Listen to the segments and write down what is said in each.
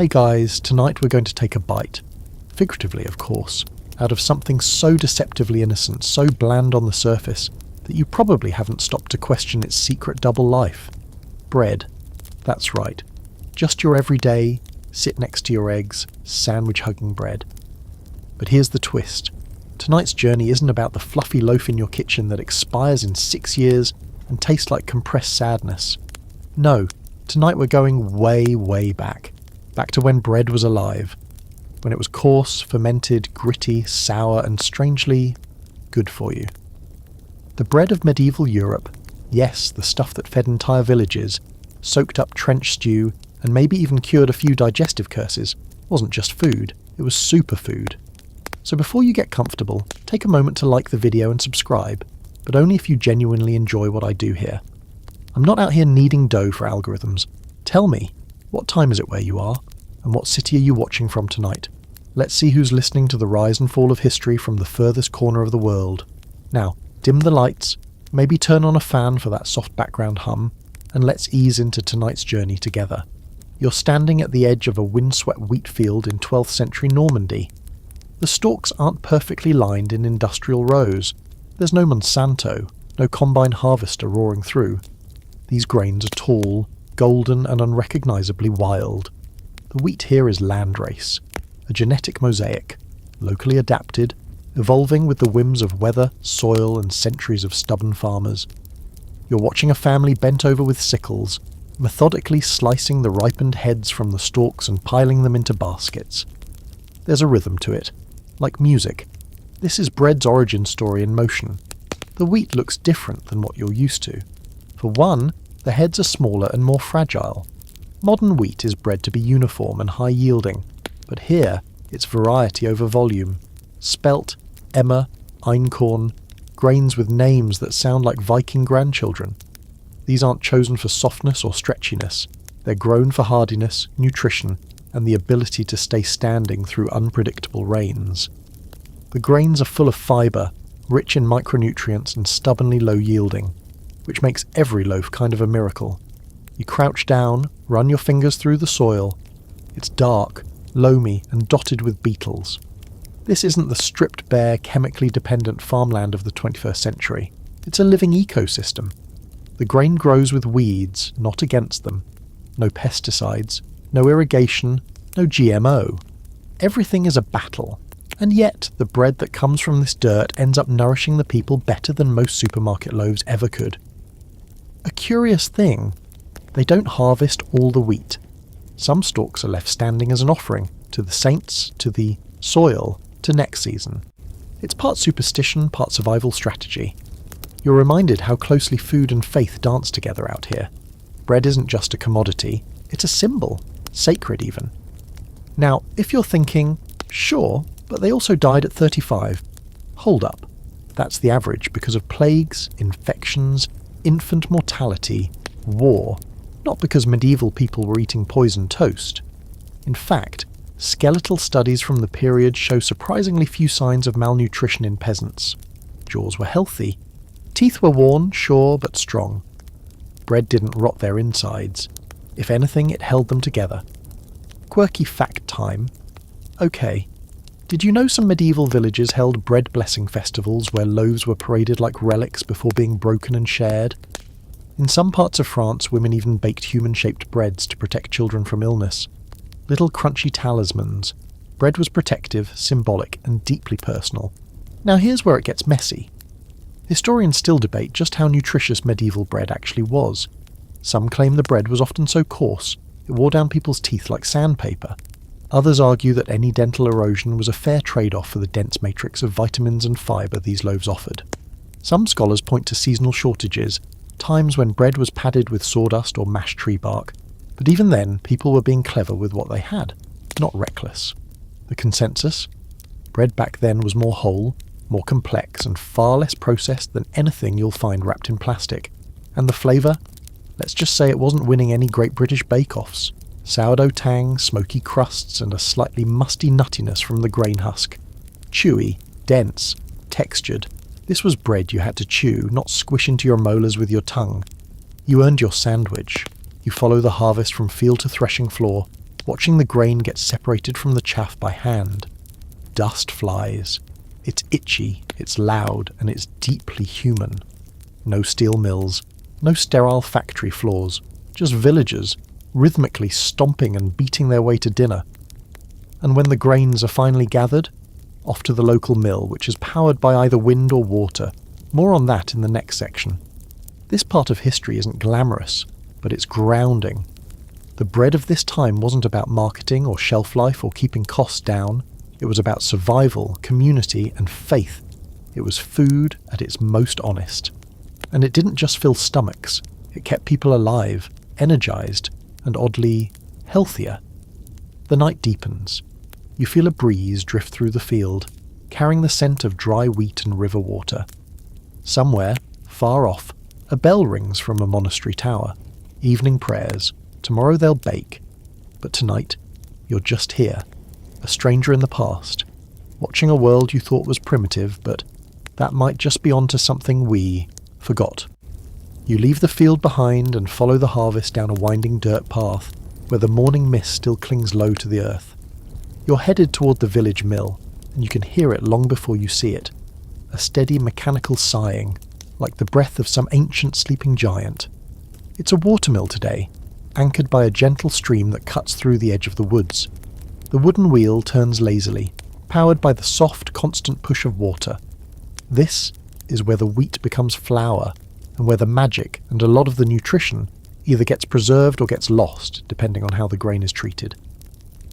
Hey guys, tonight we're going to take a bite, figuratively of course, out of something so deceptively innocent, so bland on the surface, that you probably haven't stopped to question its secret double life. Bread. That's right. Just your everyday, sit next to your eggs, sandwich-hugging bread. But here's the twist. Tonight's journey isn't about the fluffy loaf in your kitchen that expires in 6 years and tastes like compressed sadness. No, tonight we're going way, way back. Back to when bread was alive. When it was coarse, fermented, gritty, sour, and strangely good for you. The bread of medieval Europe, yes, the stuff that fed entire villages, soaked up trench stew, and maybe even cured a few digestive curses, wasn't just food, it was superfood. So before you get comfortable, take a moment to like the video and subscribe, but only if you genuinely enjoy what I do here. I'm not out here kneading dough for algorithms. Tell me, what time is it where you are? And what city are you watching from tonight? Let's see who's listening to the rise and fall of history from the furthest corner of the world. Now, dim the lights, maybe turn on a fan for that soft background hum, and let's ease into tonight's journey together. You're standing at the edge of a windswept wheat field in 12th century Normandy. The stalks aren't perfectly lined in industrial rows. There's no Monsanto, no combine harvester roaring through. These grains are tall, golden and unrecognisably wild. The wheat here is landrace, a genetic mosaic, locally adapted, evolving with the whims of weather, soil and centuries of stubborn farmers. You're watching a family bent over with sickles, methodically slicing the ripened heads from the stalks and piling them into baskets. There's a rhythm to it, like music. This is bread's origin story in motion. The wheat looks different than what you're used to. For one, the heads are smaller and more fragile. Modern wheat is bred to be uniform and high-yielding, but here it's variety over volume. Spelt, emmer, einkorn, grains with names that sound like Viking grandchildren. These aren't chosen for softness or stretchiness. They're grown for hardiness, nutrition, and the ability to stay standing through unpredictable rains. The grains are full of fibre, rich in micronutrients and stubbornly low-yielding, which makes every loaf kind of a miracle. You crouch down, run your fingers through the soil. It's dark, loamy, and dotted with beetles. This isn't the stripped bare, chemically dependent farmland of the 21st century. It's a living ecosystem. The grain grows with weeds, not against them. No pesticides, no irrigation, no GMO. Everything is a battle. And yet, the bread that comes from this dirt ends up nourishing the people better than most supermarket loaves ever could. A curious thing, they don't harvest all the wheat. Some stalks are left standing as an offering to the saints, to the soil, to next season. It's part superstition, part survival strategy. You're reminded how closely food and faith dance together out here. Bread isn't just a commodity, it's a symbol, sacred even. Now, if you're thinking, sure, but they also died at 35. Hold up. That's the average because of plagues, infections, infant mortality, war, not because medieval people were eating poisoned toast. In fact, skeletal studies from the period show surprisingly few signs of malnutrition in peasants. Jaws were healthy. Teeth were worn, sure, but strong. Bread didn't rot their insides. If anything, it held them together. Quirky fact time. Okay. Did you know some medieval villages held bread blessing festivals where loaves were paraded like relics before being broken and shared? In some parts of France, women even baked human-shaped breads to protect children from illness. Little crunchy talismans. Bread was protective, symbolic, and deeply personal. Now here's where it gets messy. Historians still debate just how nutritious medieval bread actually was. Some claim the bread was often so coarse, it wore down people's teeth like sandpaper. Others argue that any dental erosion was a fair trade-off for the dense matrix of vitamins and fibre these loaves offered. Some scholars point to seasonal shortages, times when bread was padded with sawdust or mashed tree bark, but even then people were being clever with what they had, not reckless. The consensus? Bread back then was more whole, more complex and far less processed than anything you'll find wrapped in plastic. And the flavour? Let's just say it wasn't winning any Great British Bake-Offs. Sourdough tang, smoky crusts, and a slightly musty nuttiness from the grain husk. Chewy, dense, textured. This was bread you had to chew, not squish into your molars with your tongue. You earned your sandwich. You follow the harvest from field to threshing floor, watching the grain get separated from the chaff by hand. Dust flies. It's itchy, it's loud, and it's deeply human. No steel mills, no sterile factory floors, just villagers, rhythmically stomping and beating their way to dinner. And when the grains are finally gathered, off to the local mill, which is powered by either wind or water. More on that in the next section. This part of history isn't glamorous, but it's grounding. The bread of this time wasn't about marketing or shelf life or keeping costs down. It was about survival, community, and faith. It was food at its most honest. And it didn't just fill stomachs. It kept people alive, energized, and oddly healthier. The night deepens. You feel a breeze drift through the field, carrying the scent of dry wheat and river water. Somewhere, far off, a bell rings from a monastery tower. Evening prayers. Tomorrow they'll bake. But tonight, you're just here, a stranger in the past, watching a world you thought was primitive, but that might just be onto something we forgot. You leave the field behind and follow the harvest down a winding dirt path where the morning mist still clings low to the earth. You're headed toward the village mill, and you can hear it long before you see it. A steady mechanical sighing, like the breath of some ancient sleeping giant. It's a watermill today, anchored by a gentle stream that cuts through the edge of the woods. The wooden wheel turns lazily, powered by the soft, constant push of water. This is where the wheat becomes flour, and where the magic and a lot of the nutrition either gets preserved or gets lost, depending on how the grain is treated.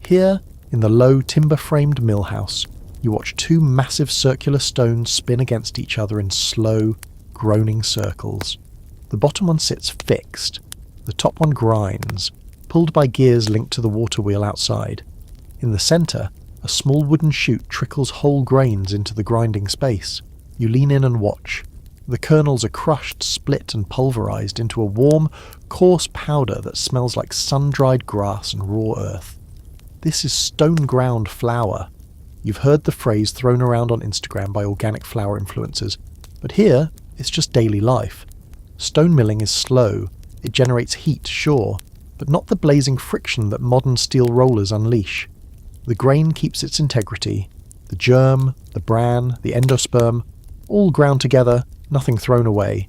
Here, in the low timber-framed mill house, you watch two massive circular stones spin against each other in slow, groaning circles. The bottom one sits fixed. The top one grinds, pulled by gears linked to the water wheel outside. In the centre, a small wooden chute trickles whole grains into the grinding space. You lean in and watch. The kernels are crushed, split and pulverised into a warm, coarse powder that smells like sun-dried grass and raw earth. This is stone-ground flour. You've heard the phrase thrown around on Instagram by organic flour influencers, but here it's just daily life. Stone milling is slow. It generates heat, sure, but not the blazing friction that modern steel rollers unleash. The grain keeps its integrity. The germ, the bran, the endosperm, all ground together, nothing thrown away.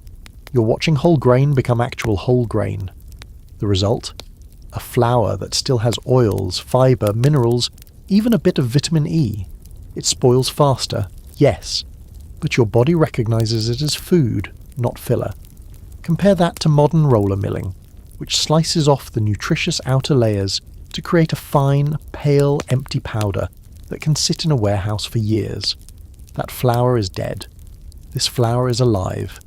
You're watching whole grain become actual whole grain. The result? A flour that still has oils, fibre, minerals, even a bit of vitamin E. It spoils faster, yes, but your body recognises it as food, not filler. Compare that to modern roller milling, which slices off the nutritious outer layers to create a fine, pale, empty powder that can sit in a warehouse for years. That flour is dead. This flour is alive.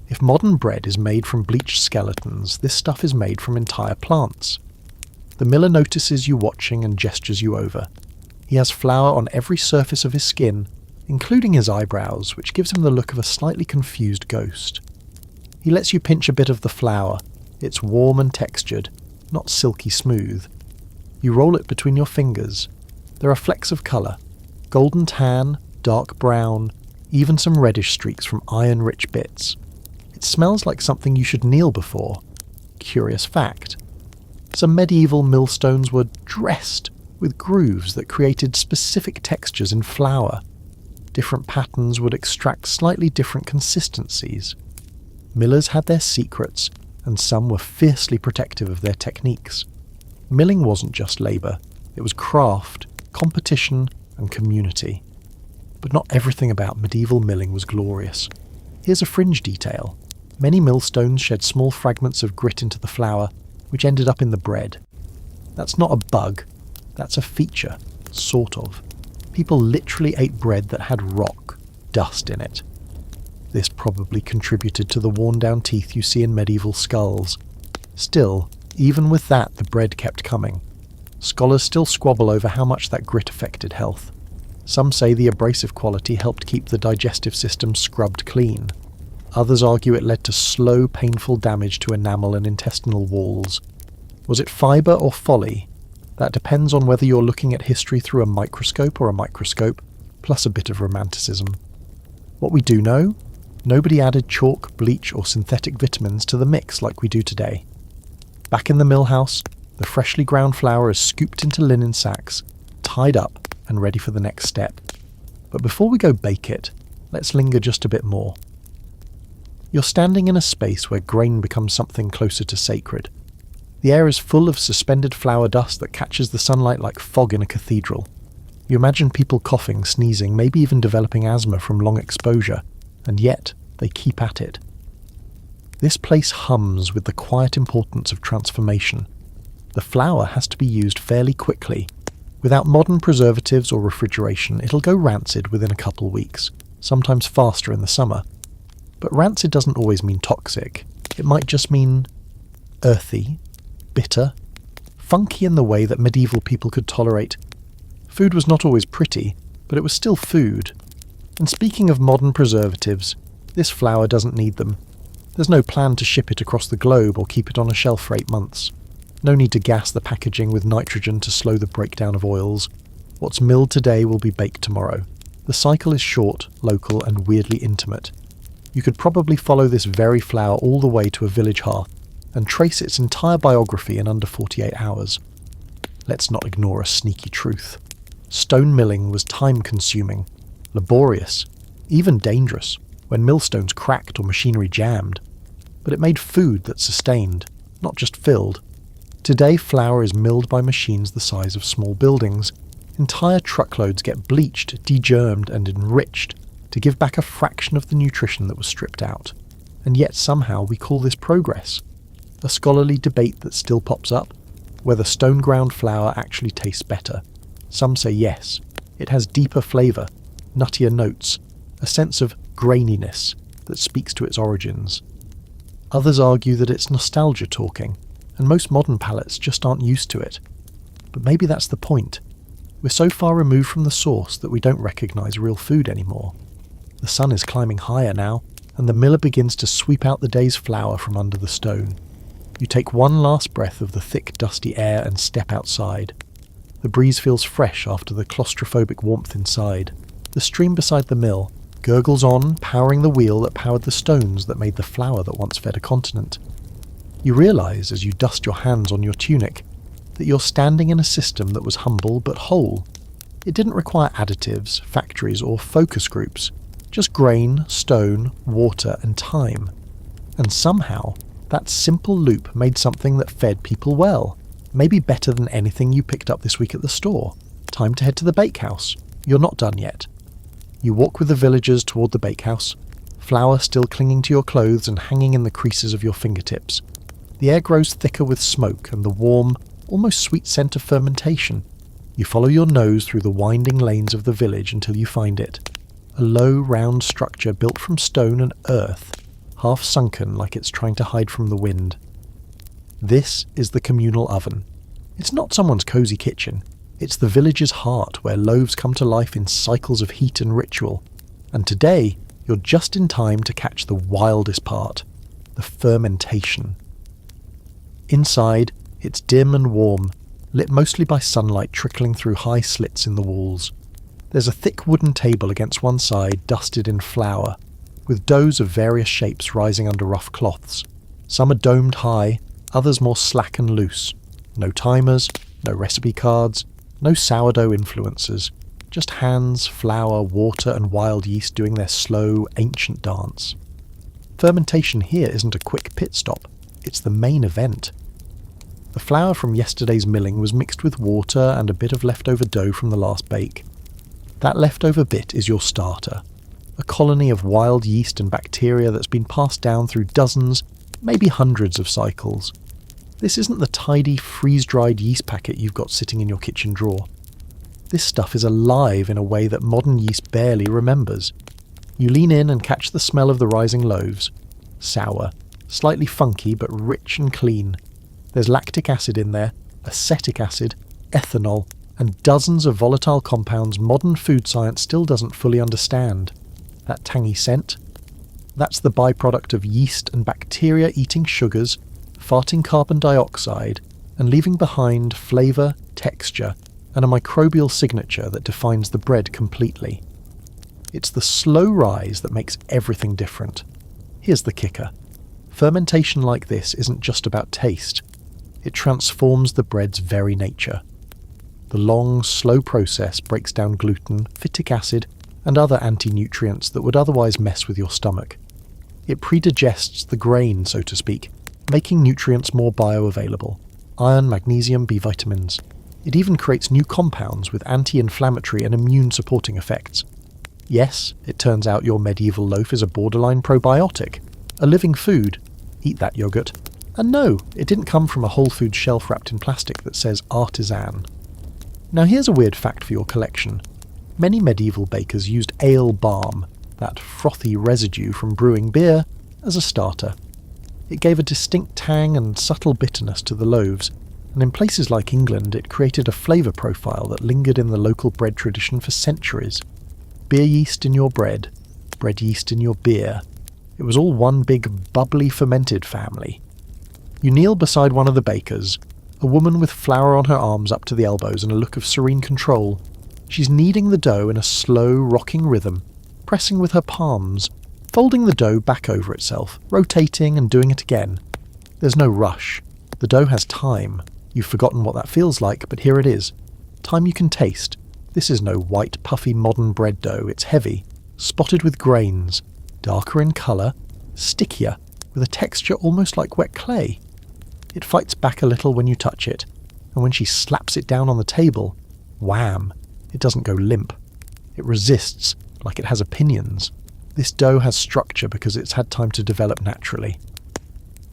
If modern bread is made from bleached skeletons, this stuff is made from entire plants. The miller notices you watching and gestures you over. He has flour on every surface of his skin, including his eyebrows, which gives him the look of a slightly confused ghost. He lets you pinch a bit of the flour. It's warm and textured, not silky smooth. You roll it between your fingers. There are flecks of colour, golden tan, dark brown, even some reddish streaks from iron-rich bits. It smells like something you should kneel before. Curious fact. Some medieval millstones were dressed with grooves that created specific textures in flour. Different patterns would extract slightly different consistencies. Millers had their secrets, and some were fiercely protective of their techniques. Milling wasn't just labour, it was craft, competition, and community. But not everything about medieval milling was glorious. Here's a fringe detail. Many millstones shed small fragments of grit into the flour, which ended up in the bread. That's not a bug, that's a feature, sort of. People literally ate bread that had rock, dust in it. This probably contributed to the worn-down teeth you see in medieval skulls. Still, even with that, the bread kept coming. Scholars still squabble over how much that grit affected health. Some say the abrasive quality helped keep the digestive system scrubbed clean. Others argue it led to slow, painful damage to enamel and intestinal walls. Was it fibre or folly? That depends on whether you're looking at history through a microscope or a microscope, plus a bit of romanticism. What we do know? Nobody added chalk, bleach or synthetic vitamins to the mix like we do today. Back in the mill house, The freshly ground flour is scooped into linen sacks, tied up and ready for the next step. But before we go bake it, let's linger just a bit more. You're standing in a space where grain becomes something closer to sacred. The air is full of suspended flour dust that catches the sunlight like fog in a cathedral. You imagine people coughing, sneezing, maybe even developing asthma from long exposure, and yet they keep at it. This place hums with the quiet importance of transformation. The flour has to be used fairly quickly. Without modern preservatives or refrigeration, it'll go rancid within a couple weeks, sometimes faster in the summer. But rancid doesn't always mean toxic. It might just mean earthy, bitter, funky in the way that medieval people could tolerate. Food was not always pretty, but it was still food. And speaking of modern preservatives, this flour doesn't need them. There's no plan to ship it across the globe or keep it on a shelf for 8 months. No need to gas the packaging with nitrogen to slow the breakdown of oils. What's milled today will be baked tomorrow. The cycle is short, local, and weirdly intimate. You could probably follow this very flour all the way to a village hearth and trace its entire biography in under 48 hours. Let's not ignore a sneaky truth. Stone milling was time-consuming, laborious, even dangerous when millstones cracked or machinery jammed. But it made food that sustained, not just filled. Today, flour is milled by machines the size of small buildings. Entire truckloads get bleached, degermed, and enriched to give back a fraction of the nutrition that was stripped out. And yet somehow we call this progress. A scholarly debate that still pops up, whether stone-ground flour actually tastes better. Some say yes. It has deeper flavour, nuttier notes, a sense of graininess that speaks to its origins. Others argue that it's nostalgia talking, and most modern palates just aren't used to it. But maybe that's the point. We're so far removed from the source that we don't recognise real food anymore. The sun is climbing higher now, and the miller begins to sweep out the day's flour from under the stone. You take one last breath of the thick, dusty air and step outside. The breeze feels fresh after the claustrophobic warmth inside. The stream beside the mill gurgles on, powering the wheel that powered the stones that made the flour that once fed a continent. You realise, as you dust your hands on your tunic, that you're standing in a system that was humble but whole. It didn't require additives, factories, or focus groups, just grain, stone, water, and time. And somehow, that simple loop made something that fed people well. Maybe better than anything you picked up this week at the store. Time to head to the bakehouse. You're not done yet. You walk with the villagers toward the bakehouse, flour still clinging to your clothes and hanging in the creases of your fingertips. The air grows thicker with smoke and the warm, almost sweet scent of fermentation. You follow your nose through the winding lanes of the village until you find it. A low, round structure built from stone and earth, half sunken like it's trying to hide from the wind. This is the communal oven. It's not someone's cosy kitchen. It's the village's heart where loaves come to life in cycles of heat and ritual. And today, you're just in time to catch the wildest part, the fermentation. Inside, it's dim and warm, lit mostly by sunlight trickling through high slits in the walls. There's a thick wooden table against one side dusted in flour, with doughs of various shapes rising under rough cloths. Some are domed high, others more slack and loose. No timers, no recipe cards, no sourdough influencers. Just hands, flour, water and wild yeast doing their slow, ancient dance. Fermentation here isn't a quick pit stop, it's the main event. The flour from yesterday's milling was mixed with water and a bit of leftover dough from the last bake. That leftover bit is your starter, a colony of wild yeast and bacteria that's been passed down through dozens, maybe hundreds of cycles. This isn't the tidy, freeze-dried yeast packet you've got sitting in your kitchen drawer. This stuff is alive in a way that modern yeast barely remembers. You lean in and catch the smell of the rising loaves. Sour, slightly funky but rich and clean. There's lactic acid in there, acetic acid, ethanol, and dozens of volatile compounds modern food science still doesn't fully understand. That tangy scent? That's the byproduct of yeast and bacteria eating sugars, farting carbon dioxide, and leaving behind flavour, texture, and a microbial signature that defines the bread completely. It's the slow rise that makes everything different. Here's the kicker. Fermentation like this isn't just about taste. It transforms the bread's very nature. The long, slow process breaks down gluten, phytic acid, and other anti-nutrients that would otherwise mess with your stomach. It predigests the grain, so to speak, making nutrients more bioavailable: iron, magnesium, B vitamins. It even creates new compounds with anti-inflammatory and immune-supporting effects. Yes, it turns out your medieval loaf is a borderline probiotic, a living food. Eat that yogurt. And no, it didn't come from a Whole Foods shelf wrapped in plastic that says artisan. Now here's a weird fact for your collection. Many medieval bakers used ale balm, that frothy residue from brewing beer, as a starter. It gave a distinct tang and subtle bitterness to the loaves, and in places like England it created a flavour profile that lingered in the local bread tradition for centuries. Beer yeast in your bread yeast in your beer. It was all one big bubbly fermented family. You kneel beside one of the bakers, a woman with flour on her arms up to the elbows and a look of serene control. She's kneading the dough in a slow, rocking rhythm, pressing with her palms, folding the dough back over itself, rotating and doing it again. There's no rush. The dough has time. You've forgotten what that feels like, but here it is. Time you can taste. This is no white, puffy modern bread dough. It's heavy, spotted with grains, darker in colour, stickier, with a texture almost like wet clay. It fights back a little when you touch it, and when she slaps it down on the table, wham! It doesn't go limp. It resists, like it has opinions. This dough has structure because it's had time to develop naturally.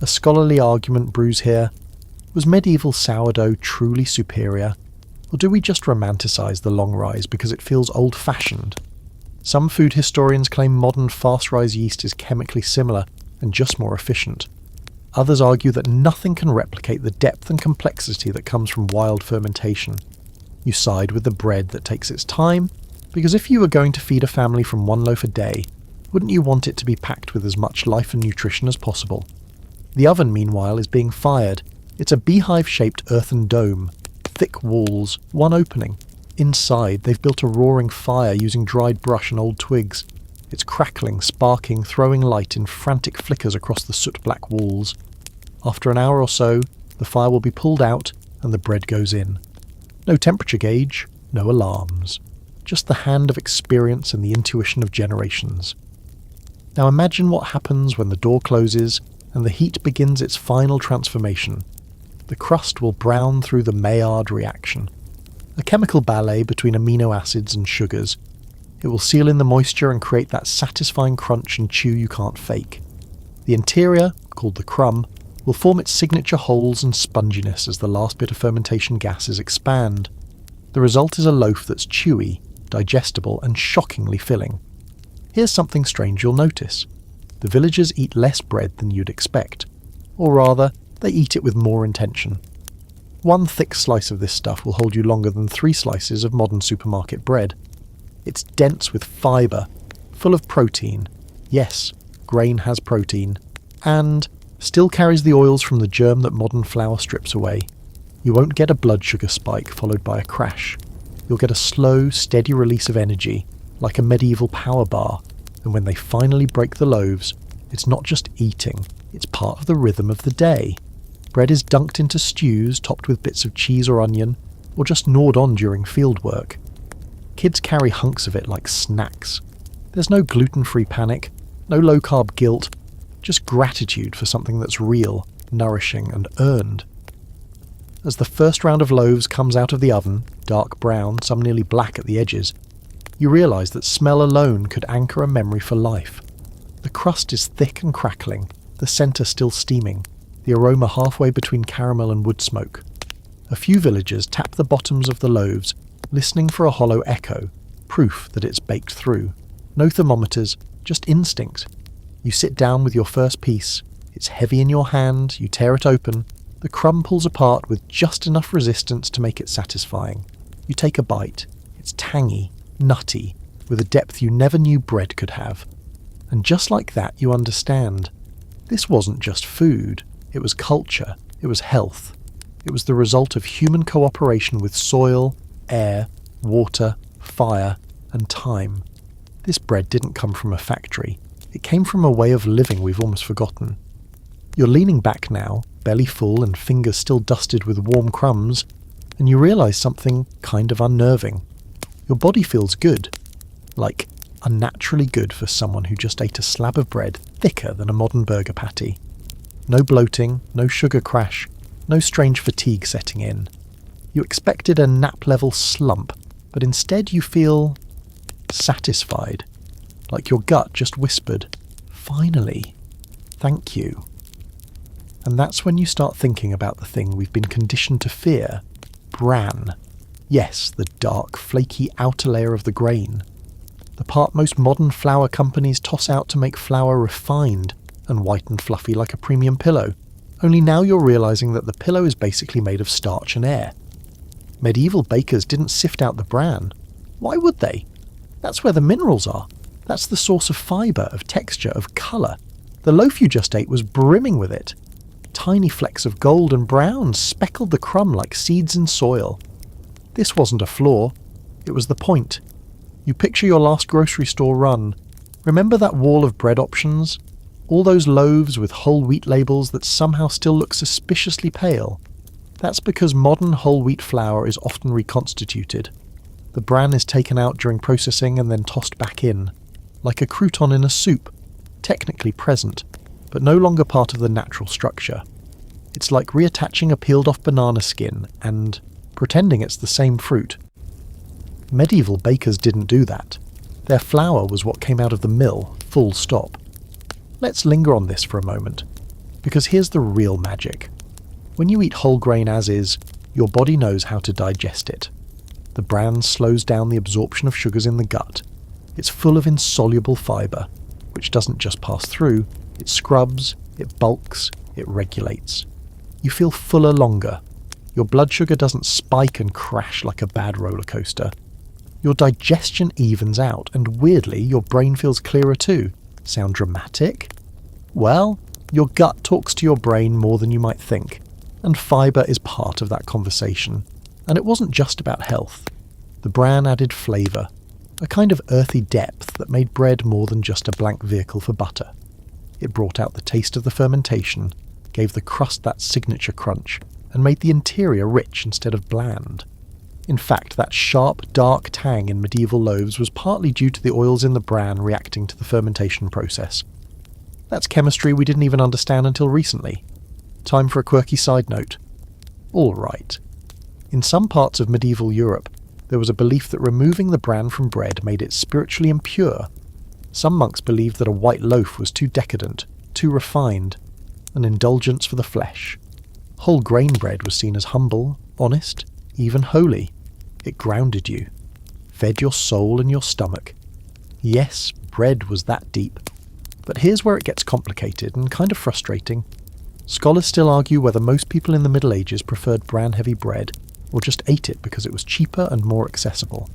A scholarly argument brews here. Was medieval sourdough truly superior? Or do we just romanticize the long rise because it feels old-fashioned? Some food historians claim modern fast-rise yeast is chemically similar and just more efficient. Others argue that nothing can replicate the depth and complexity that comes from wild fermentation. You side with the bread that takes its time, because if you were going to feed a family from one loaf a day, wouldn't you want it to be packed with as much life and nutrition as possible? The oven, meanwhile, is being fired. It's a beehive-shaped earthen dome, thick walls, one opening. Inside, they've built a roaring fire using dried brush and old twigs. It's crackling, sparking, throwing light in frantic flickers across the soot-black walls. After an hour or so, the fire will be pulled out and the bread goes in. No temperature gauge, no alarms. Just the hand of experience and the intuition of generations. Now imagine what happens when the door closes and the heat begins its final transformation. The crust will brown through the Maillard reaction, a chemical ballet between amino acids and sugars. It will seal in the moisture and create that satisfying crunch and chew you can't fake. The interior, called the crumb, will form its signature holes and sponginess as the last bit of fermentation gases expand. The result is a loaf that's chewy, digestible, and shockingly filling. Here's something strange you'll notice. The villagers eat less bread than you'd expect. Or rather, they eat it with more intention. One thick slice of this stuff will hold you longer than 3 slices of modern supermarket bread. It's dense with fibre, full of protein. Yes, grain has protein. And still carries the oils from the germ that modern flour strips away. You won't get a blood sugar spike followed by a crash. You'll get a slow, steady release of energy, like a medieval power bar. And when they finally break the loaves, it's not just eating, it's part of the rhythm of the day. Bread is dunked into stews topped with bits of cheese or onion, or just gnawed on during field work. Kids carry hunks of it like snacks. There's no gluten-free panic, no low-carb guilt, just gratitude for something that's real, nourishing, and earned. As the first round of loaves comes out of the oven, dark brown, some nearly black at the edges, you realise that smell alone could anchor a memory for life. The crust is thick and crackling, the centre still steaming, the aroma halfway between caramel and wood smoke. A few villagers tap the bottoms of the loaves, listening for a hollow echo, proof that it's baked through. No thermometers, just instinct. You sit down with your first piece. It's heavy in your hand, you tear it open. The crumb pulls apart with just enough resistance to make it satisfying. You take a bite. It's tangy, nutty, with a depth you never knew bread could have. And just like that, you understand. This wasn't just food. It was culture. It was health. It was the result of human cooperation with soil, air, water, fire, and time. This bread didn't come from a factory. It came from a way of living we've almost forgotten. You're leaning back now, belly full and fingers still dusted with warm crumbs, and you realise something kind of unnerving. Your body feels good. Like, unnaturally good for someone who just ate a slab of bread thicker than a modern burger patty. No bloating, no sugar crash, no strange fatigue setting in. You expected a nap-level slump, but instead you feel satisfied. Like your gut just whispered, "Finally, thank you." And that's when you start thinking about the thing we've been conditioned to fear, bran. Yes, the dark, flaky outer layer of the grain. The part most modern flour companies toss out to make flour refined and white and fluffy like a premium pillow. Only now you're realising that the pillow is basically made of starch and air. Medieval bakers didn't sift out the bran. Why would they? That's where the minerals are. That's the source of fibre, of texture, of colour. The loaf you just ate was brimming with it. Tiny flecks of gold and brown speckled the crumb like seeds in soil. This wasn't a flaw. It was the point. You picture your last grocery store run. Remember that wall of bread options? All those loaves with whole wheat labels that somehow still look suspiciously pale? That's because modern whole wheat flour is often reconstituted. The bran is taken out during processing and then tossed back in, like a crouton in a soup, technically present, but no longer part of the natural structure. It's like reattaching a peeled-off banana skin and pretending it's the same fruit. Medieval bakers didn't do that. Their flour was what came out of the mill, full stop. Let's linger on this for a moment, because here's the real magic. When you eat whole grain as is, your body knows how to digest it. The bran slows down the absorption of sugars in the gut. It's full of insoluble fibre, which doesn't just pass through, it scrubs, it bulks, it regulates. You feel fuller longer. Your blood sugar doesn't spike and crash like a bad roller coaster. Your digestion evens out, and weirdly, your brain feels clearer too. Sound dramatic? Well, your gut talks to your brain more than you might think, and fibre is part of that conversation. And it wasn't just about health. The bran added flavour, a kind of earthy depth that made bread more than just a blank vehicle for butter. It brought out the taste of the fermentation, gave the crust that signature crunch, and made the interior rich instead of bland. In fact, that sharp, dark tang in medieval loaves was partly due to the oils in the bran reacting to the fermentation process. That's chemistry we didn't even understand until recently. Time for a quirky side note. All right. In some parts of medieval Europe, there was a belief that removing the bran from bread made it spiritually impure. Some monks believed that a white loaf was too decadent, too refined, an indulgence for the flesh. Whole grain bread was seen as humble, honest, even holy. It grounded you, fed your soul and your stomach. Yes, bread was that deep. But here's where it gets complicated and kind of frustrating. Scholars still argue whether most people in the Middle Ages preferred bran-heavy bread, or just ate it because it was cheaper and more accessible.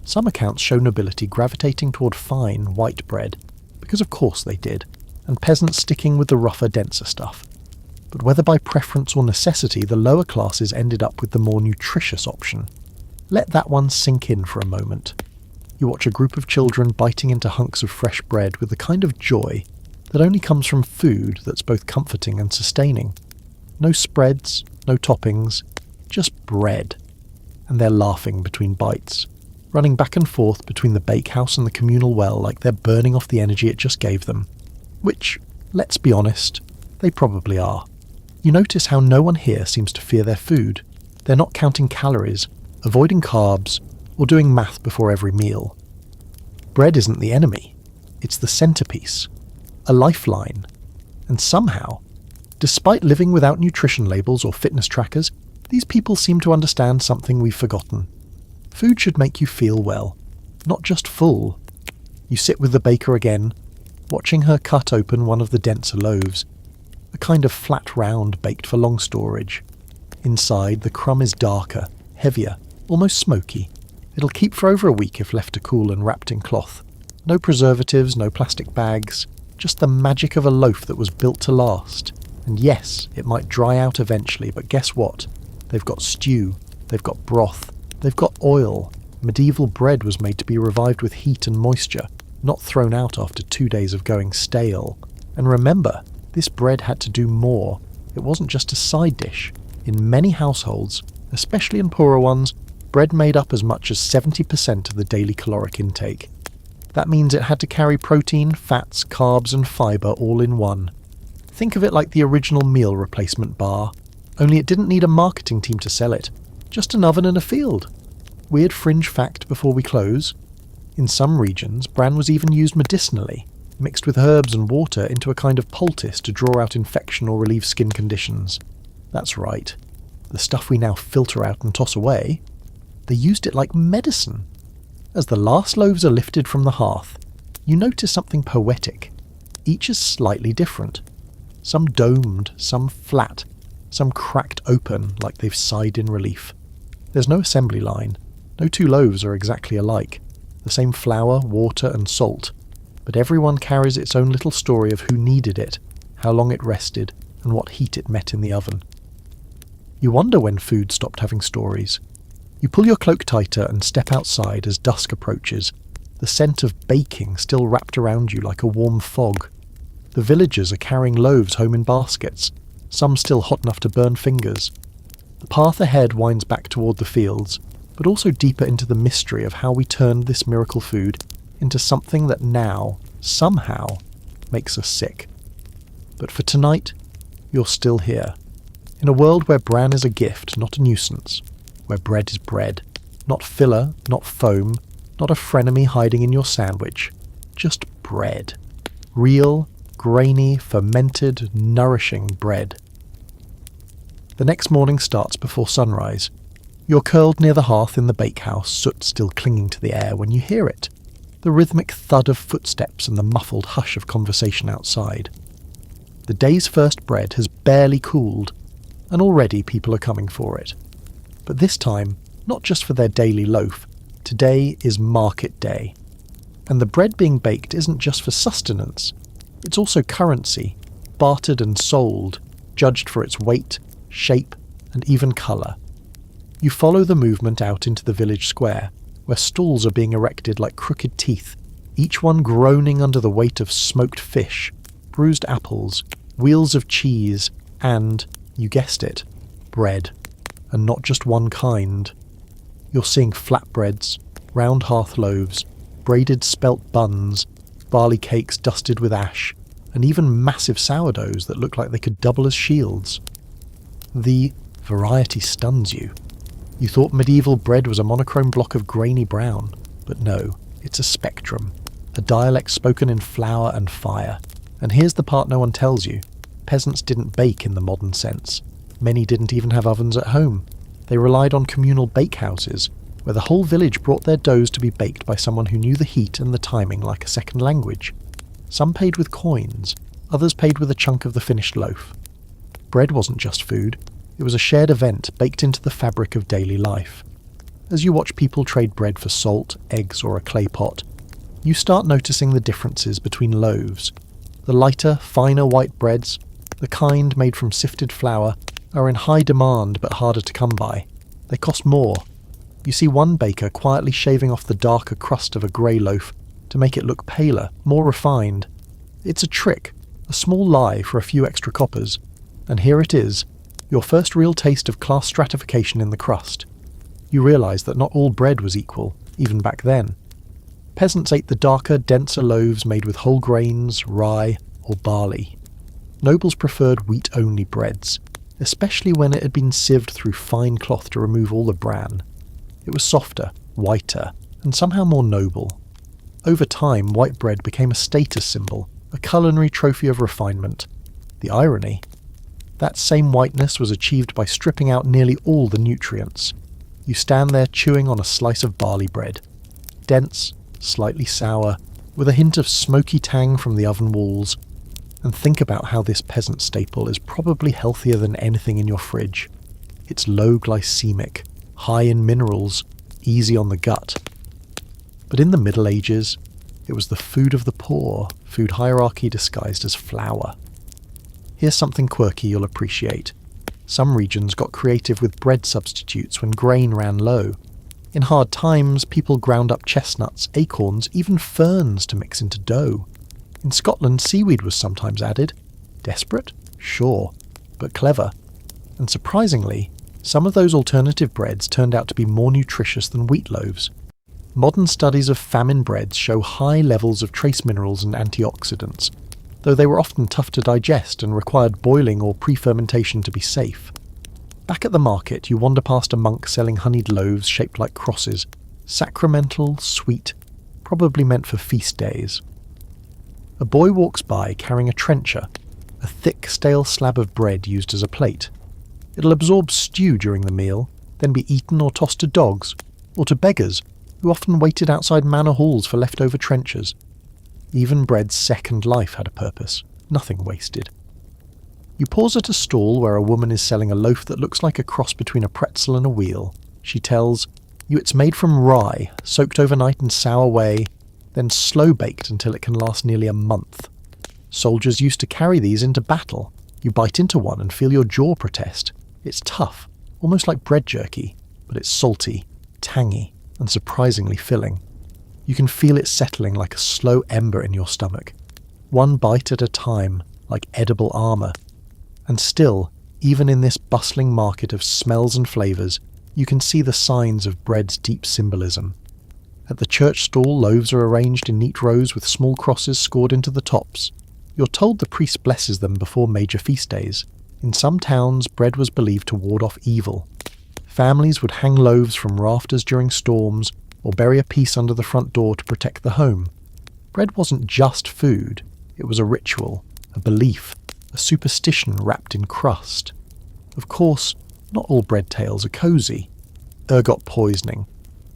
Some accounts show nobility gravitating toward fine, white bread, because of course they did, and peasants sticking with the rougher, denser stuff. But whether by preference or necessity, the lower classes ended up with the more nutritious option. Let that one sink in for a moment. You watch a group of children biting into hunks of fresh bread with the kind of joy that only comes from food that's both comforting and sustaining. No spreads, no toppings, just bread. And they're laughing between bites, running back and forth between the bakehouse and the communal well like they're burning off the energy it just gave them. Which, let's be honest, they probably are. You notice how no one here seems to fear their food. They're not counting calories, avoiding carbs, or doing math before every meal. Bread isn't the enemy. It's the centerpiece, a lifeline. And somehow, despite living without nutrition labels or fitness trackers, these people seem to understand something we've forgotten. Food should make you feel well, not just full. You sit with the baker again, watching her cut open one of the denser loaves, a kind of flat round baked for long storage. Inside, the crumb is darker, heavier, almost smoky. It'll keep for over a week if left to cool and wrapped in cloth. No preservatives, no plastic bags, just the magic of a loaf that was built to last. And yes, it might dry out eventually, but guess what? They've got stew, they've got broth, they've got oil. Medieval bread was made to be revived with heat and moisture, not thrown out after 2 days of going stale. And remember, This bread had to do more. It wasn't just a side dish. In many households, especially in poorer ones, bread made up as much as 70% of the daily caloric intake. That means it had to carry protein, fats, carbs and fibre all in one. Think of it like the original meal replacement bar, only it didn't need a marketing team to sell it, just an oven and a field. Weird fringe fact before we close. In some regions, bran was even used medicinally, mixed with herbs and water into a kind of poultice to draw out infection or relieve skin conditions. That's right, the stuff we now filter out and toss away, they used it like medicine. As the last loaves are lifted from the hearth, you notice something poetic. Each is slightly different. Some domed, some flat, some cracked open like they've sighed in relief. There's no assembly line. No two loaves are exactly alike. The same flour, water and salt. But everyone carries its own little story of who needed it, how long it rested, and what heat it met in the oven. You wonder when food stopped having stories. You pull your cloak tighter and step outside as dusk approaches, the scent of baking still wrapped around you like a warm fog. The villagers are carrying loaves home in baskets, some still hot enough to burn fingers. The path ahead winds back toward the fields, but also deeper into the mystery of how we turned this miracle food into something that now, somehow, makes us sick. But for tonight, you're still here. In a world where bran is a gift, not a nuisance. Where bread is bread. Not filler, not foam, not a frenemy hiding in your sandwich. Just bread. Real, grainy, fermented, nourishing bread. The next morning starts before sunrise. You're curled near the hearth in the bakehouse, soot still clinging to the air when you hear it. The rhythmic thud of footsteps and the muffled hush of conversation outside. The day's first bread has barely cooled, and already people are coming for it. But this time, not just for their daily loaf, today is market day. And the bread being baked isn't just for sustenance, it's also currency, bartered and sold, judged for its weight, shape, and even colour. You follow the movement out into the village square, where stalls are being erected like crooked teeth, each one groaning under the weight of smoked fish, bruised apples, wheels of cheese, and, you guessed it, bread. And not just one kind. You're seeing flatbreads, round hearth loaves, braided spelt buns, barley cakes dusted with ash, and even massive sourdoughs that look like they could double as shields. The variety stuns you. You thought medieval bread was a monochrome block of grainy brown, but no, it's a spectrum, a dialect spoken in flour and fire. And here's the part no one tells you. Peasants didn't bake in the modern sense. Many didn't even have ovens at home. They relied on communal bakehouses, where the whole village brought their doughs to be baked by someone who knew the heat and the timing like a second language. Some paid with coins, others paid with a chunk of the finished loaf. Bread wasn't just food, it was a shared event baked into the fabric of daily life. As you watch people trade bread for salt, eggs or a clay pot, you start noticing the differences between loaves. The lighter, finer white breads, the kind made from sifted flour, are in high demand but harder to come by. They cost more. You see one baker quietly shaving off the darker crust of a grey loaf to make it look paler, more refined. It's a trick, a small lie for a few extra coppers. And here it is, your first real taste of class stratification in the crust. You realise that not all bread was equal, even back then. Peasants ate the darker, denser loaves made with whole grains, rye, or barley. Nobles preferred wheat-only breads, especially when it had been sieved through fine cloth to remove all the bran. It was softer, whiter, and somehow more noble. Over time, white bread became a status symbol, a culinary trophy of refinement. The irony? That same whiteness was achieved by stripping out nearly all the nutrients. You stand there chewing on a slice of barley bread. Dense, slightly sour, with a hint of smoky tang from the oven walls, and think about how this peasant staple is probably healthier than anything in your fridge. It's low glycemic, high in minerals, easy on the gut. But in the Middle Ages, it was the food of the poor, food hierarchy disguised as flour. Here's something quirky you'll appreciate. Some regions got creative with bread substitutes when grain ran low. In hard times, people ground up chestnuts, acorns, even ferns to mix into dough. In Scotland, seaweed was sometimes added. Desperate? Sure, but clever. And surprisingly, some of those alternative breads turned out to be more nutritious than wheat loaves. Modern studies of famine breads show high levels of trace minerals and antioxidants, though they were often tough to digest and required boiling or pre-fermentation to be safe. Back at the market, you wander past a monk selling honeyed loaves shaped like crosses, sacramental, sweet, probably meant for feast days. A boy walks by carrying a trencher, a thick, stale slab of bread used as a plate. It'll absorb stew during the meal, then be eaten or tossed to dogs, or to beggars, who often waited outside manor halls for leftover trenchers. Even bread's second life had a purpose, nothing wasted. You pause at a stall where a woman is selling a loaf that looks like a cross between a pretzel and a wheel. She tells you it's made from rye, soaked overnight in sour whey, then slow-baked until it can last nearly a month. Soldiers used to carry these into battle. You bite into one and feel your jaw protest. It's tough, almost like bread jerky, but it's salty, tangy, and surprisingly filling. You can feel it settling like a slow ember in your stomach, one bite at a time, like edible armour. And still, even in this bustling market of smells and flavours, you can see the signs of bread's deep symbolism. At the church stall, loaves are arranged in neat rows with small crosses scored into the tops. You're told the priest blesses them before major feast days. In some towns, bread was believed to ward off evil. Families would hang loaves from rafters during storms, or bury a piece under the front door to protect the home. Bread wasn't just food, it was a ritual, a belief, a superstition wrapped in crust. Of course, not all bread tales are cosy. Ergot poisoning,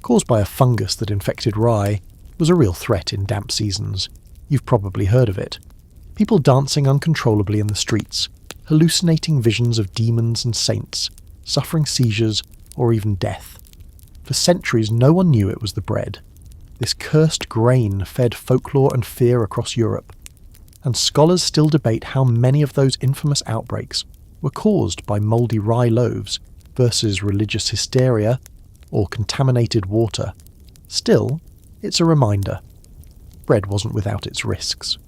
caused by a fungus that infected rye, was a real threat in damp seasons. You've probably heard of it. People dancing uncontrollably in the streets, hallucinating visions of demons and saints, suffering seizures or even death. For centuries no one knew it was the bread. This cursed grain fed folklore and fear across Europe, and scholars still debate how many of those infamous outbreaks were caused by mouldy rye loaves versus religious hysteria or contaminated water. Still, it's a reminder. Bread wasn't without its risks.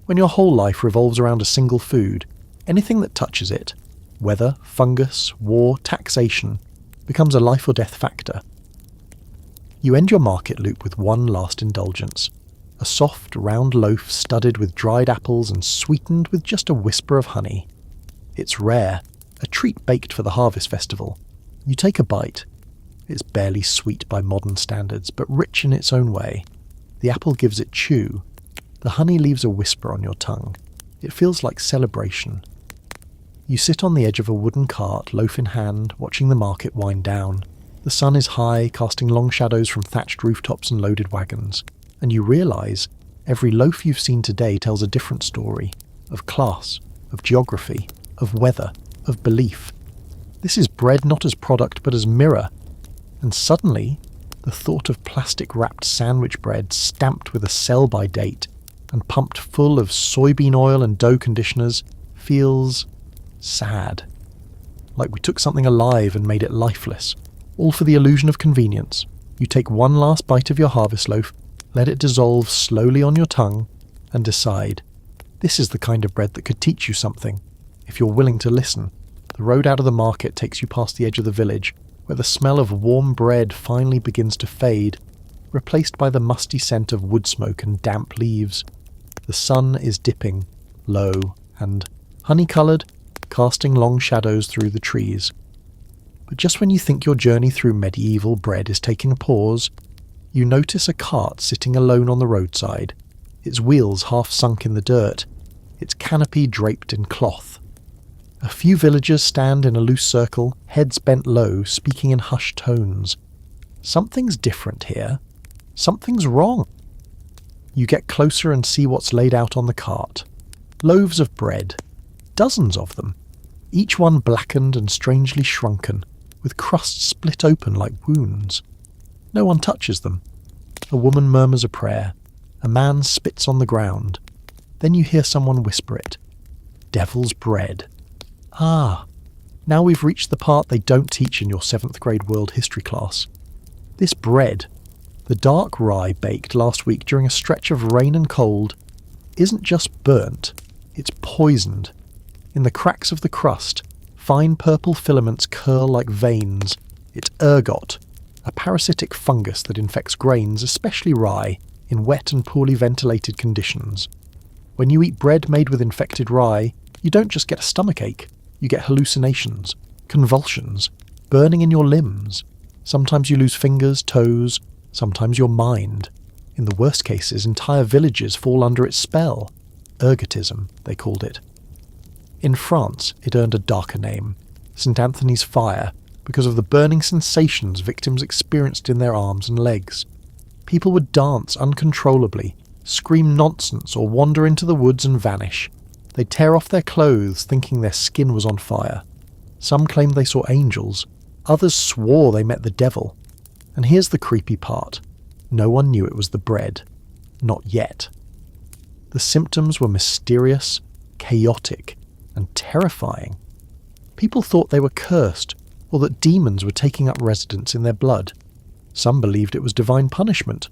When your whole life revolves around a single food, anything that touches it, weather, fungus, war, taxation, becomes a life or death factor. You end your market loop with one last indulgence. A soft, round loaf studded with dried apples and sweetened with just a whisper of honey. It's rare, a treat baked for the harvest festival. You take a bite. It's barely sweet by modern standards, but rich in its own way. The apple gives it chew. The honey leaves a whisper on your tongue. It feels like celebration. You sit on the edge of a wooden cart, loaf in hand, watching the market wind down. The sun is high, casting long shadows from thatched rooftops and loaded wagons. And you realise every loaf you've seen today tells a different story, of class, of geography, of weather, of belief. This is bread not as product but as mirror. And suddenly, the thought of plastic-wrapped sandwich bread stamped with a sell-by date and pumped full of soybean oil and dough conditioners feels sad. Like we took something alive and made it lifeless, all for the illusion of convenience. You take one last bite of your harvest loaf, let it dissolve slowly on your tongue, and decide, this is the kind of bread that could teach you something, if you're willing to listen. The road out of the market takes you past the edge of the village, where the smell of warm bread finally begins to fade, replaced by the musty scent of wood smoke and damp leaves. The sun is dipping, low, and honey-coloured, casting long shadows through the trees. But just when you think your journey through medieval bread is taking a pause, you notice a cart sitting alone on the roadside, its wheels half sunk in the dirt, its canopy draped in cloth. A few villagers stand in a loose circle, heads bent low, speaking in hushed tones. Something's different here. Something's wrong. You get closer and see what's laid out on the cart. Loaves of bread. Dozens of them. Each one blackened and strangely shrunken, with crusts split open like wounds. No one touches them. A woman murmurs a prayer. A man spits on the ground. Then you hear someone whisper it. Devil's bread. Ah, now we've reached the part they don't teach in your 7th grade world history class. This bread, the dark rye baked last week during a stretch of rain and cold, isn't just burnt, it's poisoned, In the cracks of the crust, fine purple filaments curl like veins. It's ergot, a parasitic fungus that infects grains, especially rye, in wet and poorly ventilated conditions. When you eat bread made with infected rye, you don't just get a stomachache, you get hallucinations, convulsions, burning in your limbs. Sometimes you lose fingers, toes, sometimes your mind. In the worst cases, entire villages fall under its spell. Ergotism, they called it. In France, it earned a darker name, St. Anthony's fire, because of the burning sensations victims experienced in their arms and legs. People would dance uncontrollably, scream nonsense, or wander into the woods and vanish. They'd tear off their clothes, thinking their skin was on fire. Some claimed they saw angels, others swore they met the devil. And here's the creepy part. No one knew it was the bread. Not yet. The symptoms were mysterious, chaotic, and terrifying. People thought they were cursed, or that demons were taking up residence in their blood. Some believed it was divine punishment.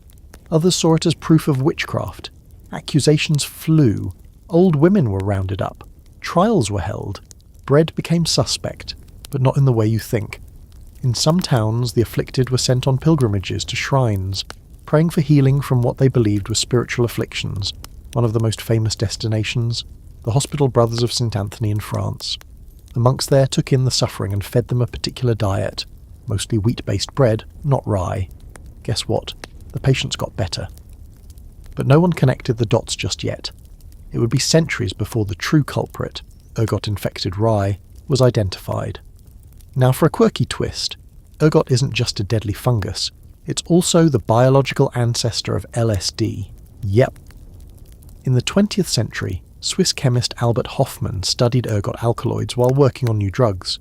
Others saw it as proof of witchcraft. Accusations flew. Old women were rounded up. Trials were held. Bread became suspect, but not in the way you think. In some towns, the afflicted were sent on pilgrimages to shrines, praying for healing from what they believed were spiritual afflictions. One of the most famous destinations, the Hospital Brothers of St. Anthony in France. The monks there took in the suffering and fed them a particular diet, mostly wheat-based bread, not rye. Guess what? The patients got better. But no one connected the dots just yet. It would be centuries before the true culprit, ergot-infected rye, was identified. Now for a quirky twist, ergot isn't just a deadly fungus, it's also the biological ancestor of LSD. Yep. In the 20th century, Swiss chemist Albert Hofmann studied ergot alkaloids while working on new drugs.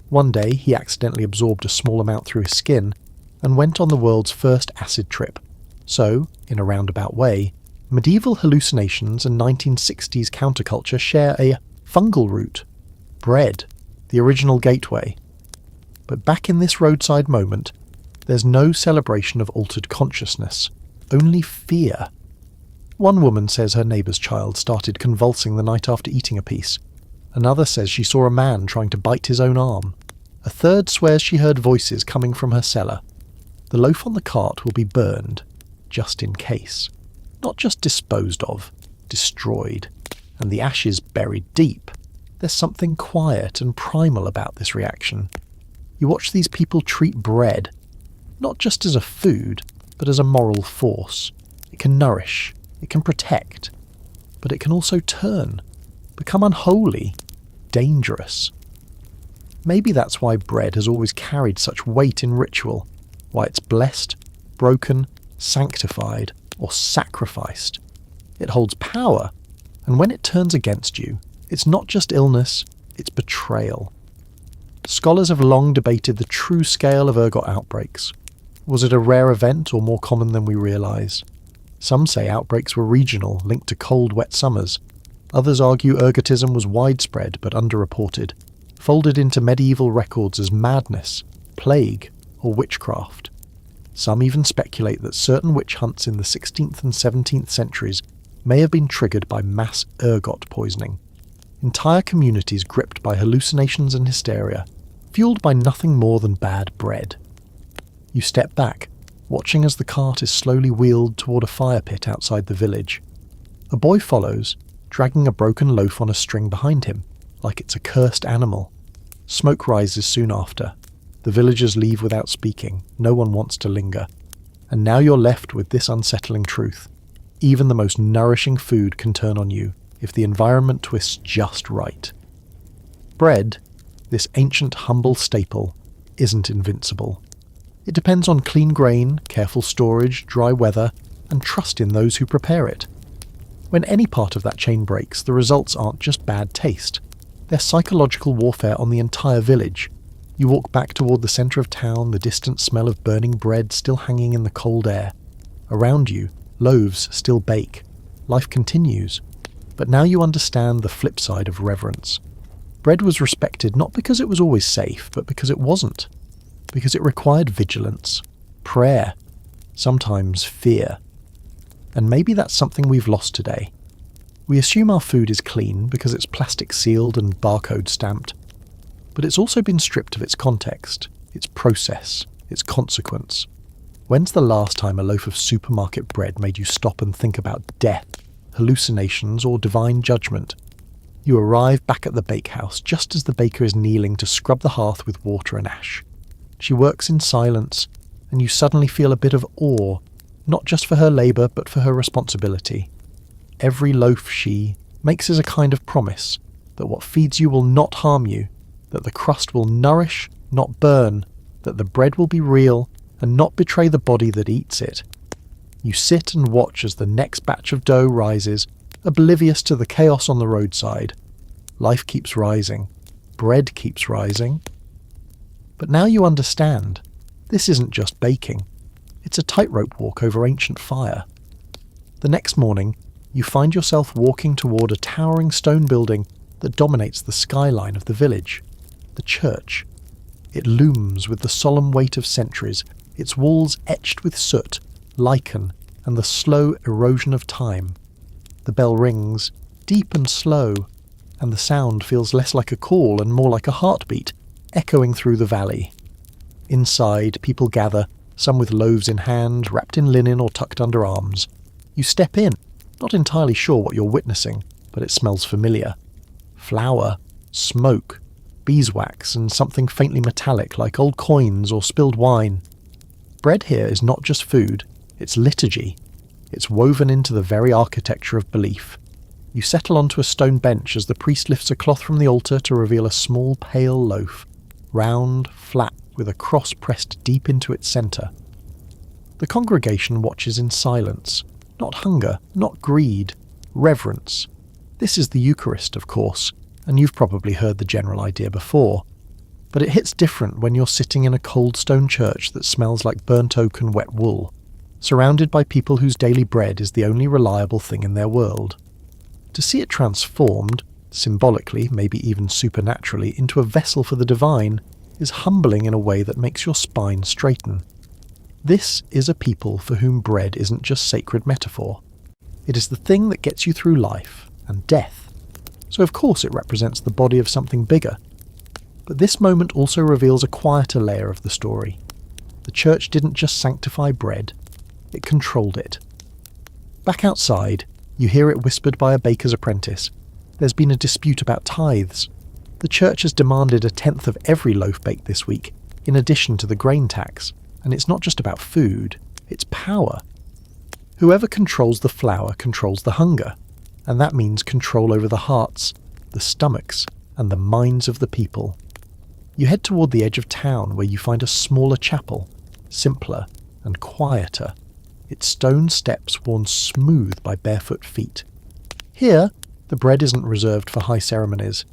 One day, he accidentally absorbed a small amount through his skin and went on the world's first acid trip. So, in a roundabout way, medieval hallucinations and 1960s counterculture share a fungal root. Bread, the original gateway. But back in this roadside moment, there's no celebration of altered consciousness, only fear. One woman says her neighbour's child started convulsing the night after eating a piece. Another says she saw a man trying to bite his own arm. A third swears she heard voices coming from her cellar. The loaf on the cart will be burned, just in case. Not just disposed of, destroyed. And the ashes buried deep. There's something quiet and primal about this reaction. You watch these people treat bread, not just as a food, but as a moral force. It can nourish, it can protect, but it can also turn, become unholy, dangerous. Maybe that's why bread has always carried such weight in ritual, why it's blessed, broken, sanctified, or sacrificed. It holds power, and when it turns against you, it's not just illness, it's betrayal. Scholars have long debated the true scale of ergot outbreaks. Was it a rare event or more common than we realise? Some say outbreaks were regional, linked to cold, wet summers. Others argue ergotism was widespread but underreported, folded into medieval records as madness, plague, or witchcraft. Some even speculate that certain witch hunts in the 16th and 17th centuries may have been triggered by mass ergot poisoning. Entire communities gripped by hallucinations and hysteria, fueled by nothing more than bad bread. You step back, watching as the cart is slowly wheeled toward a fire pit outside the village. A boy follows, dragging a broken loaf on a string behind him, like it's a cursed animal. Smoke rises soon after. The villagers leave without speaking. No one wants to linger. And now you're left with this unsettling truth. Even the most nourishing food can turn on you if the environment twists just right. Bread, this ancient humble staple, isn't invincible. It depends on clean grain, careful storage, dry weather, and trust in those who prepare it. When any part of that chain breaks, the results aren't just bad taste. They're psychological warfare on the entire village. You walk back toward the centre of town, the distant smell of burning bread still hanging in the cold air. Around you, loaves still bake. Life continues. But now you understand the flip side of reverence. Bread was respected not because it was always safe, but because it wasn't. Because it required vigilance, prayer, sometimes fear. And maybe that's something we've lost today. We assume our food is clean because it's plastic sealed and barcode stamped, but it's also been stripped of its context, its process, its consequence. When's the last time a loaf of supermarket bread made you stop and think about death, hallucinations, or divine judgment? You arrive back at the bakehouse just as the baker is kneeling to scrub the hearth with water and ash. She works in silence, and you suddenly feel a bit of awe, not just for her labour but for her responsibility. Every loaf she makes is a kind of promise that what feeds you will not harm you, that the crust will nourish, not burn, that the bread will be real and not betray the body that eats it. You sit and watch as the next batch of dough rises, oblivious to the chaos on the roadside. Life keeps rising. Bread keeps rising. But now you understand. This isn't just baking. It's a tightrope walk over ancient fire. The next morning, you find yourself walking toward a towering stone building that dominates the skyline of the village. The church. It looms with the solemn weight of centuries, its walls etched with soot, lichen, and the slow erosion of time. The bell rings, deep and slow, and the sound feels less like a call and more like a heartbeat, echoing through the valley. Inside, people gather, some with loaves in hand, wrapped in linen or tucked under arms. You step in, not entirely sure what you're witnessing, but it smells familiar. Flour, smoke, beeswax, and something faintly metallic like old coins or spilled wine. Bread here is not just food, it's liturgy. It's woven into the very architecture of belief. You settle onto a stone bench as the priest lifts a cloth from the altar to reveal a small pale loaf, round, flat, with a cross pressed deep into its centre. The congregation watches in silence. Not hunger, not greed, reverence. This is the Eucharist, of course, and you've probably heard the general idea before. But it hits different when you're sitting in a cold stone church that smells like burnt oak and wet wool, surrounded by people whose daily bread is the only reliable thing in their world. To see it transformed, symbolically, maybe even supernaturally, into a vessel for the divine is humbling in a way that makes your spine straighten. This is a people for whom bread isn't just sacred metaphor. It is the thing that gets you through life and death. So of course it represents the body of something bigger. But this moment also reveals a quieter layer of the story. The church didn't just sanctify bread, it controlled it. Back outside, you hear it whispered by a baker's apprentice. There's been a dispute about tithes. The church has demanded 1/10 of every loaf baked this week, in addition to the grain tax. And it's not just about food, it's power. Whoever controls the flour controls the hunger, and that means control over the hearts, the stomachs, and the minds of the people. You head toward the edge of town where you find a smaller chapel, simpler and quieter, its stone steps worn smooth by barefoot feet. Here, the bread isn't reserved for high ceremonies.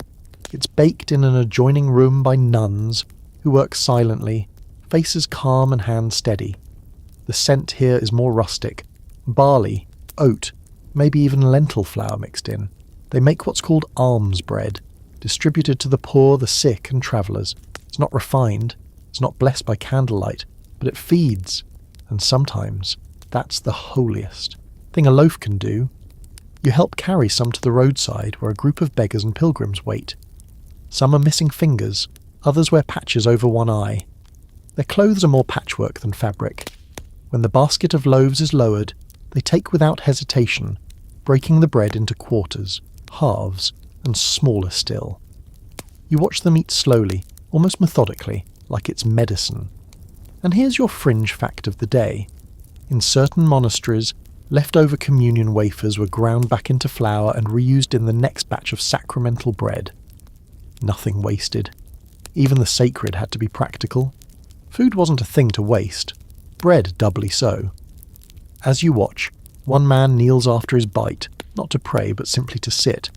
It's baked in an adjoining room by nuns who work silently, faces calm and hands steady. The scent here is more rustic. Barley, oat, maybe even lentil flour mixed in. They make what's called alms bread, distributed to the poor, the sick, and travellers. It's not refined, it's not blessed by candlelight, but it feeds. And sometimes, that's the holiest thing a loaf can do. You help carry some to the roadside where a group of beggars and pilgrims wait. Some are missing fingers, others wear patches over one eye. Their clothes are more patchwork than fabric. When the basket of loaves is lowered, they take without hesitation, breaking the bread into quarters, halves, and smaller still. You watch them eat slowly, almost methodically, like it's medicine. And here's your fringe fact of the day. In certain monasteries, leftover communion wafers were ground back into flour and reused in the next batch of sacramental bread. Nothing wasted. Even the sacred had to be practical. Food wasn't a thing to waste. Bread doubly so. As you watch, one man kneels after his bite, not to pray but simply to sit.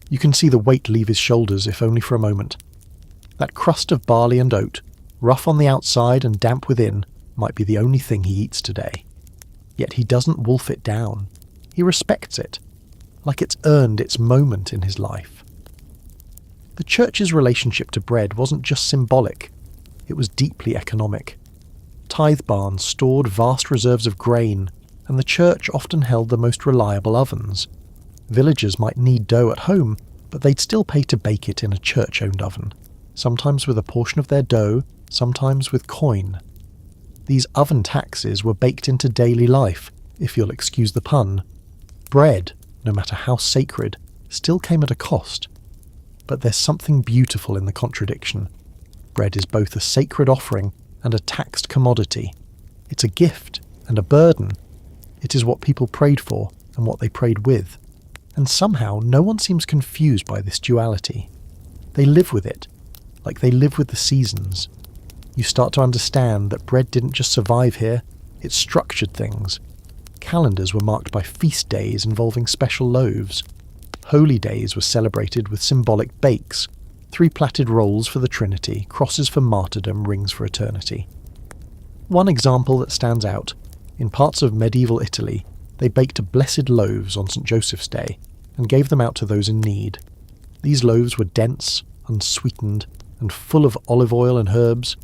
You can see the weight leave his shoulders, if only for a moment. That crust of barley and oat, rough on the outside and damp within, might be the only thing he eats today. Yet he doesn't wolf it down. He respects it, like it's earned its moment in his life. The church's relationship to bread wasn't just symbolic. It was deeply economic. Tithe barns stored vast reserves of grain, and the church often held the most reliable ovens. Villagers might knead dough at home, but they'd still pay to bake it in a church-owned oven, sometimes with a portion of their dough, sometimes with coin. These oven taxes were baked into daily life, if you'll excuse the pun. Bread, no matter how sacred, still came at a cost. But there's something beautiful in the contradiction. Bread is both a sacred offering and a taxed commodity. It's a gift and a burden. It is what people prayed for and what they prayed with. And somehow no one seems confused by this duality. They live with it, like they live with the seasons. You start to understand that bread didn't just survive here, it structured things. Calendars were marked by feast days involving special loaves. Holy days were celebrated with symbolic bakes, 3 plaited rolls for the Trinity, crosses for martyrdom, rings for eternity. One example that stands out, in parts of medieval Italy, they baked blessed loaves on St. Joseph's Day and gave them out to those in need. These loaves were dense, unsweetened, and full of olive oil and herbs.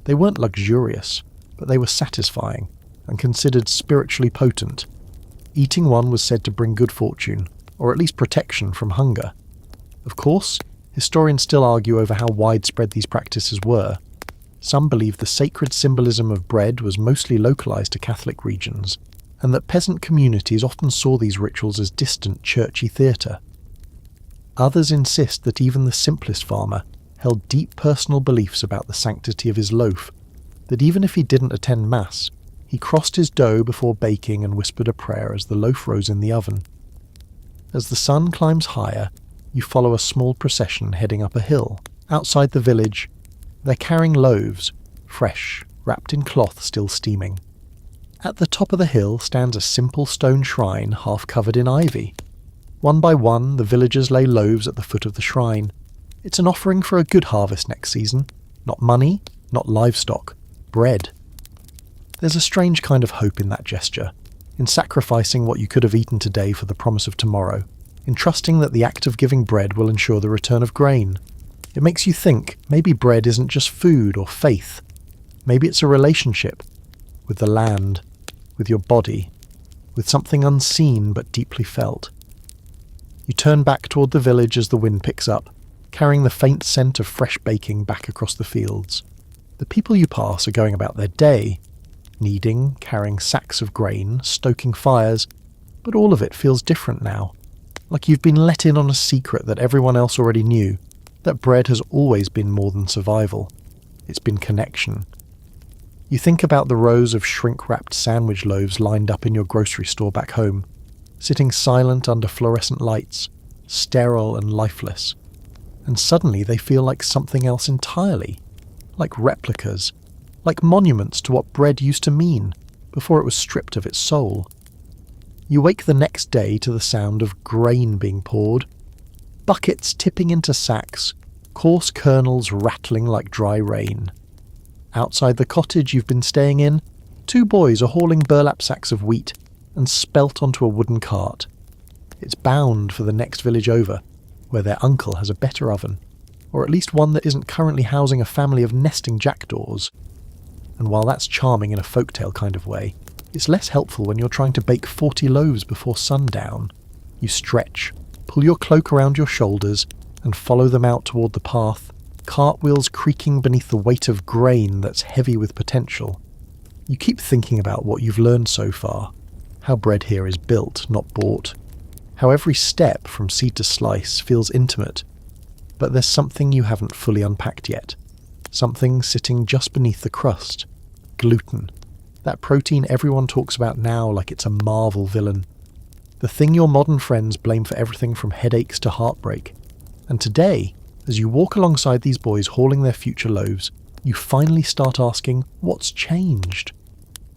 They weren't luxurious, but they were satisfying and considered spiritually potent. Eating one was said to bring good fortune, or at least protection from hunger. Of course, historians still argue over how widespread these practices were. Some believe the sacred symbolism of bread was mostly localized to Catholic regions, and that peasant communities often saw these rituals as distant churchy theatre. Others insist that even the simplest farmer held deep personal beliefs about the sanctity of his loaf, that even if he didn't attend Mass, he crossed his dough before baking and whispered a prayer as the loaf rose in the oven. As the sun climbs higher, you follow a small procession heading up a hill. Outside the village, they're carrying loaves, fresh, wrapped in cloth still steaming. At the top of the hill stands a simple stone shrine half covered in ivy. One by one, the villagers lay loaves at the foot of the shrine. It's an offering for a good harvest next season. Not money, not livestock, bread. There's a strange kind of hope in that gesture, in sacrificing what you could have eaten today for the promise of tomorrow, in trusting that the act of giving bread will ensure the return of grain. It makes you think maybe bread isn't just food or faith. Maybe it's a relationship with the land, with your body, with something unseen but deeply felt. You turn back toward the village as the wind picks up, carrying the faint scent of fresh baking back across the fields. The people you pass are going about their day, kneading, carrying sacks of grain, stoking fires, but all of it feels different now, like you've been let in on a secret that everyone else already knew, that bread has always been more than survival. It's been connection. You think about the rows of shrink-wrapped sandwich loaves lined up in your grocery store back home, sitting silent under fluorescent lights, sterile and lifeless, and suddenly they feel like something else entirely, like replicas, like monuments to what bread used to mean before it was stripped of its soul. You wake the next day to the sound of grain being poured, buckets tipping into sacks, coarse kernels rattling like dry rain. Outside the cottage you've been staying in, 2 boys are hauling burlap sacks of wheat and spelt onto a wooden cart. It's bound for the next village over, where their uncle has a better oven, or at least one that isn't currently housing a family of nesting jackdaws. And while that's charming in a folktale kind of way, it's less helpful when you're trying to bake 40 loaves before sundown. You stretch, pull your cloak around your shoulders, and follow them out toward the path, cartwheels creaking beneath the weight of grain that's heavy with potential. You keep thinking about what you've learned so far, how bread here is built, not bought, how every step from seed to slice feels intimate, but there's something you haven't fully unpacked yet, something sitting just beneath the crust, gluten, that protein everyone talks about now like it's a Marvel villain, the thing your modern friends blame for everything from headaches to heartbreak. And today, as you walk alongside these boys hauling their future loaves, you finally start asking, what's changed?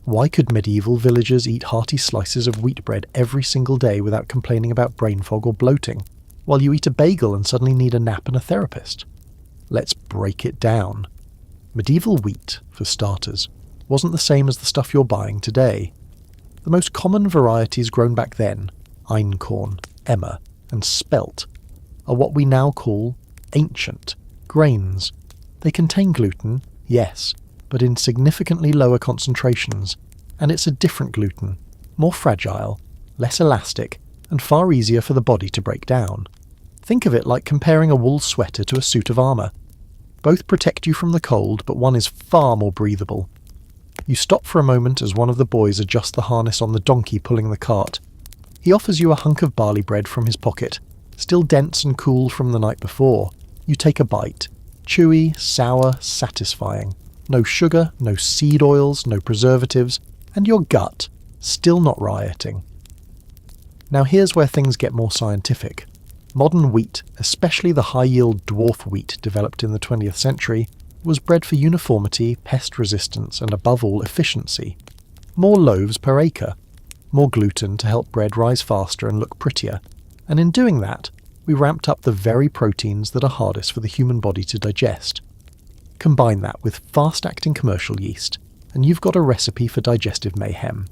Why could medieval villagers eat hearty slices of wheat bread every single day without complaining about brain fog or bloating, while you eat a bagel and suddenly need a nap and a therapist? Let's break it down. Medieval wheat, for starters, wasn't the same as the stuff you're buying today. The most common varieties grown back then, einkorn, emmer, and spelt, are what we now call ancient grains. They contain gluten, yes, but in significantly lower concentrations, and it's a different gluten, more fragile, less elastic, and far easier for the body to break down. Think of it like comparing a wool sweater to a suit of armour. Both protect you from the cold, but one is far more breathable. You stop for a moment as one of the boys adjusts the harness on the donkey pulling the cart. He offers you a hunk of barley bread from his pocket, still dense and cool from the night before. You take a bite. Chewy, sour, satisfying. No sugar, no seed oils, no preservatives, and your gut, still not rioting. Now here's where things get more scientific. Modern wheat, especially the high-yield dwarf wheat developed in the 20th century, was bred for uniformity, pest resistance, and above all efficiency. More loaves per acre, more gluten to help bread rise faster and look prettier, and in doing that, we ramped up the very proteins that are hardest for the human body to digest. Combine that with fast-acting commercial yeast, and you've got a recipe for digestive mayhem.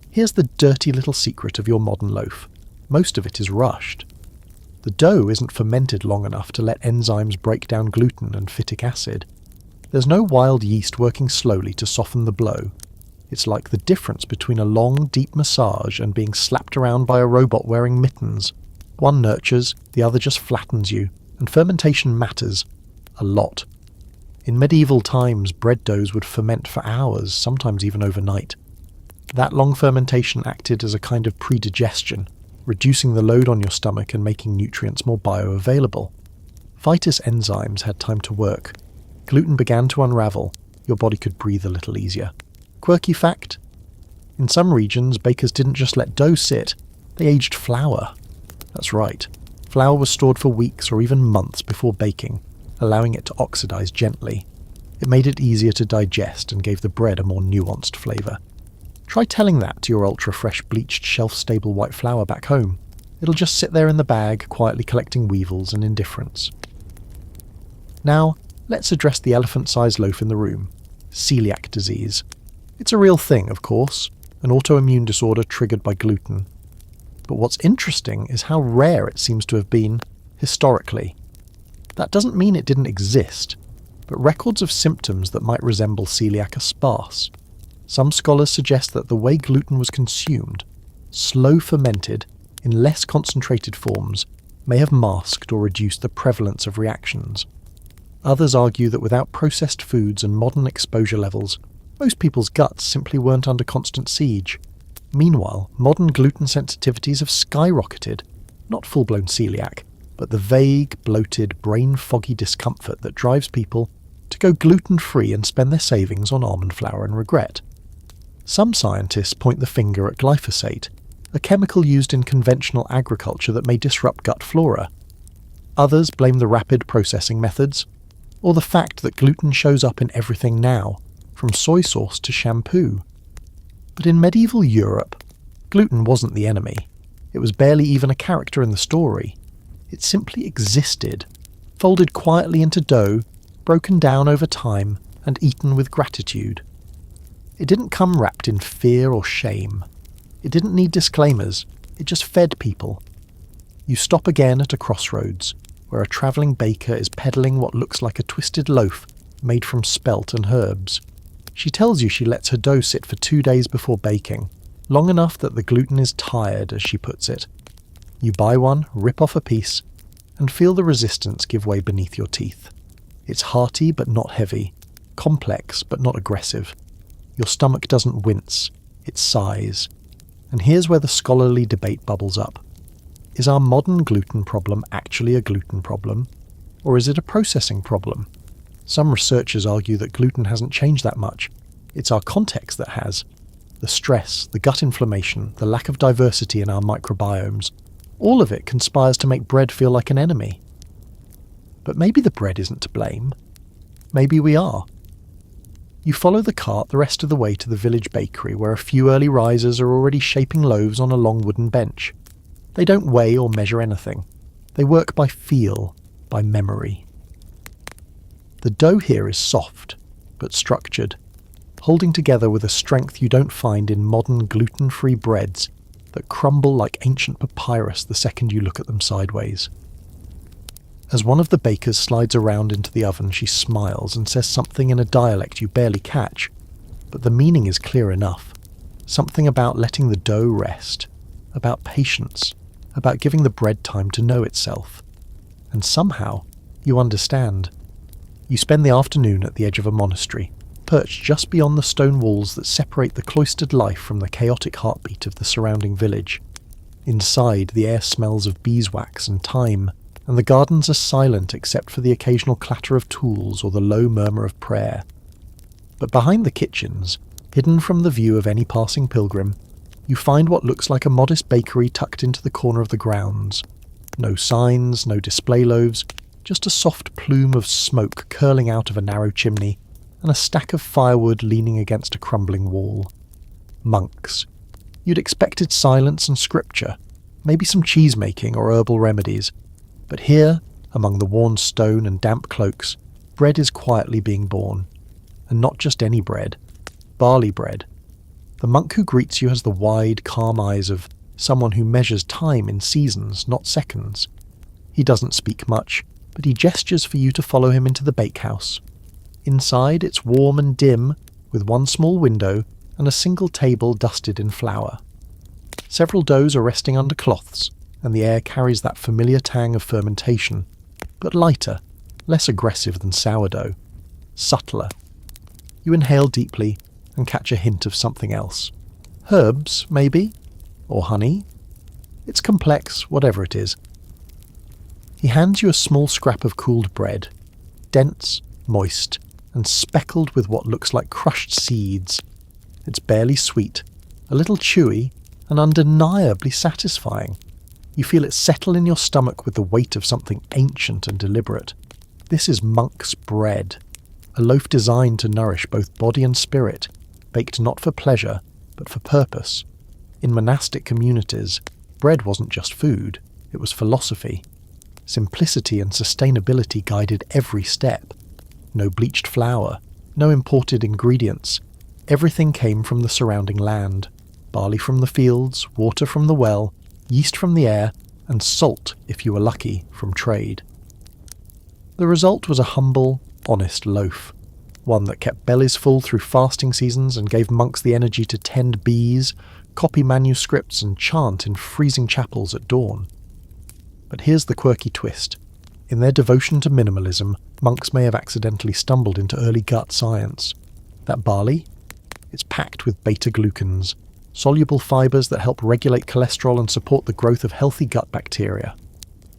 Here's the dirty little secret of your modern loaf. Most of it is rushed. The dough isn't fermented long enough to let enzymes break down gluten and phytic acid. There's no wild yeast working slowly to soften the blow. It's like the difference between a long, deep massage and being slapped around by a robot wearing mittens. One nurtures, the other just flattens you, and fermentation matters. A lot. In medieval times, bread doughs would ferment for hours, sometimes even overnight. That long fermentation acted as a kind of predigestion, reducing the load on your stomach and making nutrients more bioavailable. Vitus enzymes had time to work. Gluten began to unravel. Your body could breathe a little easier. Quirky fact? In some regions, bakers didn't just let dough sit, they aged flour. That's right. Flour was stored for weeks or even months before baking, allowing it to oxidize gently. It made it easier to digest and gave the bread a more nuanced flavour. Try telling that to your ultra-fresh bleached shelf-stable white flour back home. It'll just sit there in the bag, quietly collecting weevils and indifference. Now, let's address the elephant-sized loaf in the room. Celiac disease. It's a real thing, of course, an autoimmune disorder triggered by gluten. But what's interesting is how rare it seems to have been historically. That doesn't mean it didn't exist, but records of symptoms that might resemble celiac are sparse. Some scholars suggest that the way gluten was consumed, slow fermented, in less concentrated forms, may have masked or reduced the prevalence of reactions. Others argue that without processed foods and modern exposure levels, most people's guts simply weren't under constant siege. Meanwhile, modern gluten sensitivities have skyrocketed, not full-blown celiac, but the vague, bloated, brain-foggy discomfort that drives people to go gluten-free and spend their savings on almond flour and regret. Some scientists point the finger at glyphosate, a chemical used in conventional agriculture that may disrupt gut flora. Others blame the rapid processing methods, or the fact that gluten shows up in everything now, from soy sauce to shampoo. But in medieval Europe, gluten wasn't the enemy. It was barely even a character in the story. It simply existed, folded quietly into dough, broken down over time, and eaten with gratitude. It didn't come wrapped in fear or shame. It didn't need disclaimers. It just fed people. You stop again at a crossroads, where a travelling baker is peddling what looks like a twisted loaf made from spelt and herbs. She tells you she lets her dough sit for 2 days before baking, long enough that the gluten is tired, as she puts it. You buy one, rip off a piece, and feel the resistance give way beneath your teeth. It's hearty but not heavy, complex but not aggressive. Your stomach doesn't wince, it sighs. And here's where the scholarly debate bubbles up. Is our modern gluten problem actually a gluten problem? Or is it a processing problem? Some researchers argue that gluten hasn't changed that much. It's our context that has. The stress, the gut inflammation, the lack of diversity in our microbiomes, all of it conspires to make bread feel like an enemy. But maybe the bread isn't to blame. Maybe we are. You follow the cart the rest of the way to the village bakery, where a few early risers are already shaping loaves on a long wooden bench. They don't weigh or measure anything. They work by feel, by memory. The dough here is soft, but structured, holding together with a strength you don't find in modern gluten-free breads that crumble like ancient papyrus the second you look at them sideways. As one of the bakers slides around into the oven, she smiles and says something in a dialect you barely catch, but the meaning is clear enough. Something about letting the dough rest, about patience, about giving the bread time to know itself. And somehow, you understand. You spend the afternoon at the edge of a monastery, perched just beyond the stone walls that separate the cloistered life from the chaotic heartbeat of the surrounding village. Inside, the air smells of beeswax and thyme, and the gardens are silent except for the occasional clatter of tools or the low murmur of prayer. But behind the kitchens, hidden from the view of any passing pilgrim, you find what looks like a modest bakery tucked into the corner of the grounds. No signs, no display loaves, just a soft plume of smoke curling out of a narrow chimney, and a stack of firewood leaning against a crumbling wall. Monks. You'd expected silence and scripture, maybe some cheese-making or herbal remedies, but here, among the worn stone and damp cloaks, bread is quietly being born. And not just any bread. Barley bread. The monk who greets you has the wide, calm eyes of someone who measures time in seasons, not seconds. He doesn't speak much, but he gestures for you to follow him into the bakehouse. Inside, it's warm and dim, with one small window and a single table dusted in flour. Several doughs are resting under cloths, and the air carries that familiar tang of fermentation, but lighter, less aggressive than sourdough, subtler. You inhale deeply and catch a hint of something else. Herbs, maybe? Or honey? It's complex, whatever it is. He hands you a small scrap of cooled bread, dense, moist, and speckled with what looks like crushed seeds. It's barely sweet, a little chewy, and undeniably satisfying. You feel it settle in your stomach with the weight of something ancient and deliberate. This is monk's bread, a loaf designed to nourish both body and spirit, baked not for pleasure, but for purpose. In monastic communities, bread wasn't just food, it was philosophy. Simplicity and sustainability guided every step. No bleached flour, no imported ingredients. Everything came from the surrounding land. Barley from the fields, water from the well, yeast from the air, and salt, if you were lucky, from trade. The result was a humble, honest loaf, one that kept bellies full through fasting seasons and gave monks the energy to tend bees, copy manuscripts, and chant in freezing chapels at dawn. But here's the quirky twist. In their devotion to minimalism, monks may have accidentally stumbled into early gut science. That barley? It's packed with beta-glucans, soluble fibres that help regulate cholesterol and support the growth of healthy gut bacteria.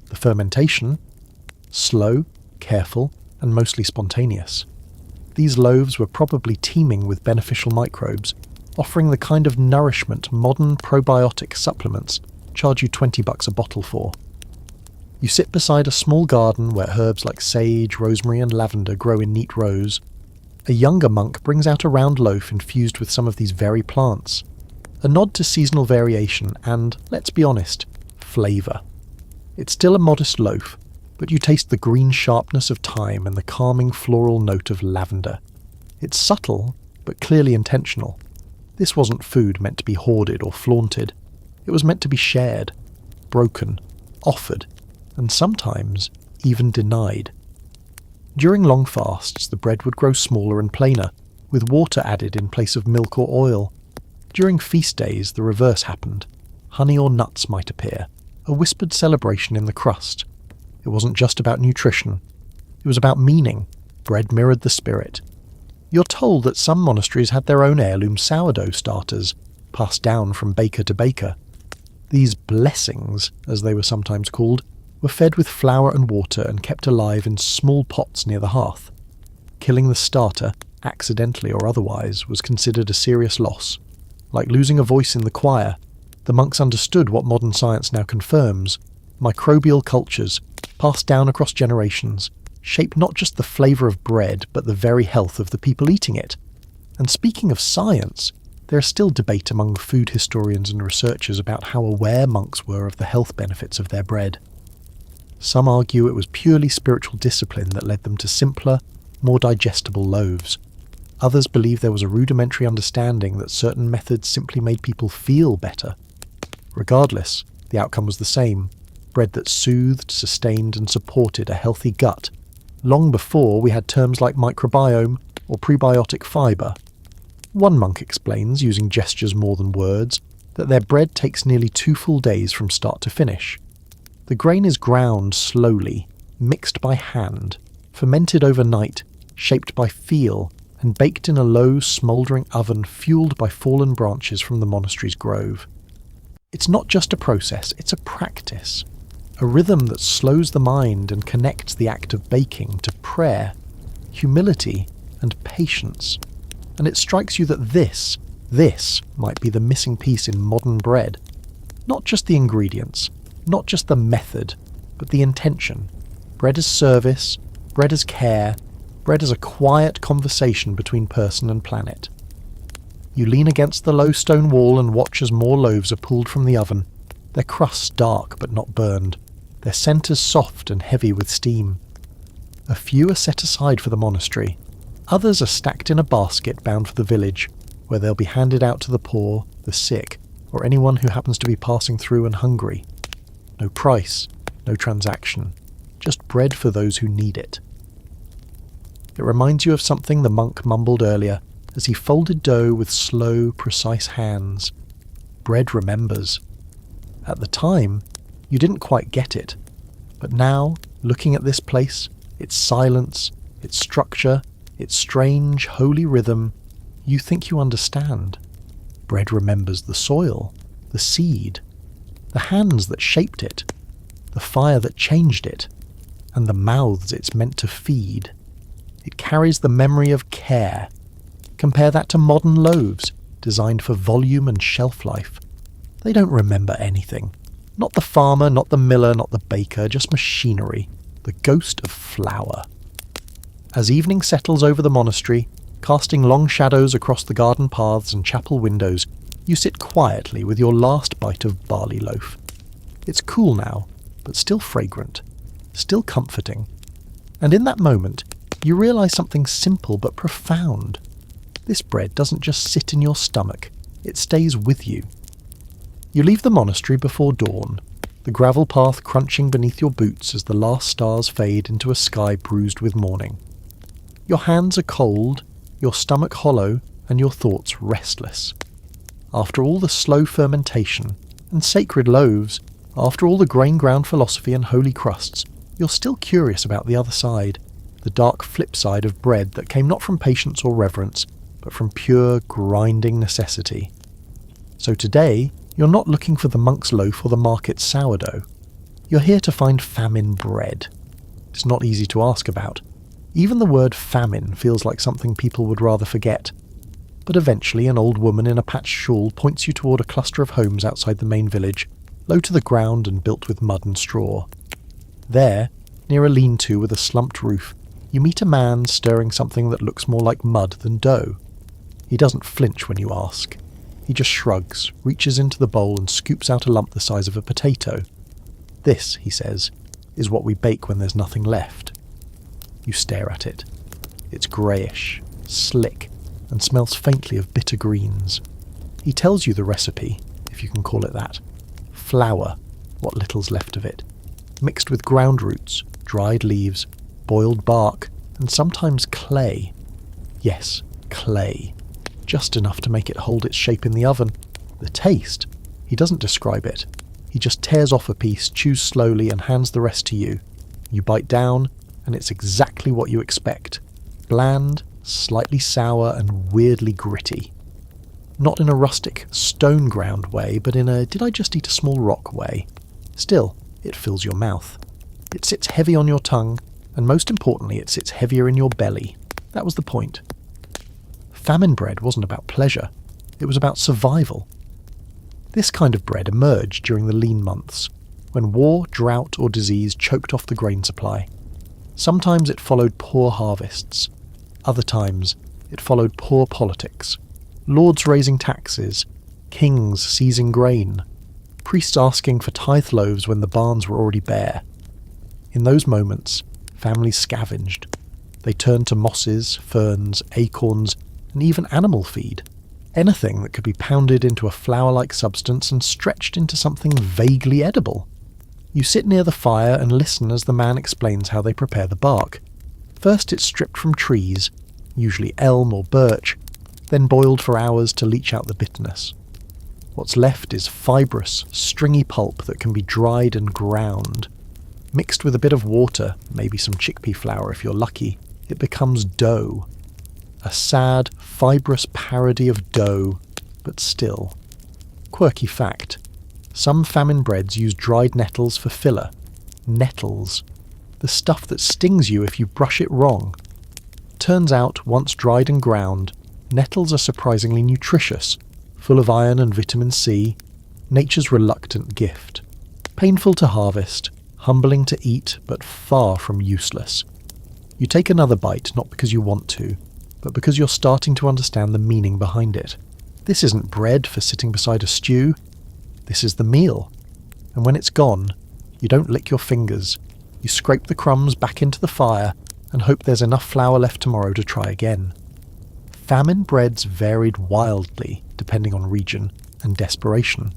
The fermentation? Slow, careful, and mostly spontaneous. These loaves were probably teeming with beneficial microbes, offering the kind of nourishment modern probiotic supplements charge you $20 a bottle for. You sit beside a small garden where herbs like sage, rosemary, and lavender grow in neat rows. A younger monk brings out a round loaf infused with some of these very plants. A nod to seasonal variation and, let's be honest, flavour. It's still a modest loaf, but you taste the green sharpness of thyme and the calming floral note of lavender. It's subtle, but clearly intentional. This wasn't food meant to be hoarded or flaunted. It was meant to be shared, broken, offered, and sometimes even denied. During long fasts, the bread would grow smaller and plainer, with water added in place of milk or oil. During feast days, the reverse happened. Honey or nuts might appear, a whispered celebration in the crust. It wasn't just about nutrition. It was about meaning. Bread mirrored the spirit. You're told that some monasteries had their own heirloom sourdough starters, passed down from baker to baker. These blessings, as they were sometimes called, were fed with flour and water and kept alive in small pots near the hearth. Killing the starter, accidentally or otherwise, was considered a serious loss. Like losing a voice in the choir, the monks understood what modern science now confirms. Microbial cultures, passed down across generations, shape not just the flavour of bread, but the very health of the people eating it. And speaking of science, there is still debate among food historians and researchers about how aware monks were of the health benefits of their bread. Some argue it was purely spiritual discipline that led them to simpler, more digestible loaves. Others believe there was a rudimentary understanding that certain methods simply made people feel better. Regardless, the outcome was the same: bread that soothed, sustained, and supported a healthy gut, long before we had terms like microbiome or prebiotic fibre. One monk explains, using gestures more than words, that their bread takes nearly 2 full days from start to finish. The grain is ground slowly, mixed by hand, fermented overnight, shaped by feel, and baked in a low, smouldering oven fueled by fallen branches from the monastery's grove. It's not just a process, it's a practice. A rhythm that slows the mind and connects the act of baking to prayer, humility, and patience. And it strikes you that this might be the missing piece in modern bread. Not just the ingredients, not just the method, but the intention. Bread as service, bread as care, bread as a quiet conversation between person and planet. You lean against the low stone wall and watch as more loaves are pulled from the oven, their crusts dark but not burned, their centres soft and heavy with steam. A few are set aside for the monastery, others are stacked in a basket bound for the village, where they'll be handed out to the poor, the sick, or anyone who happens to be passing through and hungry. No price, no transaction, just bread for those who need it. It reminds you of something the monk mumbled earlier as he folded dough with slow, precise hands. Bread remembers. At the time, you didn't quite get it, but now, looking at this place, its silence, its structure, its strange, holy rhythm, you think you understand. Bread remembers the soil, the seed, the hands that shaped it, the fire that changed it, and the mouths it's meant to feed. It carries the memory of care. Compare that to modern loaves, designed for volume and shelf life. They don't remember anything. Not the farmer, not the miller, not the baker, just machinery, the ghost of flour. As evening settles over the monastery, casting long shadows across the garden paths and chapel windows, you sit quietly with your last bite of barley loaf. It's cool now, but still fragrant, still comforting. And in that moment, you realise something simple but profound. This bread doesn't just sit in your stomach, it stays with you. You leave the monastery before dawn, the gravel path crunching beneath your boots as the last stars fade into a sky bruised with morning. Your hands are cold, your stomach hollow, and your thoughts restless. After all the slow fermentation and sacred loaves, after all the grain-ground philosophy and holy crusts, you're still curious about the other side, the dark flip side of bread that came not from patience or reverence, but from pure, grinding necessity. So today, you're not looking for the monk's loaf or the market's sourdough. You're here to find famine bread. It's not easy to ask about. Even the word famine feels like something people would rather forget. But eventually an old woman in a patched shawl points you toward a cluster of homes outside the main village, low to the ground and built with mud and straw. There, near a lean-to with a slumped roof, you meet a man stirring something that looks more like mud than dough. He doesn't flinch when you ask. He just shrugs, reaches into the bowl and scoops out a lump the size of a potato. This, he says, is what we bake when there's nothing left. You stare at it. It's greyish, slick, and smells faintly of bitter greens. He tells you the recipe, if you can call it that. Flour, what little's left of it, mixed with ground roots, dried leaves, boiled bark, and sometimes clay. Yes, clay. Just enough to make it hold its shape in the oven. The taste? He doesn't describe it. He just tears off a piece, chews slowly, and hands the rest to you. You bite down, and it's exactly what you expect. Bland, slightly sour, and weirdly gritty. Not in a rustic, stone-ground way, but in a did-I-just-eat-a-small-rock way. Still, it fills your mouth. It sits heavy on your tongue, and most importantly, it sits heavier in your belly. That was the point. Famine bread wasn't about pleasure. It was about survival. This kind of bread emerged during the lean months, when war, drought, or disease choked off the grain supply. Sometimes it followed poor harvests. Other times, it followed poor politics. Lords raising taxes, kings seizing grain, priests asking for tithe loaves when the barns were already bare. In those moments, families scavenged. They turned to mosses, ferns, acorns, and even animal feed. Anything that could be pounded into a flour-like substance and stretched into something vaguely edible. You sit near the fire and listen as the man explains how they prepare the bark. First it's stripped from trees, usually elm or birch, then boiled for hours to leach out the bitterness. What's left is fibrous, stringy pulp that can be dried and ground. Mixed with a bit of water, maybe some chickpea flour if you're lucky, it becomes dough. A sad, fibrous parody of dough, but still. Quirky fact. Some famine breads use dried nettles for filler. Nettles. The stuff that stings you if you brush it wrong. Turns out, once dried and ground, nettles are surprisingly nutritious, full of iron and vitamin C, nature's reluctant gift. Painful to harvest, humbling to eat, but far from useless. You take another bite not because you want to, but because you're starting to understand the meaning behind it. This isn't bread for sitting beside a stew. This is the meal. And when it's gone, you don't lick your fingers. You scrape the crumbs back into the fire and hope there's enough flour left tomorrow to try again. Famine breads varied wildly, depending on region and desperation.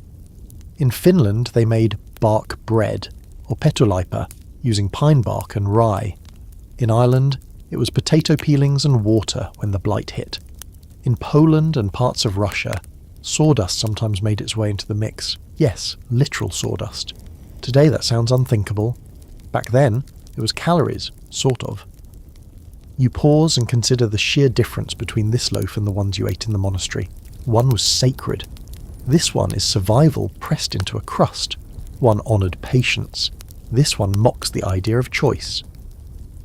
In Finland, they made bark bread, or petulaipa, using pine bark and rye. In Ireland, it was potato peelings and water when the blight hit. In Poland and parts of Russia, sawdust sometimes made its way into the mix. Yes, literal sawdust. Today that sounds unthinkable. Back then, it was calories, sort of. You pause and consider the sheer difference between this loaf and the ones you ate in the monastery. One was sacred. This one is survival pressed into a crust. One honoured patience. This one mocks the idea of choice.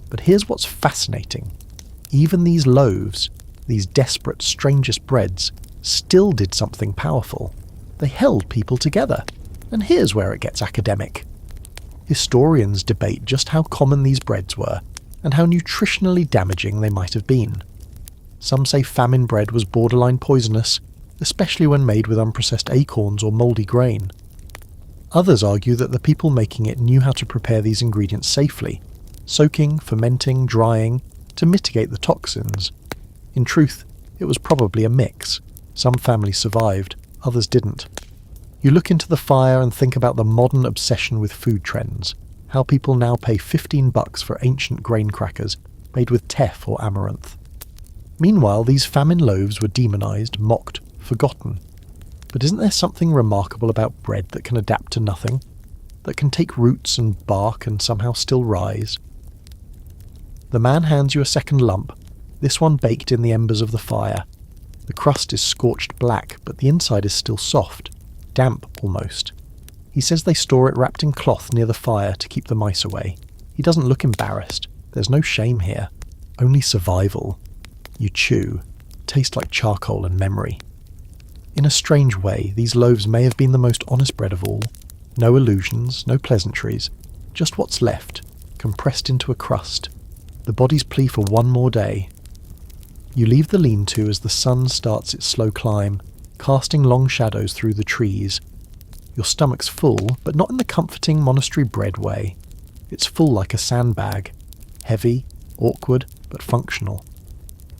But here's what's fascinating. Even these loaves, these desperate, strangest breads, still did something powerful. They held people together. And here's where it gets academic. Historians debate just how common these breads were, and how nutritionally damaging they might have been. Some say famine bread was borderline poisonous, especially when made with unprocessed acorns or mouldy grain. Others argue that the people making it knew how to prepare these ingredients safely, soaking, fermenting, drying, to mitigate the toxins. In truth, it was probably a mix. Some families survived, others didn't. You look into the fire and think about the modern obsession with food trends. How people now pay $15 for ancient grain crackers made with teff or amaranth. Meanwhile, these famine loaves were demonized, mocked, forgotten. But isn't there something remarkable about bread that can adapt to nothing? That can take roots and bark and somehow still rise? The man hands you a second lump, this one baked in the embers of the fire. The crust is scorched black, but the inside is still soft, damp almost. He says they store it wrapped in cloth near the fire to keep the mice away. He doesn't look embarrassed. There's no shame here. Only survival. You chew. Taste like charcoal and memory. In a strange way, these loaves may have been the most honest bread of all. No illusions, no pleasantries. Just what's left, compressed into a crust. The body's plea for one more day. You leave the lean-to as the sun starts its slow climb, casting long shadows through the trees. Your stomach's full, but not in the comforting monastery bread way. It's full like a sandbag. Heavy, awkward, but functional.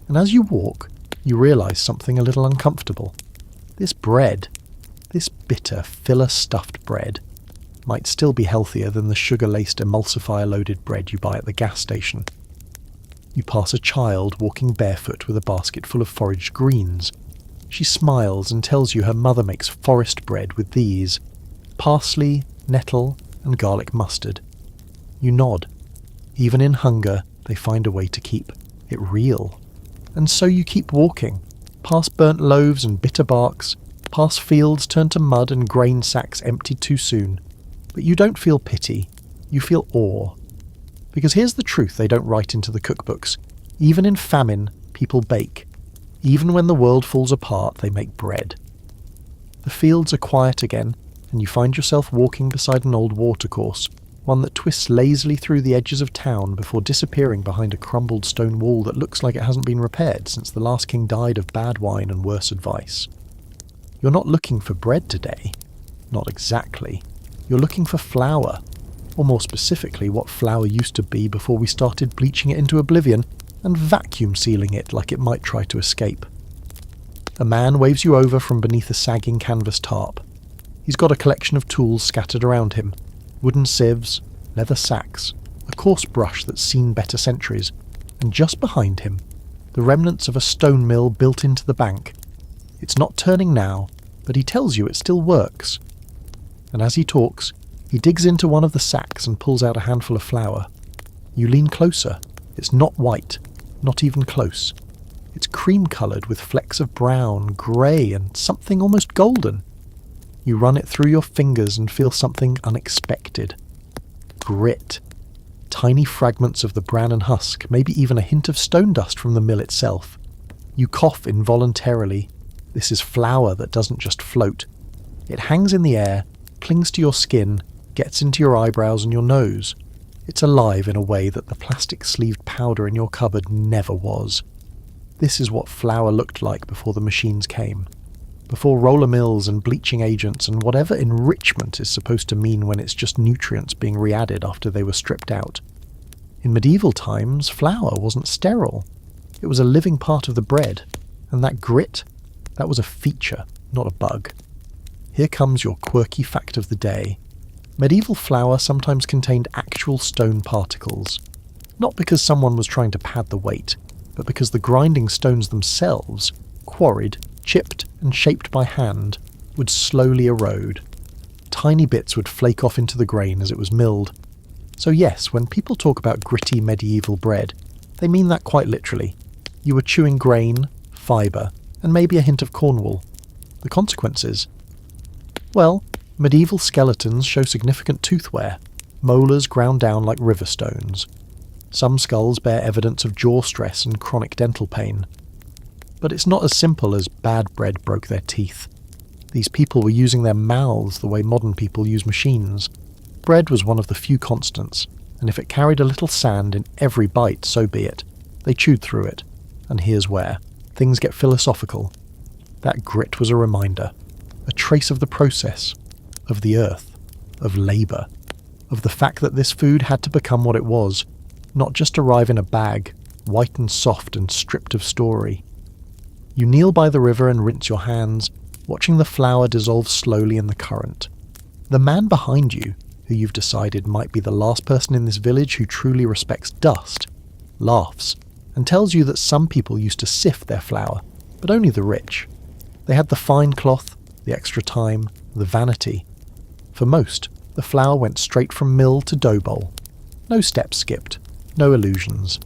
And as you walk, you realise something a little uncomfortable. This bread, this bitter, filler-stuffed bread, might still be healthier than the sugar-laced emulsifier-loaded bread you buy at the gas station. You pass a child walking barefoot with a basket full of foraged greens. She smiles and tells you her mother makes forest bread with these: parsley, nettle, and garlic mustard. You nod. Even in hunger, they find a way to keep it real. And so you keep walking, past burnt loaves and bitter barks, past fields turned to mud and grain sacks emptied too soon. But you don't feel pity, you feel awe. Because here's the truth they don't write into the cookbooks. Even in famine, people bake. Even when the world falls apart, they make bread. The fields are quiet again, and you find yourself walking beside an old watercourse, one that twists lazily through the edges of town before disappearing behind a crumbled stone wall that looks like it hasn't been repaired since the last king died of bad wine and worse advice. You're not looking for bread today. Not exactly. You're looking for flour. Or more specifically, what flour used to be before we started bleaching it into oblivion and vacuum sealing it like it might try to escape. A man waves you over from beneath a sagging canvas tarp. He's got a collection of tools scattered around him. Wooden sieves, leather sacks, a coarse brush that's seen better centuries, and just behind him, the remnants of a stone mill built into the bank. It's not turning now, but he tells you it still works. And as he talks, he digs into one of the sacks and pulls out a handful of flour. You lean closer. It's not white, not even close. It's cream-coloured with flecks of brown, grey, and something almost golden. You run it through your fingers and feel something unexpected. Grit. Tiny fragments of the bran and husk, maybe even a hint of stone dust from the mill itself. You cough involuntarily. This is flour that doesn't just float. It hangs in the air, clings to your skin, gets into your eyebrows and your nose. It's alive in a way that the plastic-sleeved powder in your cupboard never was. This is what flour looked like before the machines came. Before roller mills and bleaching agents and whatever enrichment is supposed to mean when it's just nutrients being re-added after they were stripped out. In medieval times, flour wasn't sterile. It was a living part of the bread. And that grit, that was a feature, not a bug. Here comes your quirky fact of the day. Medieval flour sometimes contained actual stone particles. Not because someone was trying to pad the weight, but because the grinding stones themselves, quarried, chipped and shaped by hand, would slowly erode. Tiny bits would flake off into the grain as it was milled. So yes, when people talk about gritty medieval bread, they mean that quite literally. You were chewing grain, fibre, and maybe a hint of cornwool. The consequences? Well, medieval skeletons show significant tooth wear, molars ground down like river stones. Some skulls bear evidence of jaw stress and chronic dental pain. But it's not as simple as bad bread broke their teeth. These people were using their mouths the way modern people use machines. Bread was one of the few constants, and if it carried a little sand in every bite, so be it. They chewed through it. And here's where things get philosophical. That grit was a reminder, a trace of the process, of the earth, of labour, of the fact that this food had to become what it was, not just arrive in a bag, white and soft and stripped of story. You kneel by the river and rinse your hands, watching the flour dissolve slowly in the current. The man behind you, who you've decided might be the last person in this village who truly respects dust, laughs and tells you that some people used to sift their flour, but only the rich. They had the fine cloth, the extra time, the vanity. For most, the flour went straight from mill to dough bowl. No steps skipped, no illusions.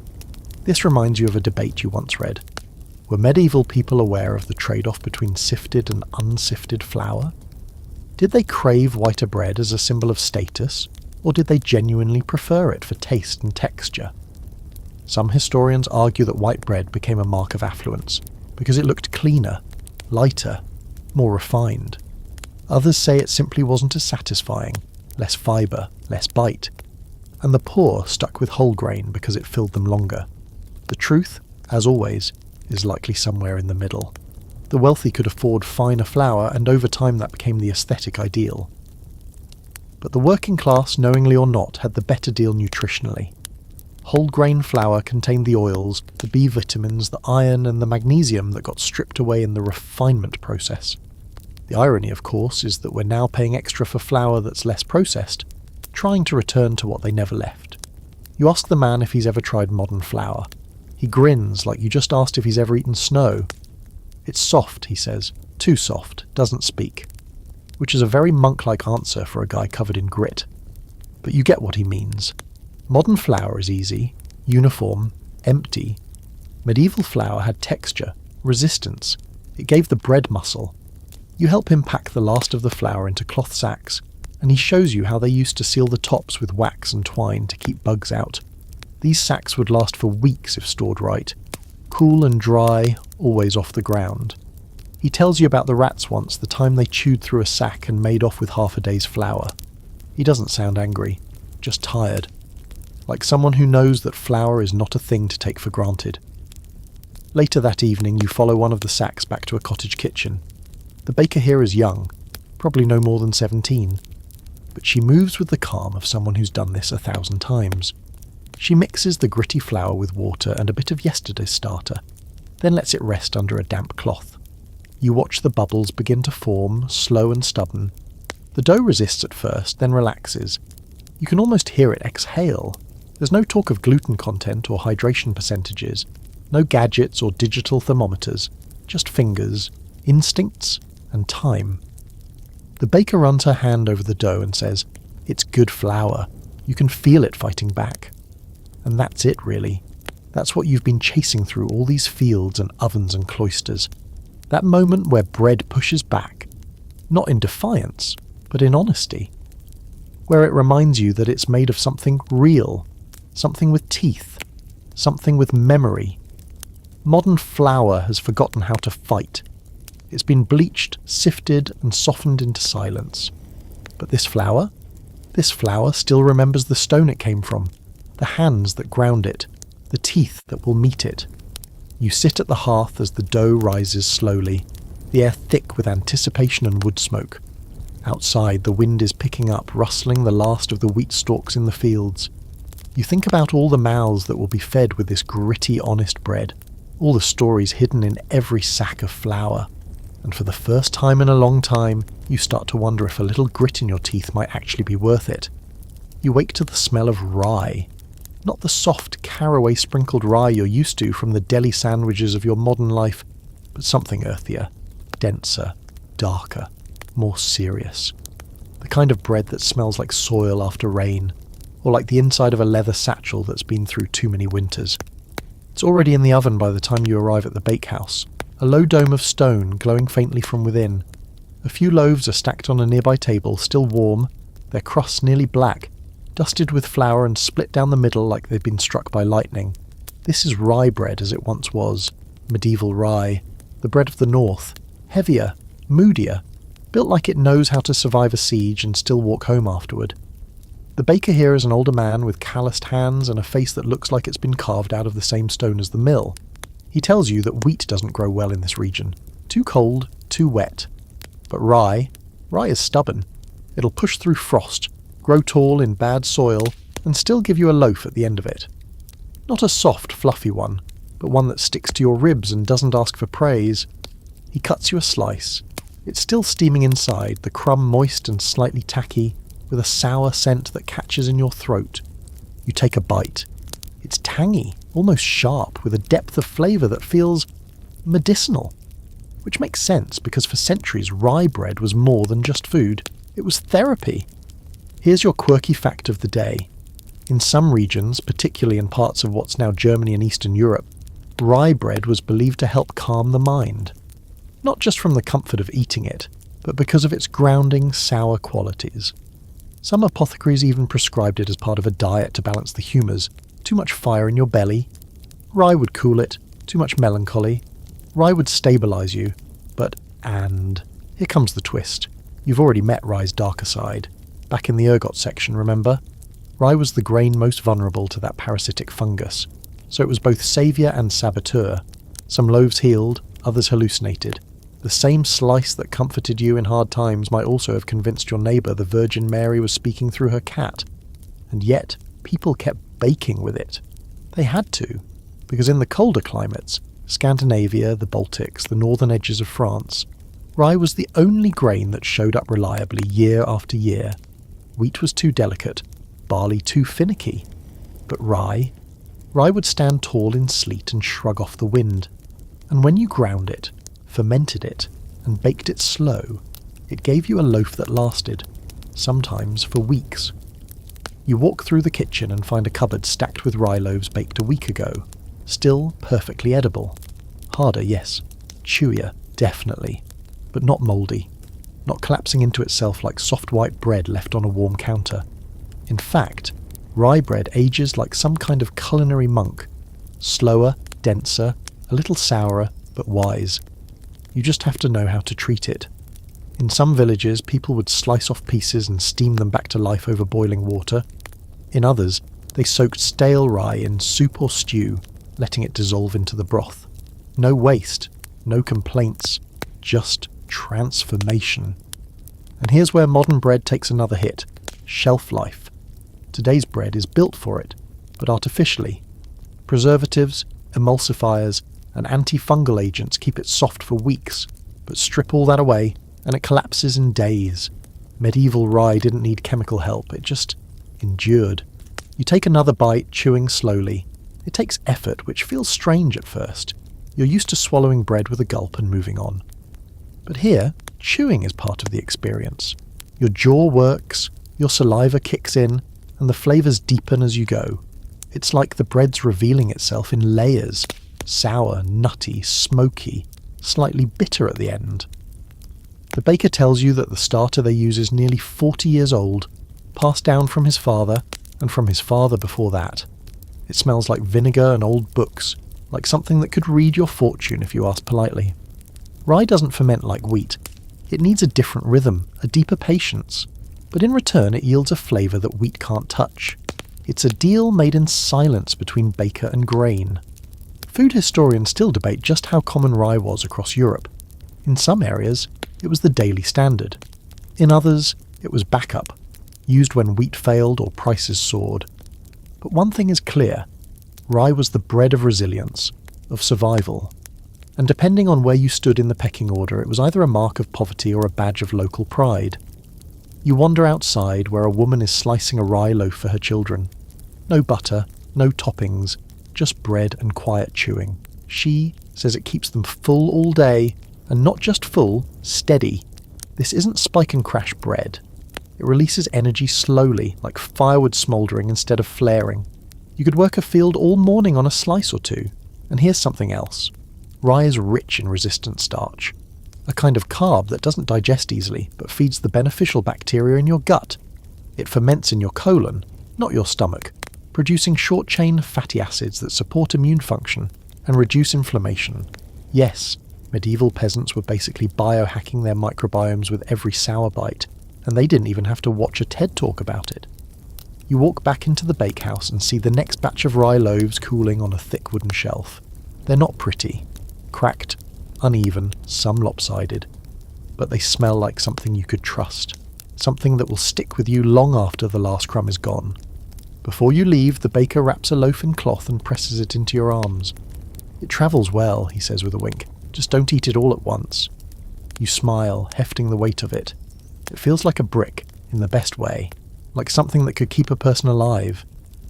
This reminds you of a debate you once read. Were medieval people aware of the trade-off between sifted and unsifted flour? Did they crave whiter bread as a symbol of status, or did they genuinely prefer it for taste and texture? Some historians argue that white bread became a mark of affluence, because it looked cleaner, lighter, more refined. Others say it simply wasn't as satisfying, less fibre, less bite. And the poor stuck with whole grain because it filled them longer. The truth, as always, is likely somewhere in the middle. The wealthy could afford finer flour, and over time that became the aesthetic ideal. But the working class, knowingly or not, had the better deal nutritionally. Whole grain flour contained the oils, the B vitamins, the iron and the magnesium that got stripped away in the refinement process. The irony, of course, is that we're now paying extra for flour that's less processed, trying to return to what they never left. You ask the man if he's ever tried modern flour. He grins like you just asked if he's ever eaten snow. It's soft, he says. Too soft, doesn't speak. Which is a very monk-like answer for a guy covered in grit. But you get what he means. Modern flour is easy, uniform, empty. Medieval flour had texture, resistance. It gave the bread muscle. You help him pack the last of the flour into cloth sacks, and he shows you how they used to seal the tops with wax and twine to keep bugs out. These sacks would last for weeks if stored right. Cool and dry, always off the ground. He tells you about the rats once, the time they chewed through a sack and made off with half a day's flour. He doesn't sound angry, just tired. Like someone who knows that flour is not a thing to take for granted. Later that evening you follow one of the sacks back to a cottage kitchen. The baker here is young, probably no more than 17. But she moves with the calm of someone who's done this 1,000 times. She mixes the gritty flour with water and a bit of yesterday's starter, then lets it rest under a damp cloth. You watch the bubbles begin to form, slow and stubborn. The dough resists at first, then relaxes. You can almost hear it exhale. There's no talk of gluten content or hydration percentages, no gadgets or digital thermometers, just fingers, instincts, and time. The baker runs her hand over the dough and says, "It's good flour. You can feel it fighting back." And that's it, really. That's what you've been chasing through all these fields and ovens and cloisters. That moment where bread pushes back, not in defiance, but in honesty. Where it reminds you that it's made of something real, something with teeth, something with memory. Modern flour has forgotten how to fight. It's been bleached, sifted, and softened into silence. But this flour still remembers the stone it came from, the hands that ground it, the teeth that will meet it. You sit at the hearth as the dough rises slowly, the air thick with anticipation and wood smoke. Outside, the wind is picking up, rustling the last of the wheat stalks in the fields. You think about all the mouths that will be fed with this gritty, honest bread, all the stories hidden in every sack of flour. And for the first time in a long time, you start to wonder if a little grit in your teeth might actually be worth it. You wake to the smell of rye. Not the soft, caraway-sprinkled rye you're used to from the deli sandwiches of your modern life, but something earthier, denser, darker, more serious. The kind of bread that smells like soil after rain, or like the inside of a leather satchel that's been through too many winters. It's already in the oven by the time you arrive at the bakehouse, a low dome of stone glowing faintly from within. A few loaves are stacked on a nearby table, still warm, their crusts nearly black, dusted with flour and split down the middle like they've been struck by lightning. This is rye bread as it once was, medieval rye, the bread of the north, heavier, moodier, built like it knows how to survive a siege and still walk home afterward. The baker here is an older man with calloused hands and a face that looks like it's been carved out of the same stone as the mill. He tells you that wheat doesn't grow well in this region. Too cold, too wet. But rye is stubborn. It'll push through frost, grow tall in bad soil, and still give you a loaf at the end of it. Not a soft, fluffy one, but one that sticks to your ribs and doesn't ask for praise. He cuts you a slice. It's still steaming inside, the crumb moist and slightly tacky, with a sour scent that catches in your throat. You take a bite. It's tangy, almost sharp, with a depth of flavour that feels medicinal. Which makes sense, because for centuries rye bread was more than just food. It was therapy. Here's your quirky fact of the day. In some regions, particularly in parts of what's now Germany and Eastern Europe, rye bread was believed to help calm the mind. Not just from the comfort of eating it, but because of its grounding, sour qualities. Some apothecaries even prescribed it as part of a diet to balance the humours. Too much fire in your belly. Rye would cool it. Too much melancholy. Rye would stabilise you. And here comes the twist. You've already met rye's darker side. Back in the ergot section, remember? Rye was the grain most vulnerable to that parasitic fungus. So it was both saviour and saboteur. Some loaves healed, others hallucinated. The same slice that comforted you in hard times might also have convinced your neighbour the Virgin Mary was speaking through her cat. And yet, people kept baking with it. They had to, because in the colder climates, Scandinavia, the Baltics, the northern edges of France, rye was the only grain that showed up reliably year after year. Wheat was too delicate, barley too finicky. But rye would stand tall in sleet and shrug off the wind. And when you ground it, fermented it, and baked it slow, it gave you a loaf that lasted, sometimes for weeks. You walk through the kitchen and find a cupboard stacked with rye loaves baked a week ago, still perfectly edible. Harder, yes. Chewier, definitely. But not mouldy. Not collapsing into itself like soft white bread left on a warm counter. In fact, rye bread ages like some kind of culinary monk. Slower, denser, a little sourer, but wise. You just have to know how to treat it. In some villages, people would slice off pieces and steam them back to life over boiling water. In others, they soaked stale rye in soup or stew, letting it dissolve into the broth. No waste, no complaints, just transformation. And here's where modern bread takes another hit. Shelf life. Today's bread is built for it, but artificially. Preservatives, emulsifiers, and antifungal agents keep it soft for weeks, but strip all that away and it collapses in days. Medieval rye didn't need chemical help, it just endured. You take another bite, chewing slowly. It takes effort, which feels strange at first. You're used to swallowing bread with a gulp and moving on. But here, Chewing is part of the experience. Your jaw works, your saliva kicks in, and the flavours deepen as you go. It's like the bread's revealing itself in layers, sour, nutty, smoky, slightly bitter at the end. The baker tells you that the starter they use is nearly 40 years old, passed down from his father and from his father before that. It smells like vinegar and old books, like something that could read your fortune if you ask politely. Rye doesn't ferment like wheat. It needs a different rhythm, a deeper patience, but in return it yields a flavour that wheat can't touch. It's a deal made in silence between baker and grain. Food historians still debate just how common rye was across Europe. In some areas, it was the daily standard. In others, it was backup, used when wheat failed or prices soared. But one thing is clear, rye was the bread of resilience, of survival. And depending on where you stood in the pecking order, it was either a mark of poverty or a badge of local pride. You wander outside where a woman is slicing a rye loaf for her children. No butter, no toppings, just bread and quiet chewing. She says it keeps them full all day, and not just full, steady. This isn't spike and crash bread. It releases energy slowly, like firewood smouldering instead of flaring. You could work a field all morning on a slice or two. And here's something else. Rye is rich in resistant starch, a kind of carb that doesn't digest easily, but feeds the beneficial bacteria in your gut. It ferments in your colon, not your stomach, producing short-chain fatty acids that support immune function and reduce inflammation. Yes, medieval peasants were basically biohacking their microbiomes with every sour bite, and they didn't even have to watch a TED talk about it. You walk back into the bakehouse and see the next batch of rye loaves cooling on a thick wooden shelf. They're not pretty. Cracked, uneven, some lopsided. But they smell like something you could trust. Something that will stick with you long after the last crumb is gone. Before you leave, the baker wraps a loaf in cloth and presses it into your arms. It travels well, he says with a wink. Just don't eat it all at once. You smile, hefting the weight of it. It feels like a brick, in the best way. Like something that could keep a person alive.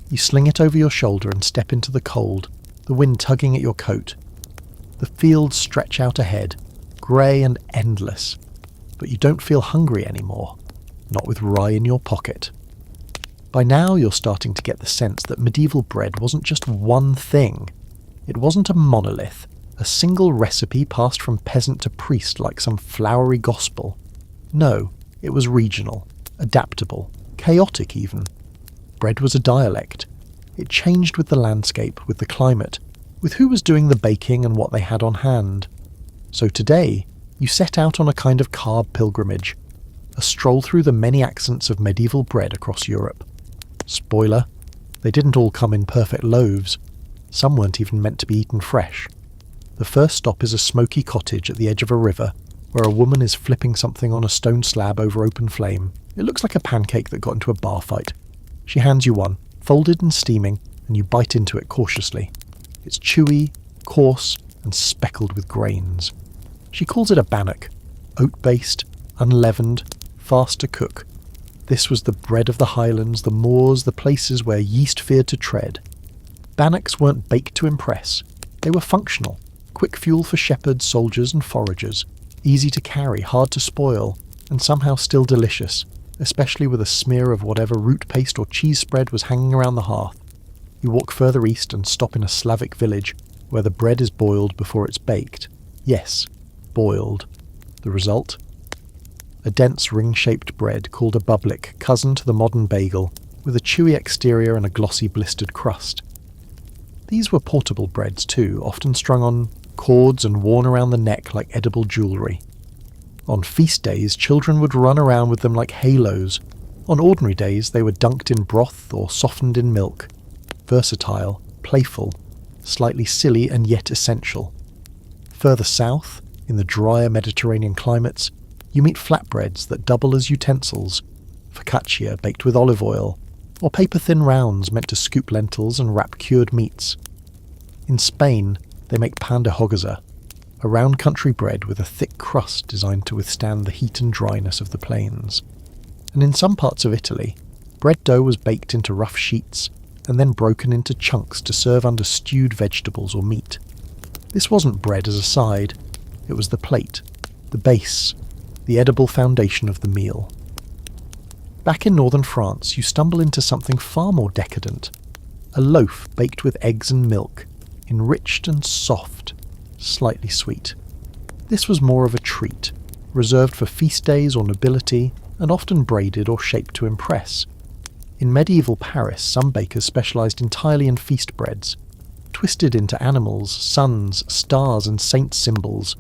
You sling it over your shoulder and step into the cold, the wind tugging at your coat. The fields stretch out ahead, grey and endless. But you don't feel hungry anymore. Not with rye in your pocket. By now you're starting to get the sense that medieval bread wasn't just one thing. It wasn't a monolith, a single recipe passed from peasant to priest like some flowery gospel. No, it was regional, adaptable, chaotic even. Bread was a dialect. It changed with the landscape, with the climate, with who was doing the baking and what they had on hand. So today, you set out on a kind of carb pilgrimage, a stroll through the many accents of medieval bread across Europe. Spoiler, they didn't all come in perfect loaves. Some weren't even meant to be eaten fresh. The first stop is a smoky cottage at the edge of a river, where a woman is flipping something on a stone slab over open flame. It looks like a pancake that got into a bar fight. She hands you one, folded and steaming, and you bite into it cautiously. It's chewy, coarse, and speckled with grains. She calls it a bannock, oat-based, unleavened, fast to cook. This was the bread of the highlands, the moors, the places where yeast feared to tread. Bannocks weren't baked to impress. They were functional, quick fuel for shepherds, soldiers, and foragers. Easy to carry, hard to spoil, and somehow still delicious, especially with a smear of whatever root paste or cheese spread was hanging around the hearth. You walk further east and stop in a Slavic village where the bread is boiled before it's baked. Yes, boiled. The result? A dense ring-shaped bread called a bublik, cousin to the modern bagel, with a chewy exterior and a glossy blistered crust. These were portable breads too, often strung on cords and worn around the neck like edible jewellery. On feast days, children would run around with them like halos. On ordinary days, they were dunked in broth or softened in milk. Versatile, playful, slightly silly and yet essential. Further south, in the drier Mediterranean climates, you meet flatbreads that double as utensils, focaccia baked with olive oil, or paper-thin rounds meant to scoop lentils and wrap cured meats. In Spain, they make pan de hogaza, a round country bread with a thick crust designed to withstand the heat and dryness of the plains. And in some parts of Italy, bread dough was baked into rough sheets and then broken into chunks to serve under stewed vegetables or meat. This wasn't bread as a side, it was the plate, the base, the edible foundation of the meal. Back in northern France, you stumble into something far more decadent. A loaf baked with eggs and milk, enriched and soft, slightly sweet. This was more of a treat, reserved for feast days or nobility, and often braided or shaped to impress. In medieval Paris, some bakers specialised entirely in feast breads, twisted into animals, suns, stars and saint symbols.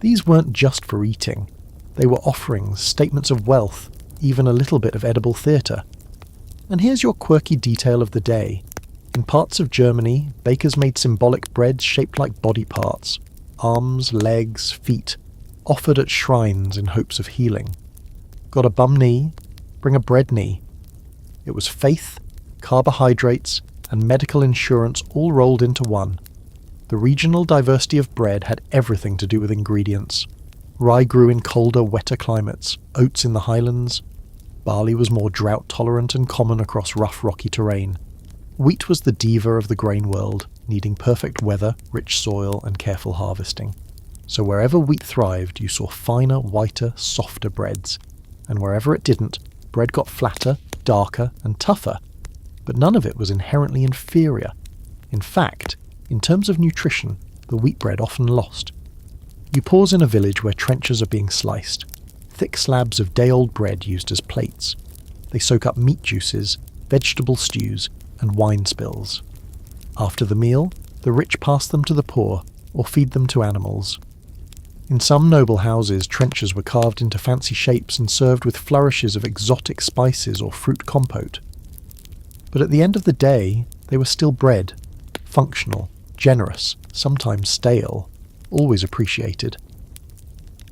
These weren't just for eating. They were offerings, statements of wealth, even a little bit of edible theatre. And here's your quirky detail of the day. In parts of Germany, bakers made symbolic breads shaped like body parts, arms, legs, feet, offered at shrines in hopes of healing. Got a bum knee? Bring a bread knee. It was faith, carbohydrates, and medical insurance all rolled into one. The regional diversity of bread had everything to do with ingredients. Rye grew in colder, wetter climates, oats in the highlands. Barley was more drought-tolerant and common across rough, rocky terrain. Wheat was the diva of the grain world, needing perfect weather, rich soil, and careful harvesting. So wherever wheat thrived, you saw finer, whiter, softer breads. And wherever it didn't, bread got flatter, darker, and tougher. But none of it was inherently inferior. In fact, in terms of nutrition, the wheat bread often lost. You pause in a village where trenches are being sliced. Thick slabs of day-old bread used as plates. They soak up meat juices, vegetable stews, and wine spills. After the meal, the rich pass them to the poor or feed them to animals. In some noble houses, trenchers were carved into fancy shapes and served with flourishes of exotic spices or fruit compote. But at the end of the day, they were still bread, functional, generous, sometimes stale, always appreciated.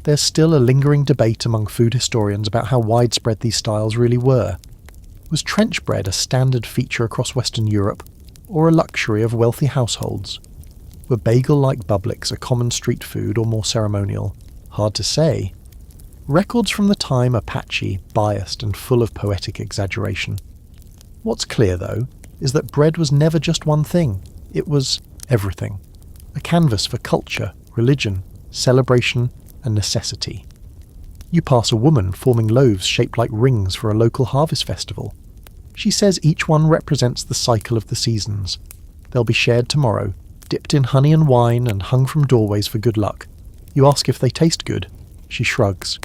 There's still a lingering debate among food historians about how widespread these styles really were. Was trench bread a standard feature across Western Europe, or a luxury of wealthy households? Were bagel-like bubleks a common street food or more ceremonial? Hard to say. Records from the time are patchy, biased, and full of poetic exaggeration. What's clear, though, is that bread was never just one thing. It was everything. A canvas for culture, religion, celebration, and necessity. You pass a woman forming loaves shaped like rings for a local harvest festival. She says each one represents the cycle of the seasons. They'll be shared tomorrow, dipped in honey and wine and hung from doorways for good luck. You ask if they taste good. She shrugs.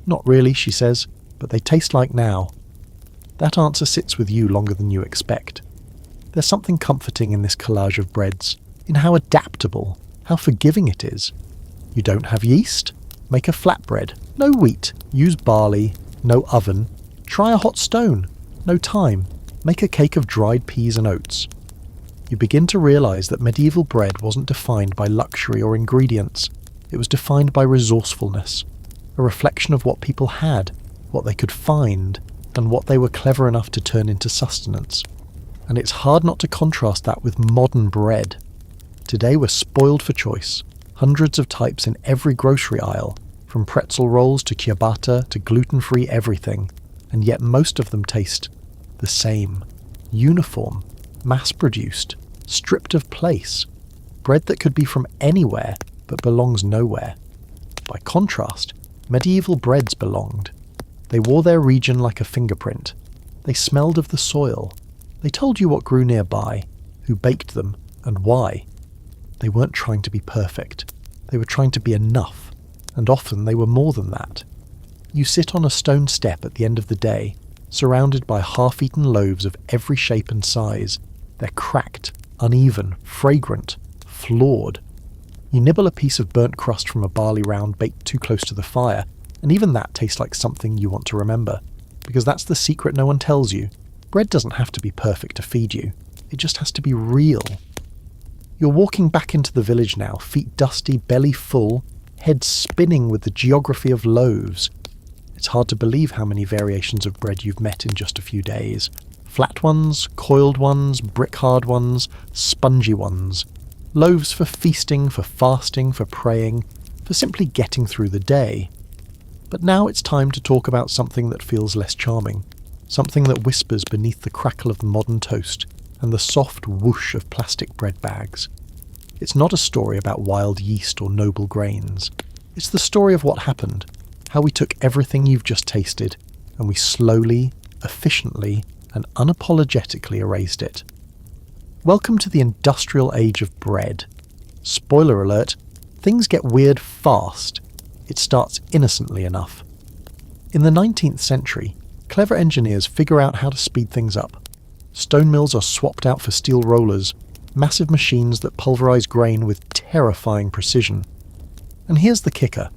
Not really, she says, but they taste like now. That answer sits with you longer than you expect. There's something comforting in this collage of breads, in how adaptable, how forgiving it is. You don't have yeast? Make a flatbread. No wheat. Use barley. No oven. Try a hot stone. No time. Make a cake of dried peas and oats. You begin to realise that medieval bread wasn't defined by luxury or ingredients. It was defined by resourcefulness, a reflection of what people had, what they could find, and what they were clever enough to turn into sustenance. And it's hard not to contrast that with modern bread. Today we're spoiled for choice. Hundreds of types in every grocery aisle, from pretzel rolls to ciabatta to gluten-free everything, and yet most of them taste the same. Uniform, mass-produced, stripped of place. Bread that could be from anywhere, but belongs nowhere. By contrast, medieval breads belonged. They wore their region like a fingerprint. They smelled of the soil. They told you what grew nearby, who baked them, and why. They weren't trying to be perfect. They were trying to be enough, and often they were more than that. You sit on a stone step at the end of the day, surrounded by half-eaten loaves of every shape and size. They're cracked, uneven, fragrant, flawed. You nibble a piece of burnt crust from a barley round baked too close to the fire, and even that tastes like something you want to remember, because that's the secret no one tells you. Bread doesn't have to be perfect to feed you. It just has to be real. You're walking back into the village now, feet dusty, belly full, head spinning with the geography of loaves. It's hard to believe how many variations of bread you've met in just a few days. Flat ones, coiled ones, brick-hard ones, spongy ones. Loaves for feasting, for fasting, for praying, for simply getting through the day. But now it's time to talk about something that feels less charming. Something that whispers beneath the crackle of modern toast and the soft whoosh of plastic bread bags. It's not a story about wild yeast or noble grains. It's the story of what happened, how we took everything you've just tasted and we slowly, efficiently, and unapologetically erased it. Welcome to the industrial age of bread. Spoiler alert, things get weird fast. It starts innocently enough. In the 19th century, clever engineers figure out how to speed things up. Stone mills are swapped out for steel rollers, massive machines that pulverize grain with terrifying precision. And here's the kicker.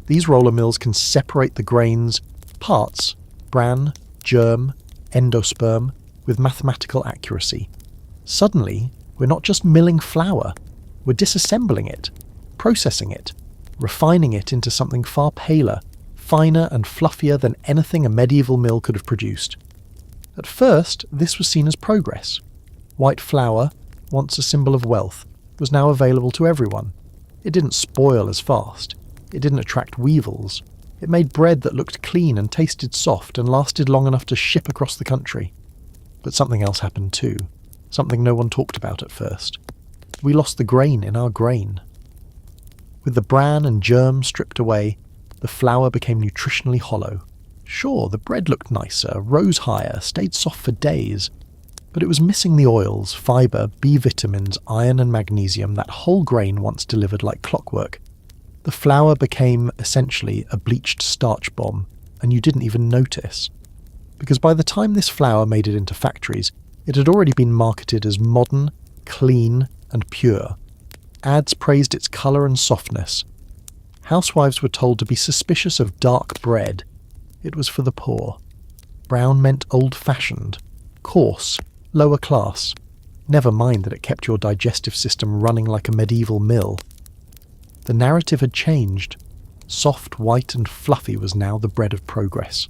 These roller mills can separate the grain's parts, bran, germ, endosperm, with mathematical accuracy. Suddenly, we're not just milling flour, we're disassembling it, processing it, refining it into something far paler, finer and fluffier than anything a medieval mill could have produced. At first, this was seen as progress. White flour, once a symbol of wealth, was now available to everyone. It didn't spoil as fast. It didn't attract weevils. It made bread that looked clean and tasted soft and lasted long enough to ship across the country. But something else happened too. Something no one talked about at first. We lost the grain in our grain. With the bran and germ stripped away, the flour became nutritionally hollow. Sure, the bread looked nicer, rose higher, stayed soft for days, but it was missing the oils, fibre, B vitamins, iron and magnesium that whole grain once delivered like clockwork. The flour became essentially a bleached starch bomb, and you didn't even notice. Because by the time this flour made it into factories, it had already been marketed as modern, clean, and pure. Ads praised its colour and softness. Housewives were told to be suspicious of dark bread. It was for the poor. Brown meant old-fashioned, coarse, lower class. Never mind that it kept your digestive system running like a medieval mill. The narrative had changed. Soft, white and fluffy was now the bread of progress.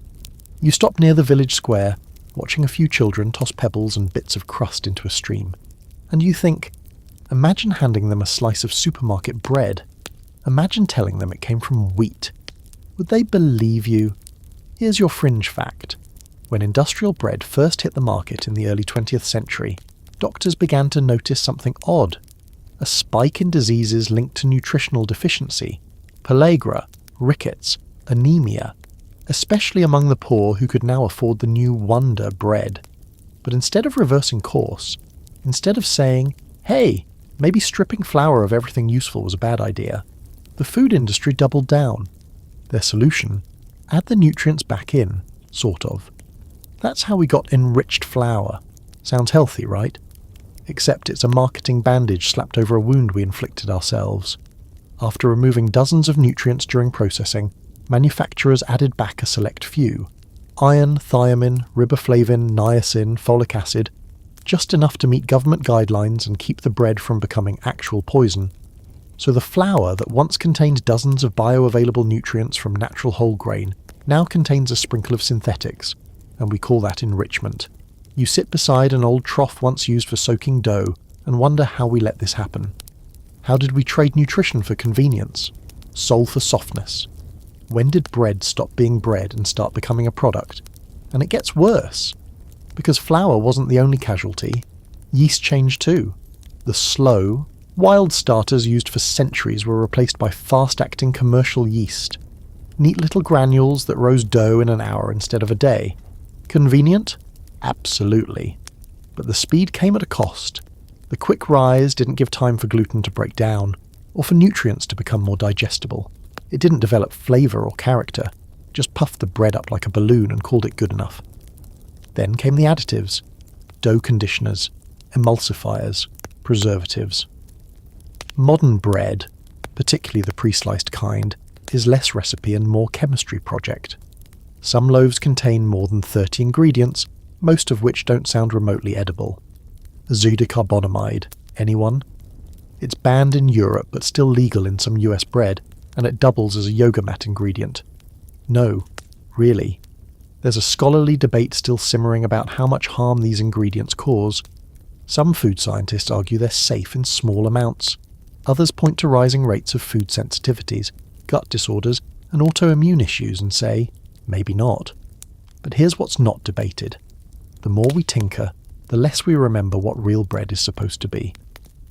You stopped near the village square, watching a few children toss pebbles and bits of crust into a stream. And you think, imagine handing them a slice of supermarket bread. Imagine telling them it came from wheat. Would they believe you? Here's your fringe fact. When industrial bread first hit the market in the early 20th century, doctors began to notice something odd. A spike in diseases linked to nutritional deficiency, pellagra, rickets, anemia, especially among the poor who could now afford the new wonder bread. But instead of reversing course, instead of saying, hey, maybe stripping flour of everything useful was a bad idea, the food industry doubled down. Their solution? Add the nutrients back in, sort of. That's how we got enriched flour. Sounds healthy, right? Except it's a marketing bandage slapped over a wound we inflicted ourselves. After removing dozens of nutrients during processing, manufacturers added back a select few. Iron, thiamine, riboflavin, niacin, folic acid, just enough to meet government guidelines and keep the bread from becoming actual poison. So the flour that once contained dozens of bioavailable nutrients from natural whole grain now contains a sprinkle of synthetics, and we call that enrichment. You sit beside an old trough once used for soaking dough and wonder how we let this happen. How did we trade nutrition for convenience? Soul for softness. When did bread stop being bread and start becoming a product? And it gets worse. Because flour wasn't the only casualty. Yeast changed too. The slow, wild starters used for centuries were replaced by fast-acting commercial yeast. Neat little granules that rose dough in an hour instead of a day. Convenient? Absolutely. But the speed came at a cost. The quick rise didn't give time for gluten to break down, or for nutrients to become more digestible. It didn't develop flavour or character, just puffed the bread up like a balloon and called it good enough. Then came the additives, dough conditioners, emulsifiers, preservatives. Modern bread, particularly the pre-sliced kind, is less recipe and more chemistry project. Some loaves contain more than 30 ingredients, most of which don't sound remotely edible. Azodicarbonamide, anyone? It's banned in Europe but still legal in some US bread, and it doubles as a yoga mat ingredient. No, really. There's a scholarly debate still simmering about how much harm these ingredients cause. Some food scientists argue they're safe in small amounts. Others point to rising rates of food sensitivities, gut disorders, and autoimmune issues and say, maybe not. But here's what's not debated. The more we tinker, the less we remember what real bread is supposed to be.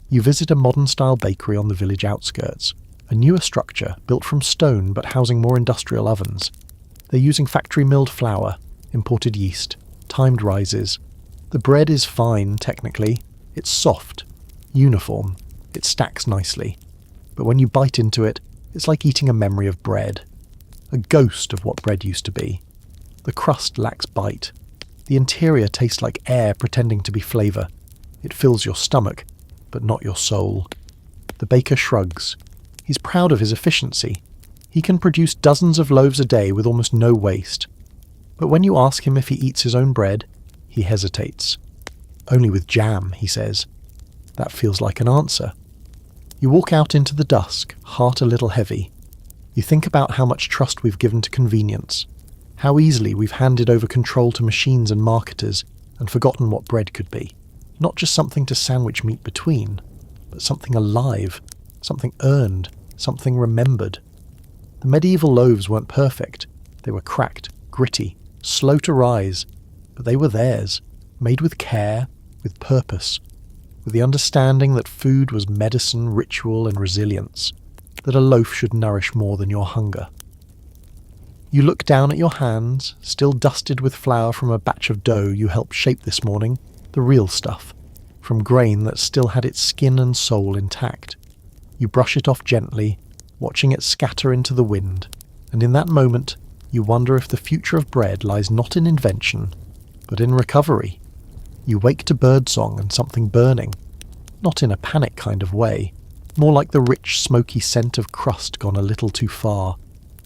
You visit a modern-style bakery on the village outskirts, a newer structure built from stone but housing more industrial ovens. They're using factory-milled flour, imported yeast, timed rises. The bread is fine, technically. It's soft, uniform, it stacks nicely. But when you bite into it, it's like eating a memory of bread. A ghost of what bread used to be. The crust lacks bite. The interior tastes like air pretending to be flavour. It fills your stomach, but not your soul. The baker shrugs. He's proud of his efficiency. He can produce dozens of loaves a day with almost no waste. But when you ask him if he eats his own bread, he hesitates. Only with jam, he says. That feels like an answer. You walk out into the dusk, heart a little heavy. You think about how much trust we've given to convenience, how easily we've handed over control to machines and marketers and forgotten what bread could be. Not just something to sandwich meat between, but something alive, something earned, something remembered. The medieval loaves weren't perfect. They were cracked, gritty, slow to rise, but they were theirs, made with care, with purpose, with the understanding that food was medicine, ritual, and resilience, that a loaf should nourish more than your hunger. You look down at your hands, still dusted with flour from a batch of dough you helped shape this morning, the real stuff, from grain that still had its skin and soul intact. You brush it off gently, watching it scatter into the wind, and in that moment, you wonder if the future of bread lies not in invention, but in recovery. You wake to birdsong and something burning, not in a panic kind of way, more like the rich, smoky scent of crust gone a little too far,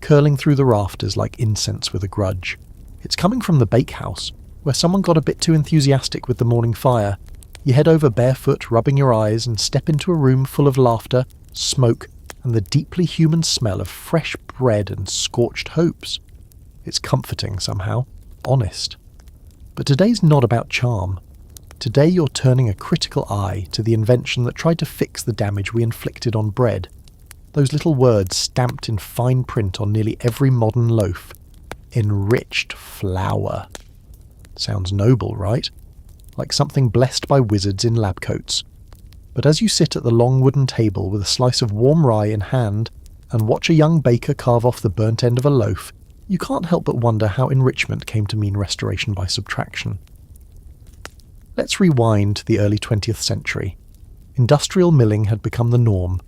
curling through the rafters like incense with a grudge. It's coming from the bakehouse, where someone got a bit too enthusiastic with the morning fire. You head over barefoot, rubbing your eyes, and step into a room full of laughter, smoke, and the deeply human smell of fresh bread and scorched hopes. It's comforting somehow, honest. But today's not about charm. Today you're turning a critical eye to the invention that tried to fix the damage we inflicted on bread. Those little words stamped in fine print on nearly every modern loaf. Enriched flour. Sounds noble, right? Like something blessed by wizards in lab coats. But as you sit at the long wooden table with a slice of warm rye in hand and watch a young baker carve off the burnt end of a loaf, you can't help but wonder how enrichment came to mean restoration by subtraction. Let's rewind to the early 20th century. Industrial milling had become the norm.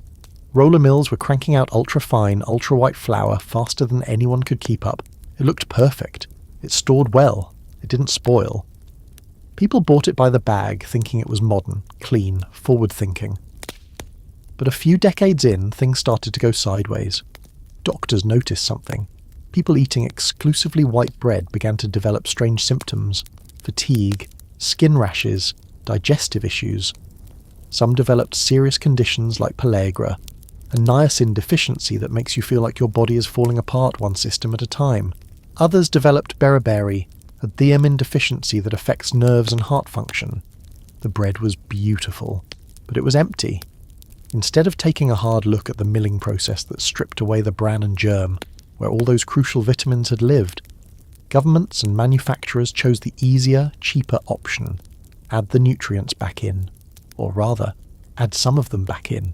Roller mills were cranking out ultra-fine, ultra-white flour faster than anyone could keep up. It looked perfect. It stored well. It didn't spoil. People bought it by the bag, thinking it was modern, clean, forward-thinking. But a few decades in, things started to go sideways. Doctors noticed something. People eating exclusively white bread began to develop strange symptoms. Fatigue, skin rashes, digestive issues. Some developed serious conditions like pellagra, a niacin deficiency that makes you feel like your body is falling apart one system at a time. Others developed beriberi, a thiamine deficiency that affects nerves and heart function. The bread was beautiful, but it was empty. Instead of taking a hard look at the milling process that stripped away the bran and germ, where all those crucial vitamins had lived, governments and manufacturers chose the easier, cheaper option. Add the nutrients back in. Or rather, add some of them back in.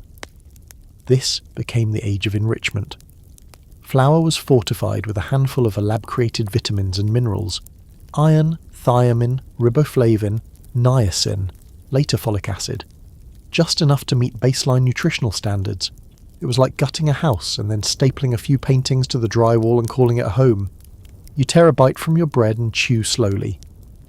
This became the age of enrichment. Flour was fortified with a handful of lab-created vitamins and minerals. Iron, thiamine, riboflavin, niacin, later folic acid. Just enough to meet baseline nutritional standards. It was like gutting a house and then stapling a few paintings to the drywall and calling it a home. You tear a bite from your bread and chew slowly.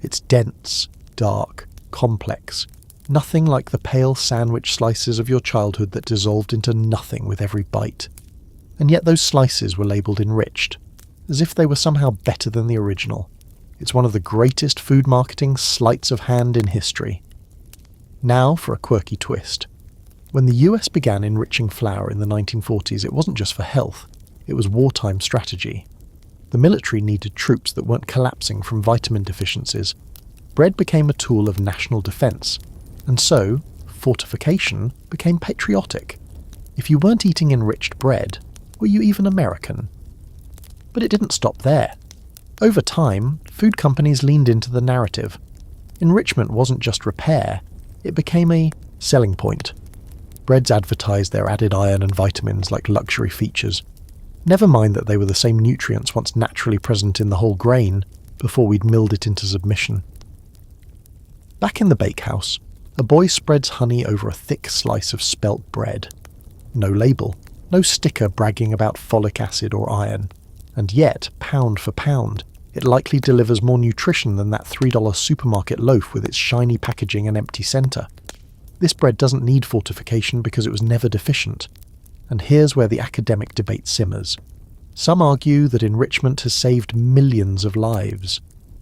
It's dense, dark, complex. Nothing like the pale sandwich slices of your childhood that dissolved into nothing with every bite. And yet those slices were labelled enriched, as if they were somehow better than the original. It's one of the greatest food marketing sleights of hand in history. Now for a quirky twist. When the US began enriching flour in the 1940s, it wasn't just for health, it was wartime strategy. The military needed troops that weren't collapsing from vitamin deficiencies. Bread became a tool of national defence, and so fortification became patriotic. If you weren't eating enriched bread, were you even American? But it didn't stop there. Over time, food companies leaned into the narrative. Enrichment wasn't just repair, it became a selling point. Breads advertised their added iron and vitamins like luxury features. Never mind that they were the same nutrients once naturally present in the whole grain before we'd milled it into submission. Back in the bakehouse, a boy spreads honey over a thick slice of spelt bread. No label, no sticker bragging about folic acid or iron. And yet, pound for pound, it likely delivers more nutrition than that $3 supermarket loaf with its shiny packaging and empty centre. This bread doesn't need fortification because it was never deficient. And here's where the academic debate simmers. Some argue that enrichment has saved millions of lives.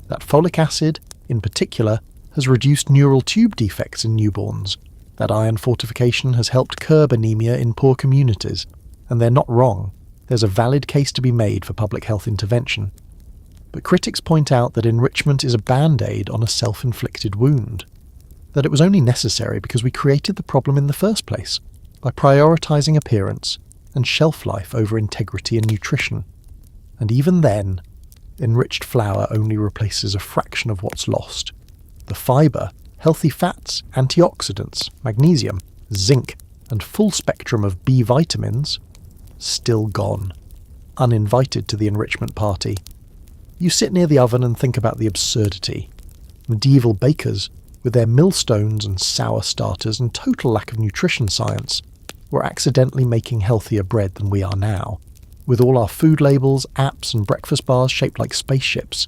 That folic acid, in particular, has reduced neural tube defects in newborns. That iron fortification has helped curb anemia in poor communities. And they're not wrong. There's a valid case to be made for public health intervention. But critics point out that enrichment is a band-aid on a self-inflicted wound. That it was only necessary because we created the problem in the first place, by prioritising appearance and shelf life over integrity and nutrition. And even then, enriched flour only replaces a fraction of what's lost. The fibre, healthy fats, antioxidants, magnesium, zinc, and full spectrum of B vitamins, still gone. Uninvited to the enrichment party. You sit near the oven and think about the absurdity. Medieval bakers, with their millstones and sour starters and total lack of nutrition science, were accidentally making healthier bread than we are now. With all our food labels, apps and breakfast bars shaped like spaceships,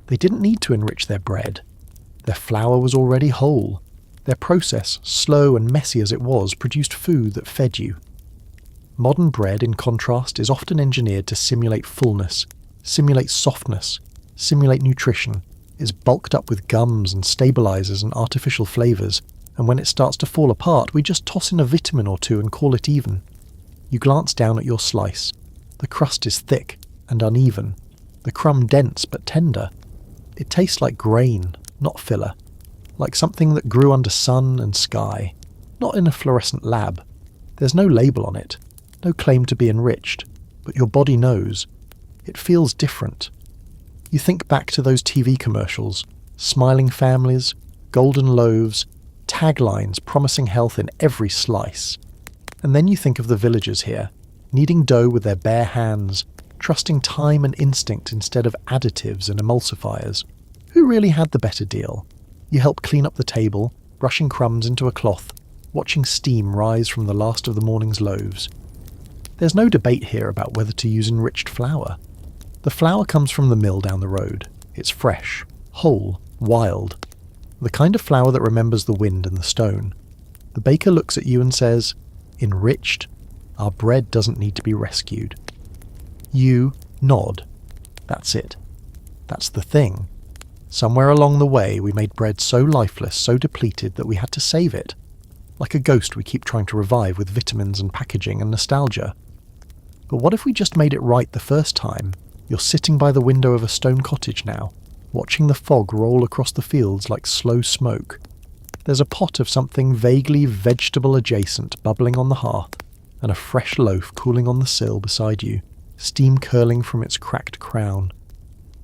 they didn't need to enrich their bread. Their flour was already whole. Their process, slow and messy as it was, produced food that fed you. Modern bread, in contrast, is often engineered to simulate fullness, simulate softness, simulate nutrition, is bulked up with gums and stabilizers and artificial flavors, and when it starts to fall apart, we just toss in a vitamin or two and call it even. You glance down at your slice. The crust is thick and uneven, the crumb dense but tender. It tastes like grain, not filler, like something that grew under sun and sky, not in a fluorescent lab. There's no label on it, no claim to be enriched, but your body knows. It feels different. You think back to those TV commercials, smiling families, golden loaves, taglines promising health in every slice. And then you think of the villagers here, kneading dough with their bare hands, trusting time and instinct instead of additives and emulsifiers. Who really had the better deal? You help clean up the table, brushing crumbs into a cloth, watching steam rise from the last of the morning's loaves. There's no debate here about whether to use enriched flour. The flour comes from the mill down the road. It's fresh, whole, wild. The kind of flour that remembers the wind and the stone. The baker looks at you and says, "Enriched? Our bread doesn't need to be rescued." You nod. That's it. That's the thing. Somewhere along the way we made bread so lifeless, so depleted that we had to save it. Like a ghost we keep trying to revive with vitamins and packaging and nostalgia. But what if we just made it right the first time? You're sitting by the window of a stone cottage now, watching the fog roll across the fields like slow smoke. There's a pot of something vaguely vegetable adjacent bubbling on the hearth, and a fresh loaf cooling on the sill beside you, steam curling from its cracked crown.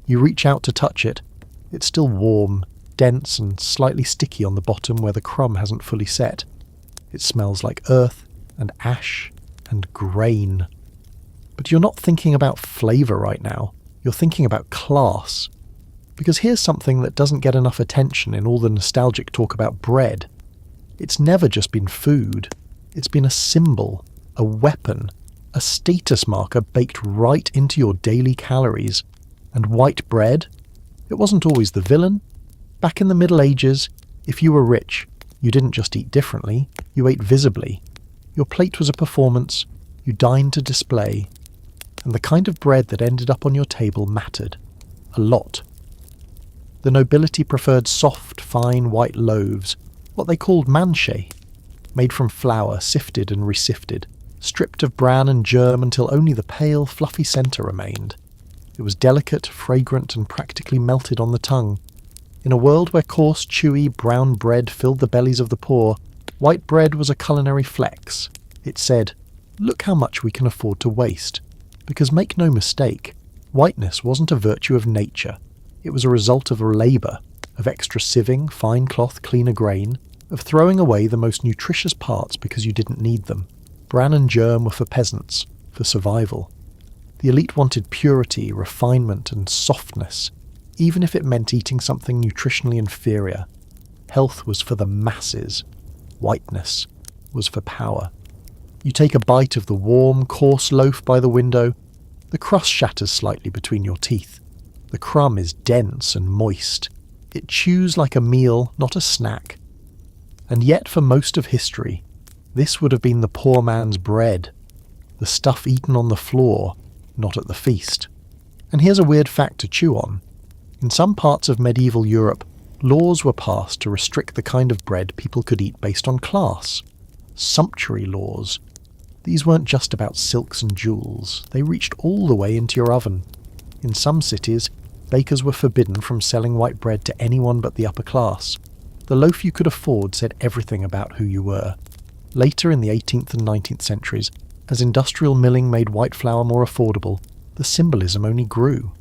You reach out to touch it. It's still warm, dense and slightly sticky on the bottom where the crumb hasn't fully set. It smells like earth and ash and grain. But you're not thinking about flavour right now. You're thinking about class. Because here's something that doesn't get enough attention in all the nostalgic talk about bread. It's never just been food. It's been a symbol, a weapon, a status marker baked right into your daily calories. And white bread? It wasn't always the villain. Back in the Middle Ages, if you were rich, you didn't just eat differently, you ate visibly. Your plate was a performance, you dined to display. And the kind of bread that ended up on your table mattered. A lot. The nobility preferred soft, fine white loaves, what they called manche, made from flour sifted and resifted, stripped of bran and germ until only the pale, fluffy centre remained. It was delicate, fragrant, and practically melted on the tongue. In a world where coarse, chewy, brown bread filled the bellies of the poor, white bread was a culinary flex. It said, "Look how much we can afford to waste." Because make no mistake, whiteness wasn't a virtue of nature. It was a result of labour, of extra sieving, fine cloth, cleaner grain, of throwing away the most nutritious parts because you didn't need them. Bran and germ were for peasants, for survival. The elite wanted purity, refinement, and softness, even if it meant eating something nutritionally inferior. Health was for the masses. Whiteness was for power. You take a bite of the warm, coarse loaf by the window, the crust shatters slightly between your teeth. The crumb is dense and moist. It chews like a meal, not a snack. And yet for most of history, this would have been the poor man's bread, the stuff eaten on the floor, not at the feast. And here's a weird fact to chew on. In some parts of medieval Europe, laws were passed to restrict the kind of bread people could eat based on class. Sumptuary laws. These weren't just about silks and jewels, they reached all the way into your oven. In some cities, bakers were forbidden from selling white bread to anyone but the upper class. The loaf you could afford said everything about who you were. Later in the 18th and 19th centuries, as industrial milling made white flour more affordable, the symbolism only grew.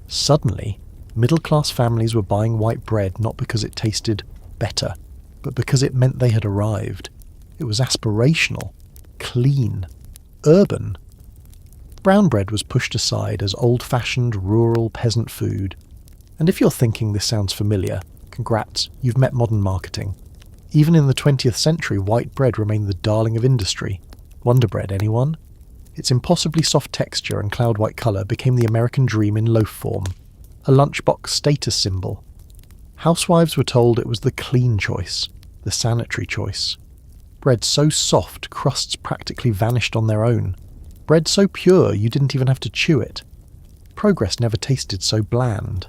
Suddenly, middle-class families were buying white bread not because it tasted better, but because it meant they had arrived. It was aspirational, clean, urban. Brown bread was pushed aside as old-fashioned rural peasant food. And if you're thinking this sounds familiar, congrats, you've met modern marketing. Even in the 20th century, white bread remained the darling of industry. Wonder Bread, anyone? Its impossibly soft texture and cloud-white colour became the American dream in loaf form, a lunchbox status symbol. Housewives were told it was the clean choice, the sanitary choice. Bread so soft, crusts practically vanished on their own. Bread so pure, you didn't even have to chew it. Progress never tasted so bland.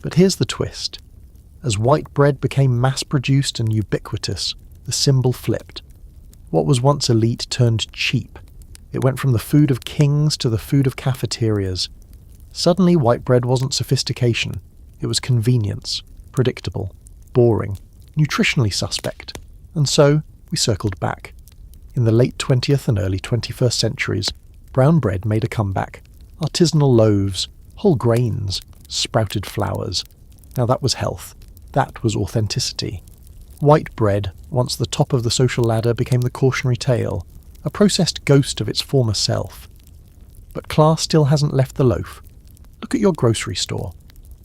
But here's the twist. As white bread became mass-produced and ubiquitous, the symbol flipped. What was once elite turned cheap. It went from the food of kings to the food of cafeterias. Suddenly, white bread wasn't sophistication. It was convenience, predictable, boring, nutritionally suspect. And so, we circled back. In the late 20th and early 21st centuries, brown bread made a comeback. Artisanal loaves, whole grains, sprouted flours. Now that was health. That was authenticity. White bread, once the top of the social ladder, became the cautionary tale, a processed ghost of its former self. But class still hasn't left the loaf. Look at your grocery store.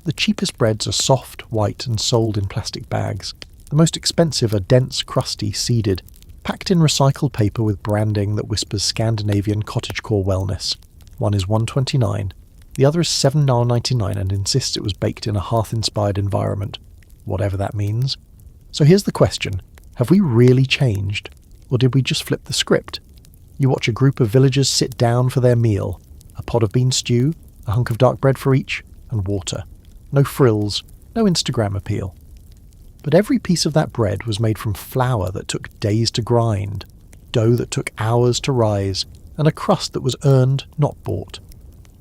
The cheapest breads are soft, white, and sold in plastic bags. The most expensive are dense, crusty, seeded, packed in recycled paper with branding that whispers Scandinavian cottagecore wellness. One is $1.29, the other is $7.99 and insists it was baked in a hearth-inspired environment, whatever that means. So here's the question, have we really changed, or did we just flip the script? You watch a group of villagers sit down for their meal, a pot of bean stew, a hunk of dark bread for each, and water. No frills, no Instagram appeal. But every piece of that bread was made from flour that took days to grind, dough that took hours to rise, and a crust that was earned, not bought.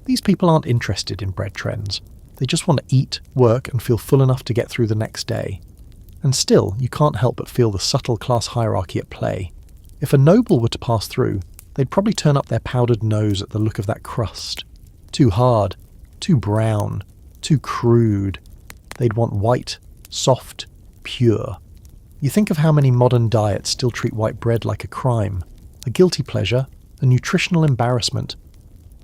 These people aren't interested in bread trends. They just want to eat, work, and feel full enough to get through the next day. And still, you can't help but feel the subtle class hierarchy at play. If a noble were to pass through, they'd probably turn up their powdered nose at the look of that crust. Too hard, too brown, too crude. They'd want white, soft, pure. You think of how many modern diets still treat white bread like a crime, a guilty pleasure, a nutritional embarrassment,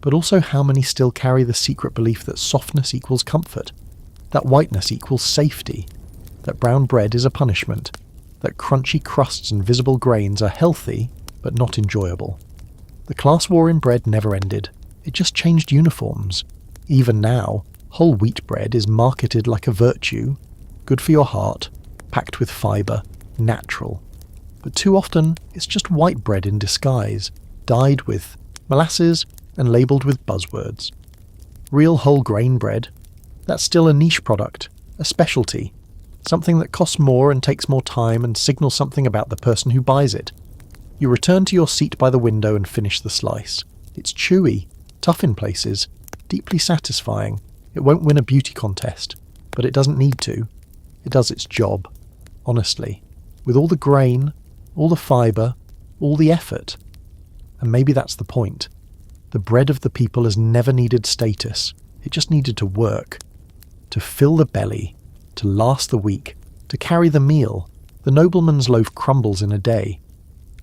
but also how many still carry the secret belief that softness equals comfort, that whiteness equals safety, that brown bread is a punishment, that crunchy crusts and visible grains are healthy but not enjoyable. The class war in bread never ended. It just changed uniforms. Even now, whole wheat bread is marketed like a virtue, good for your heart, packed with fibre, natural. But too often, it's just white bread in disguise, dyed with molasses and labelled with buzzwords. Real whole grain bread, that's still a niche product, a specialty, something that costs more and takes more time and signals something about the person who buys it. You return to your seat by the window and finish the slice. It's chewy, tough in places, deeply satisfying. It won't win a beauty contest, but it doesn't need to. It does its job, honestly, with all the grain, all the fibre, all the effort. And maybe that's the point. The bread of the people has never needed status. It just needed to work, to fill the belly, to last the week, to carry the meal, The nobleman's loaf crumbles in a day.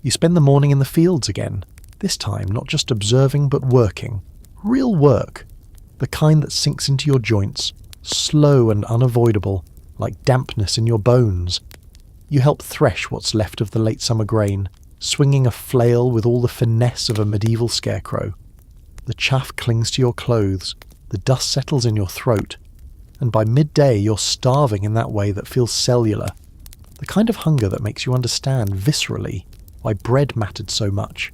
You spend the morning in the fields again, this time not just observing but working. Real work. The kind that sinks into your joints, slow and unavoidable, like dampness in your bones. You help thresh what's left of the late summer grain, swinging a flail with all the finesse of a medieval scarecrow. The chaff clings to your clothes, the dust settles in your throat, and by midday you're starving in that way that feels cellular, the kind of hunger that makes you understand viscerally why bread mattered so much.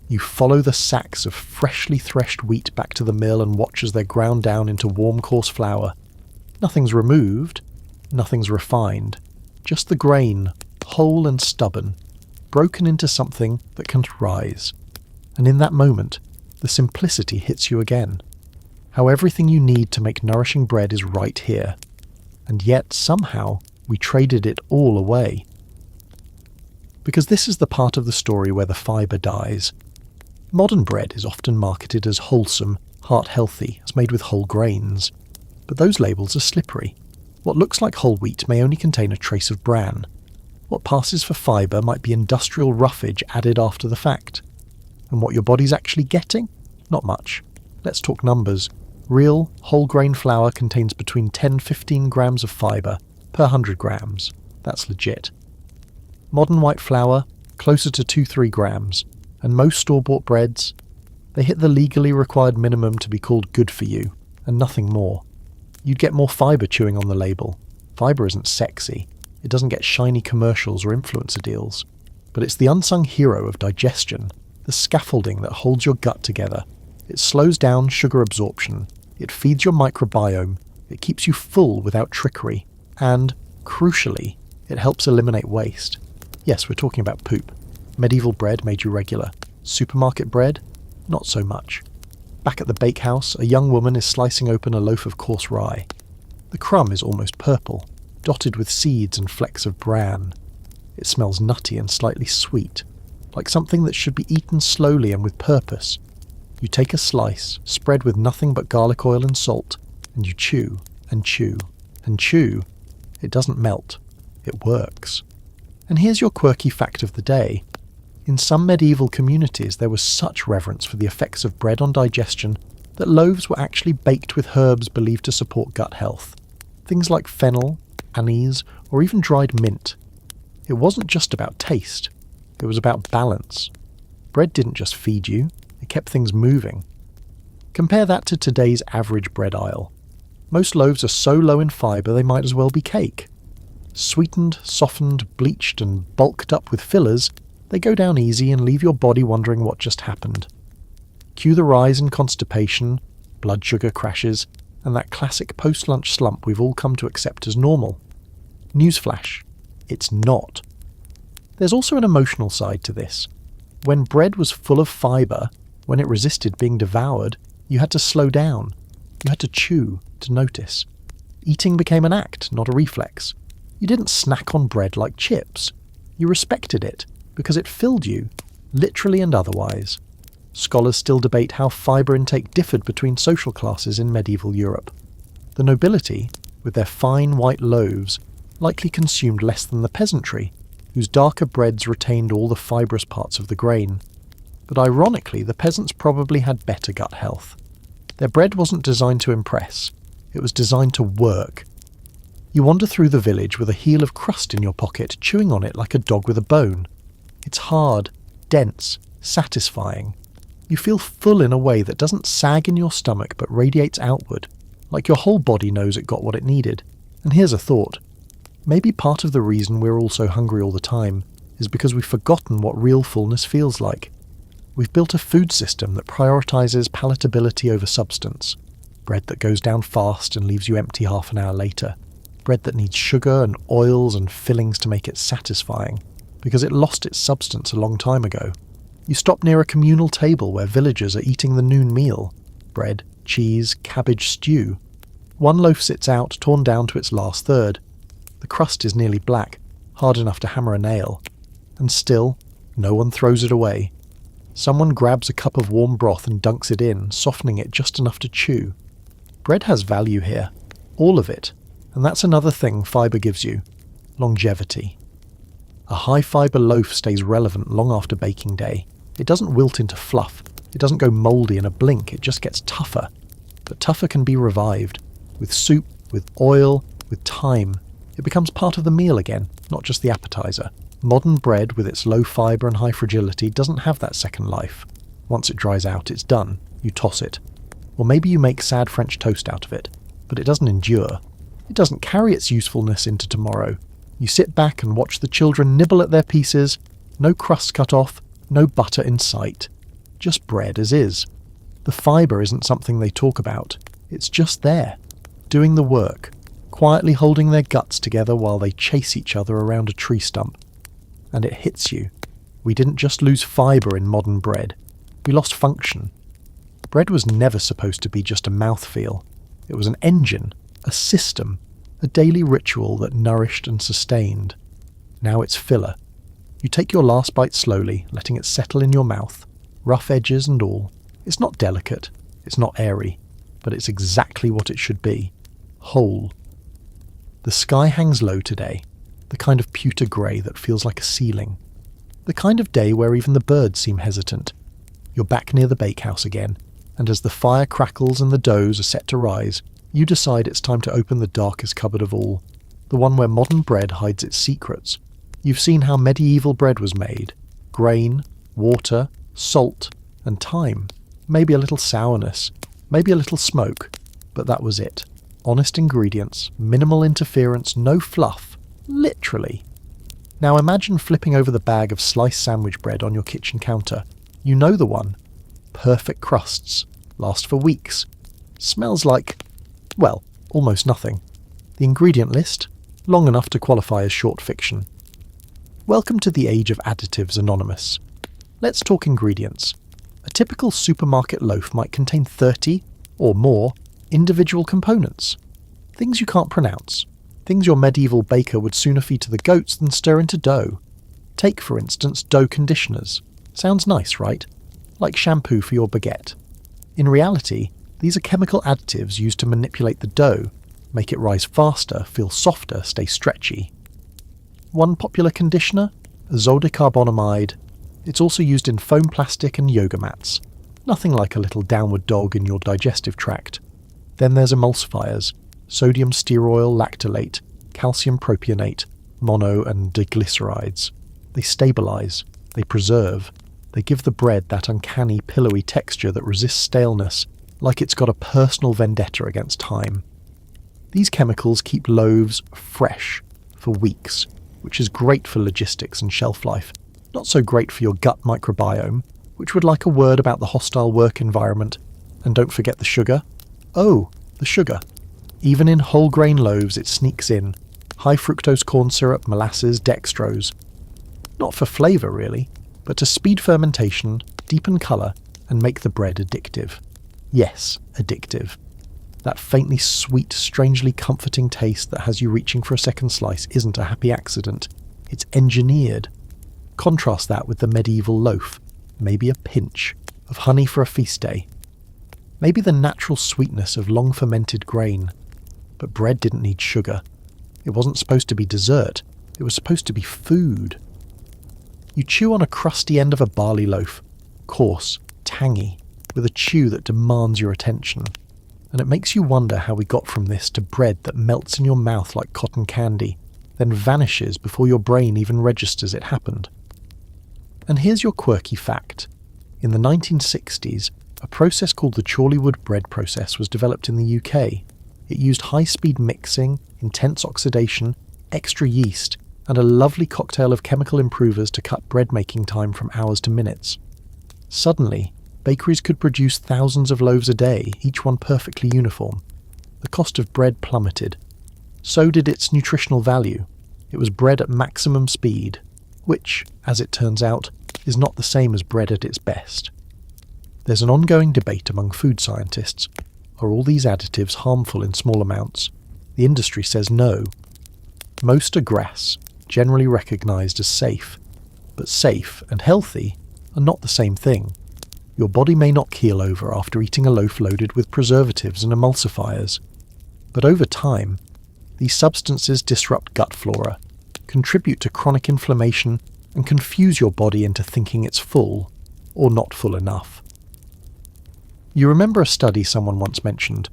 You follow the sacks of freshly threshed wheat back to the mill and watch as they're ground down into warm coarse flour. Nothing's removed, nothing's refined, just the grain, whole and stubborn, broken into something that can rise. And in that moment, the simplicity hits you again. How everything you need to make nourishing bread is right here. And yet, somehow, we traded it all away. Because this is the part of the story where the fibre dies. Modern bread is often marketed as wholesome, heart-healthy, as made with whole grains. But those labels are slippery. What looks like whole wheat may only contain a trace of bran. What passes for fibre might be industrial roughage added after the fact. And what your body's actually getting? Not much. Let's talk numbers. Real, whole grain flour contains between 10-15 grams of fibre per 100 grams. That's legit. Modern white flour, closer to 2-3 grams. And most store-bought breads, they hit the legally required minimum to be called good for you, and nothing more. You'd get more fibre chewing on the label. Fibre isn't sexy. It doesn't get shiny commercials or influencer deals. But it's the unsung hero of digestion, the scaffolding that holds your gut together. It slows down sugar absorption. It feeds your microbiome. It keeps you full without trickery. And, crucially, it helps eliminate waste. Yes, we're talking about poop. Medieval bread made you regular. Supermarket bread? Not so much. Back at the bakehouse, a young woman is slicing open a loaf of coarse rye. The crumb is almost purple, dotted with seeds and flecks of bran. It smells nutty and slightly sweet, like something that should be eaten slowly and with purpose. You take a slice, spread with nothing but garlic oil and salt, and you chew, and chew, and chew. It doesn't melt. It works. And here's your quirky fact of the day. In some medieval communities there was such reverence for the effects of bread on digestion that loaves were actually baked with herbs believed to support gut health. Things like fennel, anise, or even dried mint. It wasn't just about taste. It was about balance. Bread didn't just feed you, it kept things moving. Compare that to today's average bread aisle. Most loaves are so low in fibre they might as well be cake. Sweetened, softened, bleached, and bulked up with fillers, they go down easy and leave your body wondering what just happened. Cue the rise in constipation, blood sugar crashes, and that classic post-lunch slump we've all come to accept as normal. Newsflash, it's not. There's also an emotional side to this. When bread was full of fibre, when it resisted being devoured, you had to slow down. You had to chew to notice. Eating became an act, not a reflex. You didn't snack on bread like chips. You respected it, because it filled you, literally and otherwise. Scholars still debate how fibre intake differed between social classes in medieval Europe. The nobility, with their fine white loaves, likely consumed less than the peasantry, whose darker breads retained all the fibrous parts of the grain. But ironically, the peasants probably had better gut health. Their bread wasn't designed to impress, it was designed to work. You wander through the village with a heel of crust in your pocket, chewing on it like a dog with a bone. It's hard, dense, satisfying. You feel full in a way that doesn't sag in your stomach but radiates outward, like your whole body knows it got what it needed. And here's a thought. Maybe part of the reason we're all so hungry all the time is because we've forgotten what real fullness feels like. We've built a food system that prioritizes palatability over substance. Bread that goes down fast and leaves you empty half an hour later. Bread that needs sugar and oils and fillings to make it satisfying, because it lost its substance a long time ago. You stop near a communal table where villagers are eating the noon meal. Bread, cheese, cabbage stew. One loaf sits out, torn down to its last third. The crust is nearly black, hard enough to hammer a nail. And still, no one throws it away. Someone grabs a cup of warm broth and dunks it in, softening it just enough to chew. Bread has value here. All of it. And that's another thing fibre gives you. Longevity. A high-fibre loaf stays relevant long after baking day. It doesn't wilt into fluff. It doesn't go mouldy in a blink. It just gets tougher. But tougher can be revived. With soup, with oil, with time. It becomes part of the meal again, not just the appetizer. Modern bread, with its low fibre and high fragility, doesn't have that second life. Once it dries out, it's done. You toss it. Or maybe you make sad French toast out of it. But it doesn't endure. It doesn't carry its usefulness into tomorrow. You sit back and watch the children nibble at their pieces. No crusts cut off, no butter in sight. Just bread as is. The fibre isn't something they talk about. It's just there, doing the work, quietly holding their guts together while they chase each other around a tree stump. And it hits you. We didn't just lose fibre in modern bread. We lost function. Bread was never supposed to be just a mouthfeel. It was an engine, a system, a daily ritual that nourished and sustained. Now it's filler. You take your last bite slowly, letting it settle in your mouth, rough edges and all. It's not delicate, it's not airy, but it's exactly what it should be. Whole. The sky hangs low today, the kind of pewter grey that feels like a ceiling. The kind of day where even the birds seem hesitant. You're back near the bakehouse again, and as the fire crackles and the doughs are set to rise, you decide it's time to open the darkest cupboard of all, the one where modern bread hides its secrets. You've seen how medieval bread was made. Grain, water, salt, and time. Maybe a little sourness, maybe a little smoke, but that was it. Honest ingredients, minimal interference, no fluff. Literally. Now imagine flipping over the bag of sliced sandwich bread on your kitchen counter. You know the one. Perfect crusts. Last for weeks. Smells like, well, almost nothing. The ingredient list? Long enough to qualify as short fiction. Welcome to the age of additives anonymous. Let's talk ingredients. A typical supermarket loaf might contain 30, or more, individual components. Things you can't pronounce. Things your medieval baker would sooner feed to the goats than stir into dough. Take, for instance, dough conditioners. Sounds nice, right? Like shampoo for your baguette. In reality, these are chemical additives used to manipulate the dough, make it rise faster, feel softer, stay stretchy. One popular conditioner? Zoldycarbonamide. It's also used in foam plastic and yoga mats. Nothing like a little downward dog in your digestive tract. Then there's emulsifiers. Sodium stearoyl lactylate, calcium propionate, mono and diglycerides. They stabilise, they preserve, they give the bread that uncanny pillowy texture that resists staleness, like it's got a personal vendetta against time. These chemicals keep loaves fresh for weeks, which is great for logistics and shelf life, not so great for your gut microbiome, which would like a word about the hostile work environment. And don't forget the sugar. Oh, the sugar. Even in whole grain loaves it sneaks in. High fructose corn syrup, molasses, dextrose. Not for flavour really, but to speed fermentation, deepen colour, and make the bread addictive. Yes, addictive. That faintly sweet, strangely comforting taste that has you reaching for a second slice isn't a happy accident. It's engineered. Contrast that with the medieval loaf. Maybe a pinch of honey for a feast day. Maybe the natural sweetness of long-fermented grain. But bread didn't need sugar. It wasn't supposed to be dessert. It was supposed to be food. You chew on a crusty end of a barley loaf. Coarse, tangy, with a chew that demands your attention. And it makes you wonder how we got from this to bread that melts in your mouth like cotton candy, then vanishes before your brain even registers it happened. And here's your quirky fact. In the 1960s, a process called the Chorleywood bread process was developed in the UK. It used high-speed mixing, intense oxidation, extra yeast, and a lovely cocktail of chemical improvers to cut bread-making time from hours to minutes. Suddenly, bakeries could produce thousands of loaves a day, each one perfectly uniform. The cost of bread plummeted. So did its nutritional value. It was bread at maximum speed, which, as it turns out, is not the same as bread at its best. There's an ongoing debate among food scientists. Are all these additives harmful in small amounts? The industry says no. Most are GRAS, generally recognised as safe. But safe and healthy are not the same thing. Your body may not keel over after eating a loaf loaded with preservatives and emulsifiers. But over time, these substances disrupt gut flora, contribute to chronic inflammation, and confuse your body into thinking it's full, or not full enough. You remember a study someone once mentioned.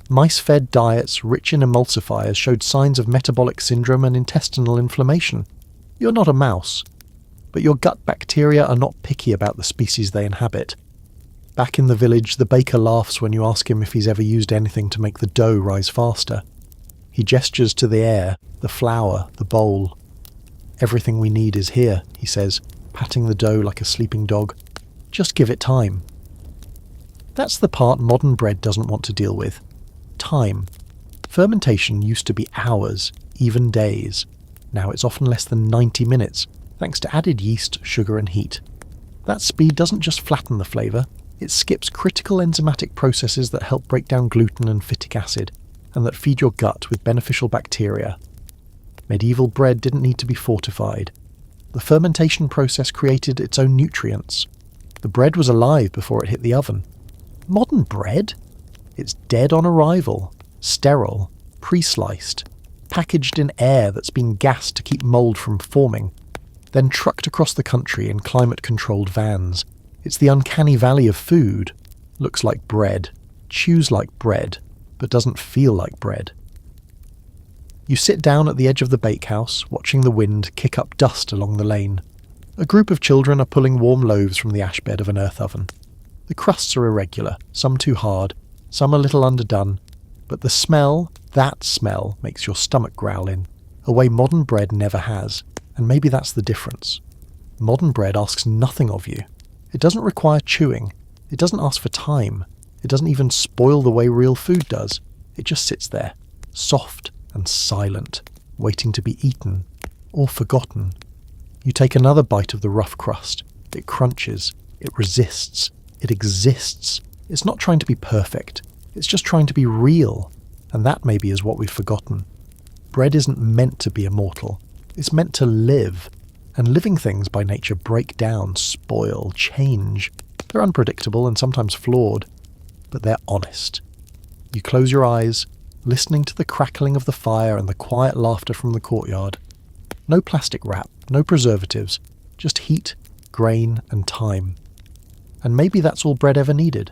Mice-fed diets rich in emulsifiers showed signs of metabolic syndrome and intestinal inflammation. You're not a mouse, but your gut bacteria are not picky about the species they inhabit. Back in the village, the baker laughs when you ask him if he's ever used anything to make the dough rise faster. He gestures to the air, the flour, the bowl. "Everything we need is here," he says, patting the dough like a sleeping dog. "Just give it time." That's the part modern bread doesn't want to deal with. Time. Fermentation used to be hours, even days. Now it's often less than 90 minutes, thanks to added yeast, sugar and heat. That speed doesn't just flatten the flavour, it skips critical enzymatic processes that help break down gluten and phytic acid, and that feed your gut with beneficial bacteria. Medieval bread didn't need to be fortified. The fermentation process created its own nutrients. The bread was alive before it hit the oven. Modern bread? It's dead on arrival, sterile, pre-sliced, packaged in air that's been gassed to keep mould from forming, then trucked across the country in climate-controlled vans. It's the uncanny valley of food. Looks like bread, chews like bread, but doesn't feel like bread. You sit down at the edge of the bakehouse, watching the wind kick up dust along the lane. A group of children are pulling warm loaves from the ash bed of an earth oven. The crusts are irregular, some too hard, some a little underdone, but the smell, that smell, makes your stomach growl in, a way modern bread never has, and maybe that's the difference. Modern bread asks nothing of you. It doesn't require chewing. It doesn't ask for time. It doesn't even spoil the way real food does. It just sits there, soft and silent, waiting to be eaten, or forgotten. You take another bite of the rough crust. It crunches. It resists. It exists. It's not trying to be perfect. It's just trying to be real. And that maybe is what we've forgotten. Bread isn't meant to be immortal. It's meant to live. And living things by nature break down, spoil, change. They're unpredictable and sometimes flawed, but they're honest. You close your eyes, listening to the crackling of the fire and the quiet laughter from the courtyard. No plastic wrap, no preservatives, just heat, grain and time. And maybe that's all bread ever needed.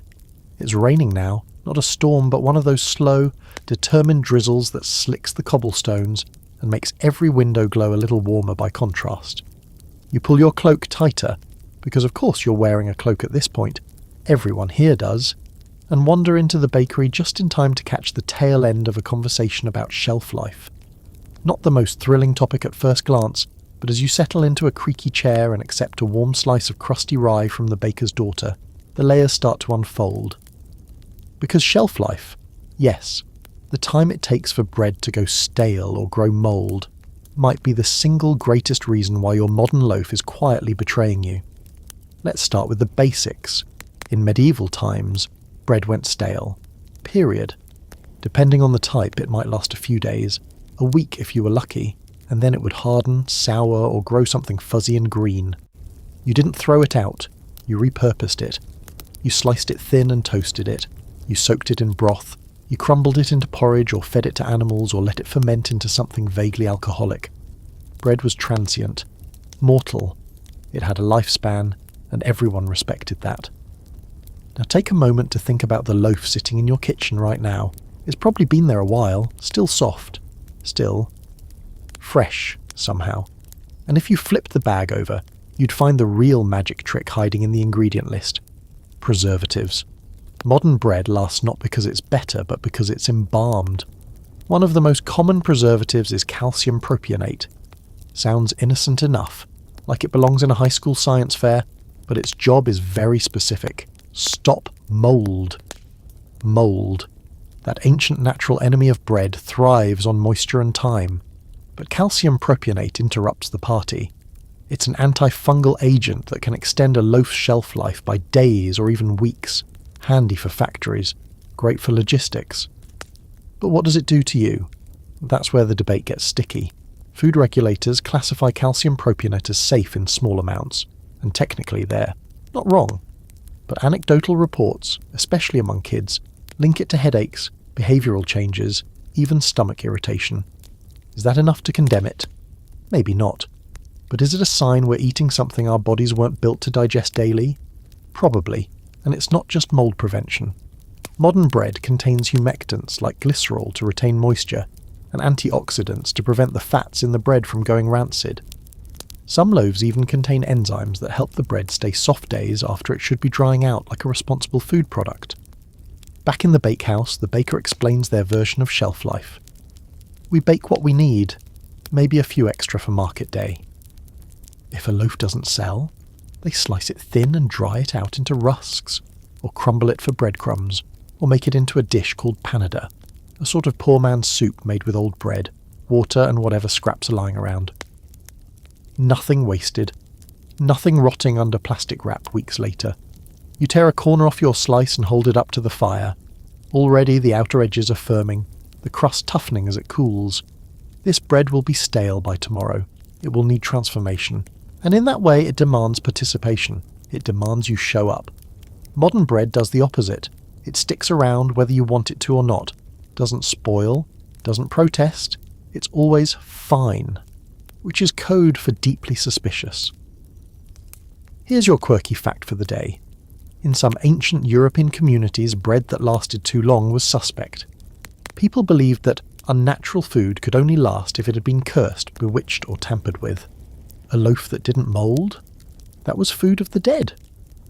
It's raining now, not a storm, but one of those slow, determined drizzles that slicks the cobblestones and makes every window glow a little warmer by contrast. You pull your cloak tighter, because of course you're wearing a cloak at this point. Everyone here does. And wander into the bakery just in time to catch the tail end of a conversation about shelf life. Not the most thrilling topic at first glance, but as you settle into a creaky chair and accept a warm slice of crusty rye from the baker's daughter, the layers start to unfold. Because shelf life, yes, the time it takes for bread to go stale or grow mould, might be the single greatest reason why your modern loaf is quietly betraying you. Let's start with the basics. In medieval times, bread went stale. Period. Depending on the type, it might last a few days, a week if you were lucky, and then it would harden, sour, or grow something fuzzy and green. You didn't throw it out, you repurposed it. You sliced it thin and toasted it. You soaked it in broth. You crumbled it into porridge or fed it to animals or let it ferment into something vaguely alcoholic. Bread was transient, mortal. It had a lifespan, and everyone respected that. Now take a moment to think about the loaf sitting in your kitchen right now. It's probably been there a while, still soft, still fresh somehow. And if you flipped the bag over, you'd find the real magic trick hiding in the ingredient list. Preservatives. Modern bread lasts not because it's better, but because it's embalmed. One of the most common preservatives is calcium propionate. Sounds innocent enough, like it belongs in a high school science fair, but its job is very specific. Stop mould. Mould. That ancient natural enemy of bread thrives on moisture and time. But calcium propionate interrupts the party. It's an antifungal agent that can extend a loaf's shelf life by days or even weeks. Handy for factories, great for logistics. But what does it do to you? That's where the debate gets sticky. Food regulators classify calcium propionate as safe in small amounts, and technically they're not wrong. But anecdotal reports, especially among kids, link it to headaches, behavioural changes, even stomach irritation. Is that enough to condemn it? Maybe not. But is it a sign we're eating something our bodies weren't built to digest daily? Probably, and it's not just mold prevention. Modern bread contains humectants like glycerol to retain moisture, and antioxidants to prevent the fats in the bread from going rancid. Some loaves even contain enzymes that help the bread stay soft days after it should be drying out like a responsible food product. Back in the bakehouse, the baker explains their version of shelf life. We bake what we need, maybe a few extra for market day. If a loaf doesn't sell, they slice it thin and dry it out into rusks, or crumble it for breadcrumbs, or make it into a dish called panada, a sort of poor man's soup made with old bread, water and whatever scraps are lying around. Nothing wasted, nothing rotting under plastic wrap weeks later. You tear a corner off your slice and hold it up to the fire. Already the outer edges are firming, the crust toughening as it cools. This bread will be stale by tomorrow. It will need transformation. And in that way it demands participation. It demands you show up. Modern bread does the opposite. It sticks around whether you want it to or not. Doesn't spoil, doesn't protest. It's always fine, which is code for deeply suspicious. Here's your quirky fact for the day. In some ancient European communities, bread that lasted too long was suspect. People believed that unnatural food could only last if it had been cursed, bewitched, or tampered with. A loaf that didn't mould? That was food of the dead.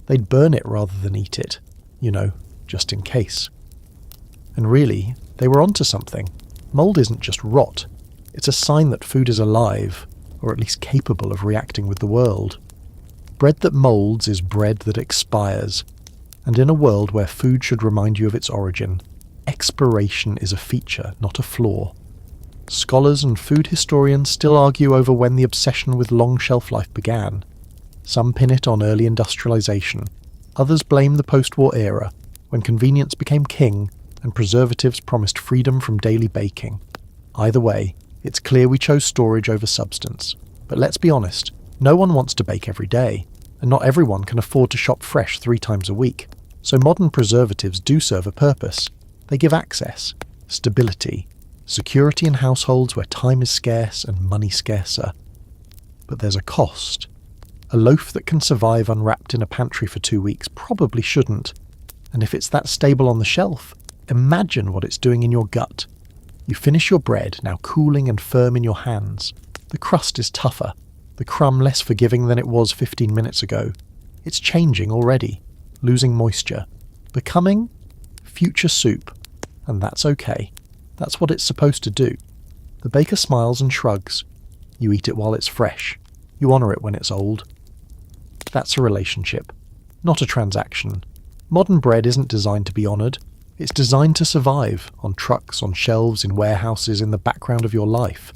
They'd burn it rather than eat it, just in case. And really, they were onto something. Mould isn't just rot. It's a sign that food is alive, or at least capable of reacting with the world. Bread that moulds is bread that expires. And in a world where food should remind you of its origin, expiration is a feature, not a flaw. Scholars and food historians still argue over when the obsession with long shelf life began. Some pin it on early industrialization. Others blame the post-war era, when convenience became king and preservatives promised freedom from daily baking. Either way, it's clear we chose storage over substance. But let's be honest, no one wants to bake every day, and not everyone can afford to shop fresh 3 times a week. So modern preservatives do serve a purpose. They give access, stability, security in households where time is scarce and money scarcer. But there's a cost. A loaf that can survive unwrapped in a pantry for 2 weeks probably shouldn't. And if it's that stable on the shelf, imagine what it's doing in your gut. You finish your bread, now cooling and firm in your hands. The crust is tougher, the crumb less forgiving than it was 15 minutes ago. It's changing already, losing moisture, becoming future soup. And that's okay. That's what it's supposed to do. The baker smiles and shrugs. You eat it while it's fresh. You honour it when it's old. That's a relationship, not a transaction. Modern bread isn't designed to be honoured. It's designed to survive, on trucks, on shelves, in warehouses, in the background of your life.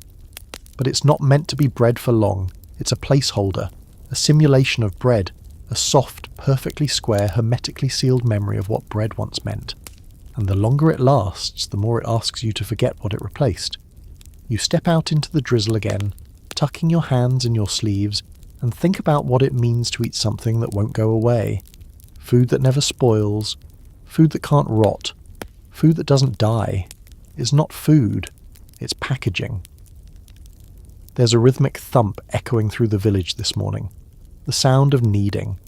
But it's not meant to be bread for long. It's a placeholder, a simulation of bread, a soft, perfectly square, hermetically sealed memory of what bread once meant. And the longer it lasts, the more it asks you to forget what it replaced. You step out into the drizzle again, tucking your hands in your sleeves, and think about what it means to eat something that won't go away. Food that never spoils, food that can't rot, food that doesn't die. It's not food, it's packaging. There's a rhythmic thump echoing through the village this morning. The sound of kneading.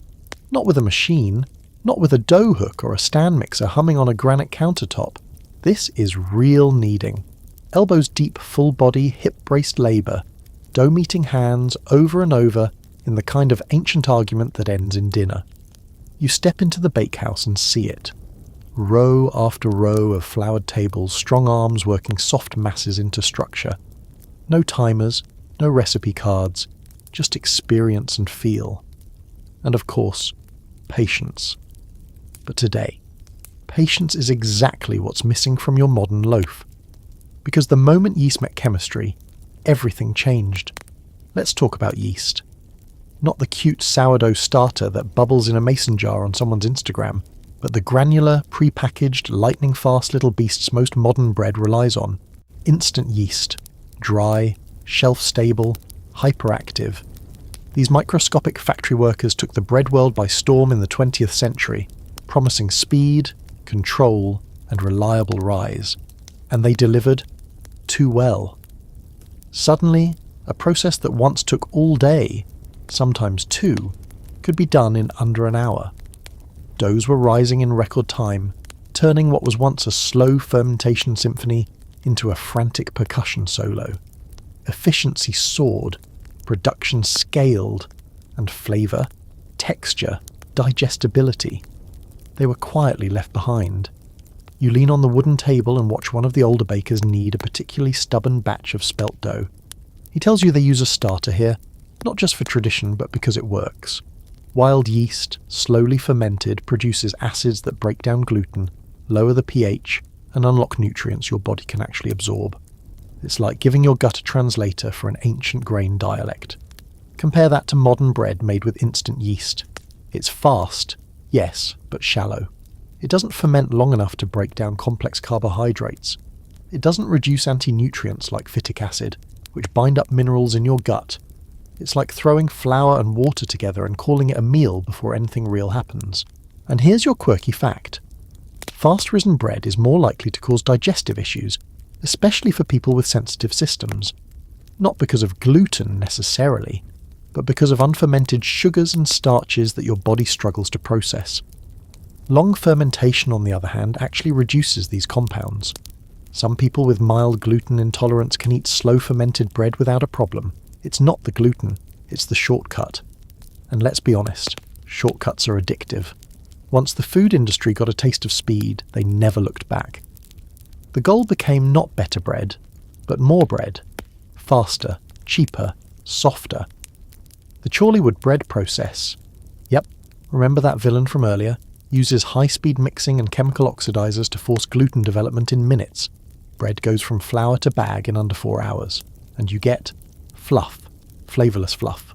Not with a machine, not with a dough hook or a stand mixer humming on a granite countertop. This is real kneading. Elbows deep, full body, hip-braced labour. Dough meeting hands over and over in the kind of ancient argument that ends in dinner. You step into the bakehouse and see it. Row after row of floured tables, strong arms working soft masses into structure. No timers, no recipe cards, just experience and feel. And of course, patience. But today, patience is exactly what's missing from your modern loaf. Because the moment yeast met chemistry, everything changed. Let's talk about yeast. Not the cute sourdough starter that bubbles in a mason jar on someone's Instagram, but the granular, pre-packaged, lightning-fast little beasts most modern bread relies on. Instant yeast. Dry, shelf-stable, hyperactive. These microscopic factory workers took the bread world by storm in the 20th century, promising speed, control, and reliable rise. And they delivered too well. Suddenly, A process that once took all day, sometimes two, could be done in under an hour. Doughs were rising in record time, turning what was once a slow fermentation symphony into a frantic percussion solo. Efficiency soared, production scaled, and flavour, texture, digestibility, they were quietly left behind. You lean on the wooden table and watch one of the older bakers knead a particularly stubborn batch of spelt dough. He tells you they use a starter here, not just for tradition but because it works. Wild yeast, slowly fermented, produces acids that break down gluten, lower the pH, and unlock nutrients your body can actually absorb. It's like giving your gut a translator for an ancient grain dialect. Compare that to modern bread made with instant yeast. It's fast, yes, but shallow. It doesn't ferment long enough to break down complex carbohydrates. It doesn't reduce anti-nutrients like phytic acid, which bind up minerals in your gut. It's like throwing flour and water together and calling it a meal before anything real happens. And here's your quirky fact. Fast-risen bread is more likely to cause digestive issues, especially for people with sensitive systems. Not because of gluten necessarily, but because of unfermented sugars and starches that your body struggles to process. Long fermentation, on the other hand, actually reduces these compounds. Some people with mild gluten intolerance can eat slow fermented bread without a problem. It's not the gluten, it's the shortcut. And let's be honest, shortcuts are addictive. Once the food industry got a taste of speed, they never looked back. The goal became not better bread, but more bread. Faster, cheaper, softer. The Chorleywood bread process, yep, remember that villain from earlier, uses high-speed mixing and chemical oxidizers to force gluten development in minutes. Bread goes from flour to bag in under 4 hours, and you get fluff, flavourless fluff.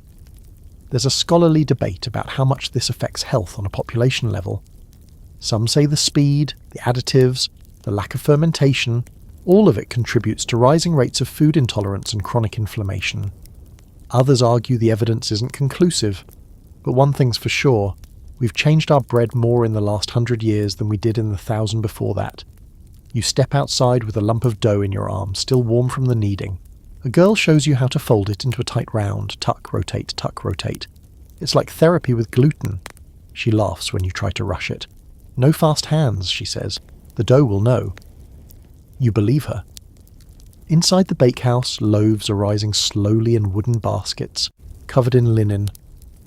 There's a scholarly debate about how much this affects health on a population level. Some say the speed, the additives, the lack of fermentation, all of it contributes to rising rates of food intolerance and chronic inflammation. Others argue the evidence isn't conclusive, but one thing's for sure, we've changed our bread more in the last 100 years than we did in the 1,000 before that. You step outside with a lump of dough in your arm, still warm from the kneading. A girl shows you how to fold it into a tight round, tuck, rotate, tuck, rotate. It's like therapy with gluten. She laughs when you try to rush it. No fast hands, she says. The dough will know. You believe her. Inside the bakehouse, loaves are rising slowly in wooden baskets, covered in linen.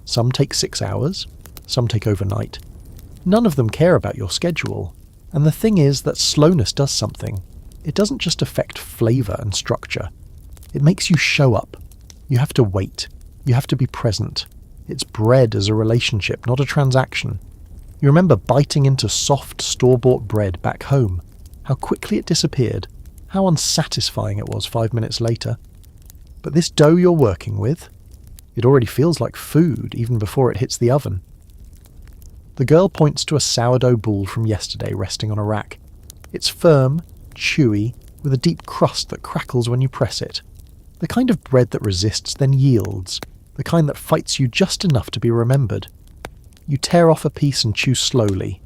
Some take 6 hours, some take overnight. None of them care about your schedule. And the thing is that slowness does something. It doesn't just affect flavour and structure. It makes you show up. You have to wait. You have to be present. It's bread as a relationship, not a transaction. You remember biting into soft, store-bought bread back home. How quickly it disappeared. How unsatisfying it was 5 minutes later. But this dough you're working with, it already feels like food even before it hits the oven. The girl points to a sourdough ball from yesterday resting on a rack. It's firm, chewy, with a deep crust that crackles when you press it. The kind of bread that resists then yields, the kind that fights you just enough to be remembered. You tear off a piece and chew slowly.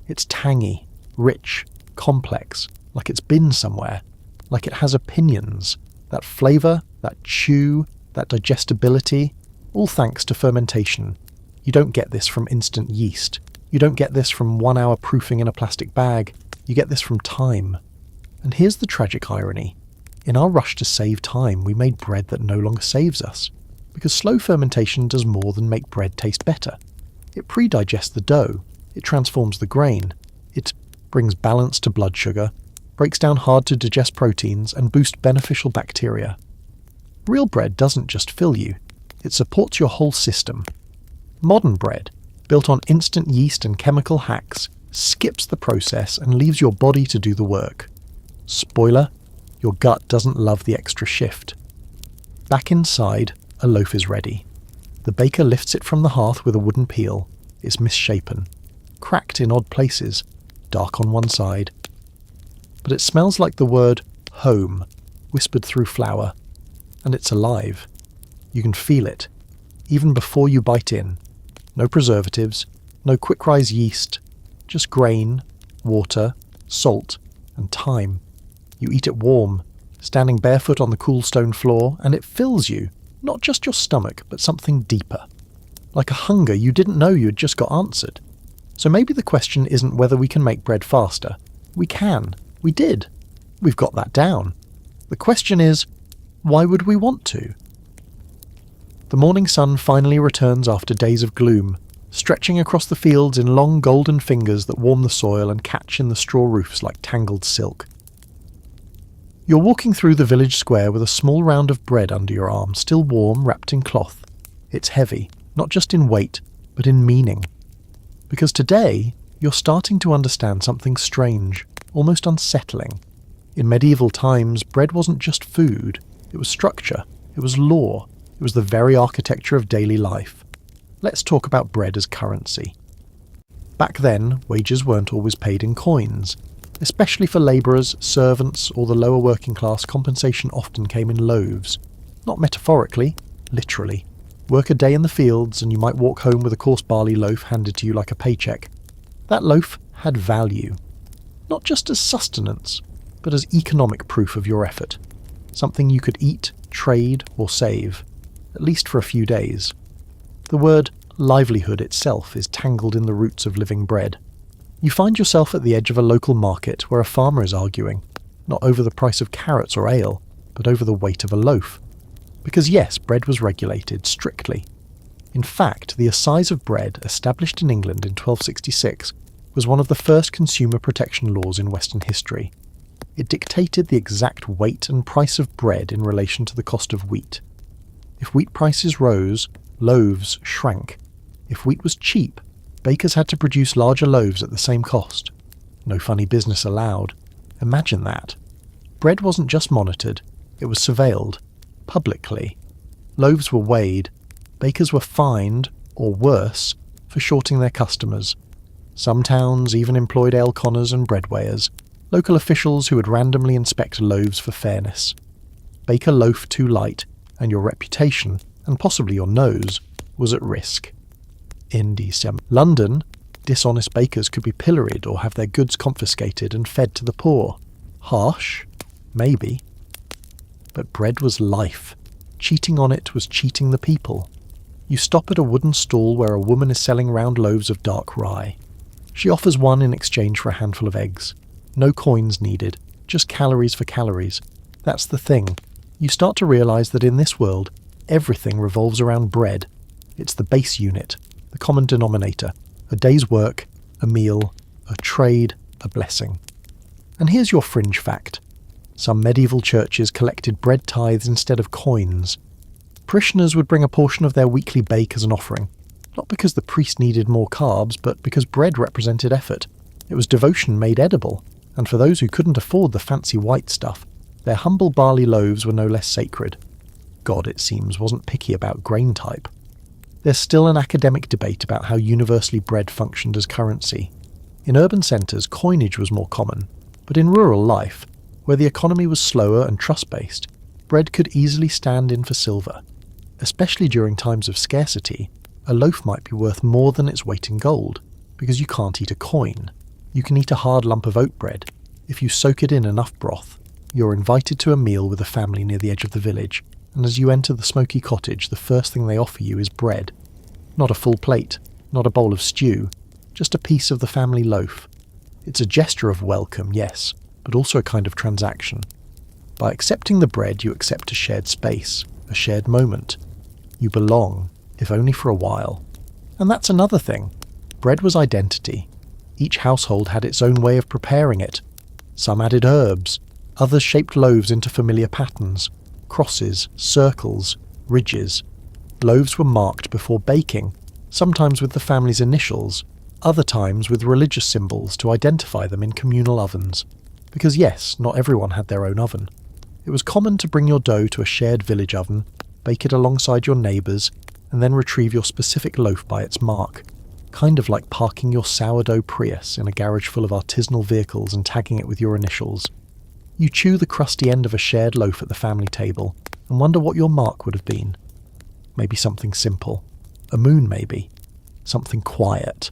It's tangy, rich, complex, like it's been somewhere, like it has opinions. That flavour, that chew, that digestibility, all thanks to fermentation. You don't get this from instant yeast. You don't get this from 1 hour proofing in a plastic bag. You get this from time. And here's the tragic irony. In our rush to save time, we made bread that no longer saves us. Because slow fermentation does more than make bread taste better. It pre-digests the dough. It transforms the grain. It brings balance to blood sugar, breaks down hard-to-digest proteins, and boosts beneficial bacteria. Real bread doesn't just fill you. It supports your whole system. Modern bread, built on instant yeast and chemical hacks, skips the process and leaves your body to do the work. Spoiler, your gut doesn't love the extra shift. Back inside, a loaf is ready. The baker lifts it from the hearth with a wooden peel. It's misshapen, cracked in odd places, dark on one side. But it smells like the word home, whispered through flour. And it's alive. You can feel it, even before you bite in. No preservatives, no quick-rise yeast, just grain, water, salt, and time. You eat it warm, standing barefoot on the cool stone floor, and it fills you, not just your stomach, but something deeper. Like a hunger you didn't know you had just got answered. So maybe the question isn't whether we can make bread faster. We can. We did. We've got that down. The question is, why would we want to? The morning sun finally returns after days of gloom, stretching across the fields in long golden fingers that warm the soil and catch in the straw roofs like tangled silk. You're walking through the village square with a small round of bread under your arm, still warm, wrapped in cloth. It's heavy, not just in weight, but in meaning. Because today, you're starting to understand something strange, almost unsettling. In medieval times, bread wasn't just food. It was structure. It was law. It was the very architecture of daily life. Let's talk about bread as currency. Back then, wages weren't always paid in coins. Especially for labourers, servants, or the lower working class, compensation often came in loaves. Not metaphorically, literally. Work a day in the fields and you might walk home with a coarse barley loaf handed to you like a paycheck. That loaf had value. Not just as sustenance, but as economic proof of your effort. Something you could eat, trade, or save, at least for a few days. The word livelihood itself is tangled in the roots of living bread. You find yourself at the edge of a local market where a farmer is arguing, not over the price of carrots or ale, but over the weight of a loaf. Because yes, bread was regulated strictly. In fact, the assize of bread, established in England in 1266, was one of the first consumer protection laws in Western history. It dictated the exact weight and price of bread in relation to the cost of wheat. If wheat prices rose, loaves shrank. If wheat was cheap, bakers had to produce larger loaves at the same cost. No funny business allowed. Imagine that. Bread wasn't just monitored, it was surveilled. Publicly. Loaves were weighed. Bakers were fined, or worse, for shorting their customers. Some towns even employed ale conners and bread weighers, local officials who would randomly inspect loaves for fairness. Bake a loaf too light, and your reputation, and possibly your nose, was at risk. In December, London, dishonest bakers could be pilloried or have their goods confiscated and fed to the poor. Harsh? Maybe. But bread was life. Cheating on it was cheating the people. You stop at a wooden stall where a woman is selling round loaves of dark rye. She offers one in exchange for a handful of eggs. No coins needed, just calories for calories. That's the thing. You start to realise that in this world, everything revolves around bread. It's the base unit, the common denominator, a day's work, a meal, a trade, a blessing. And here's your fringe fact. Some medieval churches collected bread tithes instead of coins. Parishioners would bring a portion of their weekly bake as an offering, not because the priest needed more carbs, but because bread represented effort. It was devotion made edible, and for those who couldn't afford the fancy white stuff, their humble barley loaves were no less sacred. God, it seems, wasn't picky about grain type. There's still an academic debate about how universally bread functioned as currency. In urban centres, coinage was more common, but in rural life, where the economy was slower and trust-based, bread could easily stand in for silver. Especially during times of scarcity, a loaf might be worth more than its weight in gold, because you can't eat a coin. You can eat a hard lump of oat bread. If you soak it in enough broth, you're invited to a meal with a family near the edge of the village, and as you enter the smoky cottage, the first thing they offer you is bread. Not a full plate, not a bowl of stew, just a piece of the family loaf. It's a gesture of welcome, yes, but also a kind of transaction. By accepting the bread, you accept a shared space, a shared moment. You belong, if only for a while. And that's another thing. Bread was identity. Each household had its own way of preparing it. Some added herbs, others shaped loaves into familiar patterns, crosses, circles, ridges. Loaves were marked before baking, sometimes with the family's initials, other times with religious symbols to identify them in communal ovens. Because yes, not everyone had their own oven. It was common to bring your dough to a shared village oven, bake it alongside your neighbours, and then retrieve your specific loaf by its mark. Kind of like parking your sourdough Prius in a garage full of artisanal vehicles and tagging it with your initials. You chew the crusty end of a shared loaf at the family table and wonder what your mark would have been. Maybe something simple. A moon, maybe. Something quiet.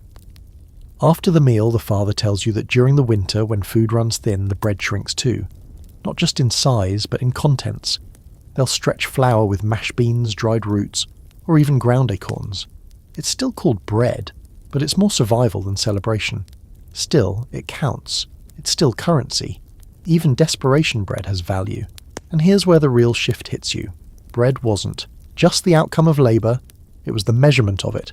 After the meal, the father tells you that during the winter, when food runs thin, the bread shrinks too. not just in size, but in contents. They'll stretch flour with mashed beans, dried roots, or even ground acorns. It's still called bread, but it's more survival than celebration. Still, it counts. It's still currency. Even desperation bread has value. And here's where the real shift hits you. Bread wasn't just the outcome of labour, it was the measurement of it.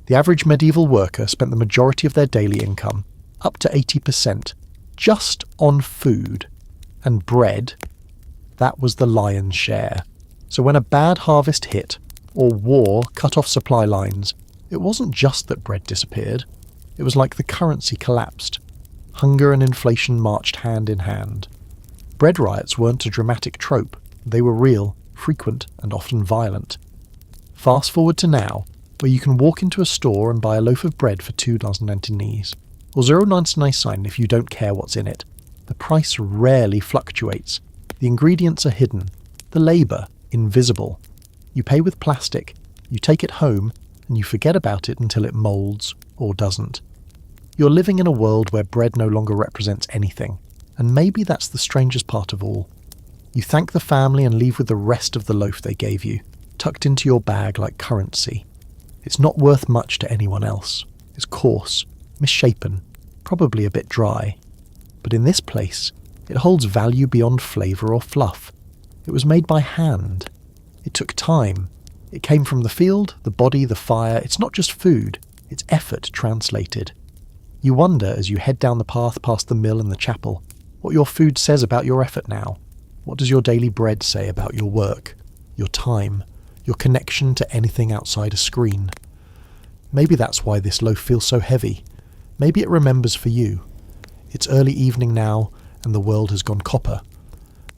The average medieval worker spent the majority of their daily income, up to 80%, just on food. And bread, that was the lion's share. So when a bad harvest hit, or war cut off supply lines, it wasn't just that bread disappeared. It was like the currency collapsed. Hunger and inflation marched hand in hand. Bread riots weren't a dramatic trope. They were real, frequent, and often violent. Fast forward to now, where you can walk into a store and buy a loaf of bread for 2.99, or 0.99 if you don't care what's in it. The price rarely fluctuates. The ingredients are hidden. The labour, invisible. You pay with plastic, you take it home, and you forget about it until it moulds or doesn't. You're living in a world where bread no longer represents anything, and maybe that's the strangest part of all. You thank the family and leave with the rest of the loaf they gave you, tucked into your bag like currency. It's not worth much to anyone else. It's coarse, misshapen, probably a bit dry. But in this place, it holds value beyond flavour or fluff. It was made by hand. It took time. It came from the field, the body, the fire. It's not just food, it's effort translated. You wonder as you head down the path past the mill and the chapel, what your food says about your effort now. What does your daily bread say about your work, your time, your connection to anything outside a screen? Maybe that's why this loaf feels so heavy. Maybe it remembers for you. It's early evening now, and the world has gone copper.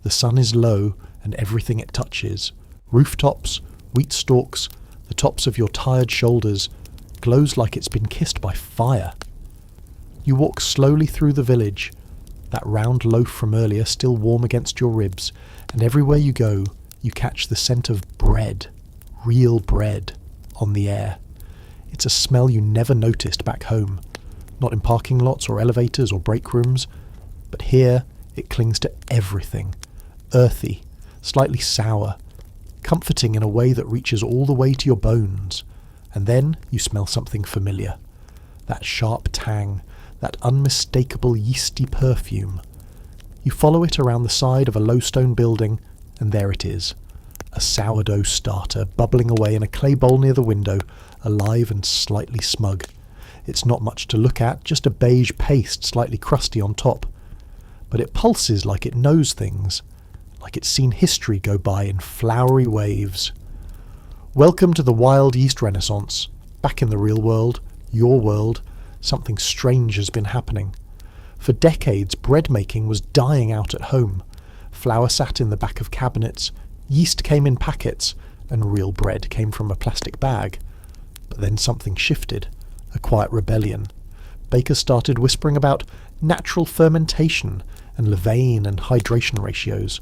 The sun is low, and everything it touches, rooftops, wheat stalks, the tops of your tired shoulders, glows like it's been kissed by fire. You walk slowly through the village, that round loaf from earlier still warm against your ribs, and everywhere you go, you catch the scent of bread, real bread, on the air. It's a smell you never noticed back home, not in parking lots or elevators or break rooms, but here it clings to everything, earthy, slightly sour, comforting in a way that reaches all the way to your bones. And then you smell something familiar, that sharp tang, that unmistakable yeasty perfume. You follow it around the side of a low stone building, and there it is, a sourdough starter bubbling away in a clay bowl near the window, alive and slightly smug. It's not much to look at, just a beige paste slightly crusty on top. But it pulses like it knows things, like it's seen history go by in flowery waves. Welcome to the wild yeast renaissance. Back in the real world, your world, something strange has been happening. For decades, bread making was dying out at home. Flour sat in the back of cabinets, yeast came in packets, and real bread came from a plastic bag. But then something shifted, a quiet rebellion. Bakers started whispering about natural fermentation and levain and hydration ratios.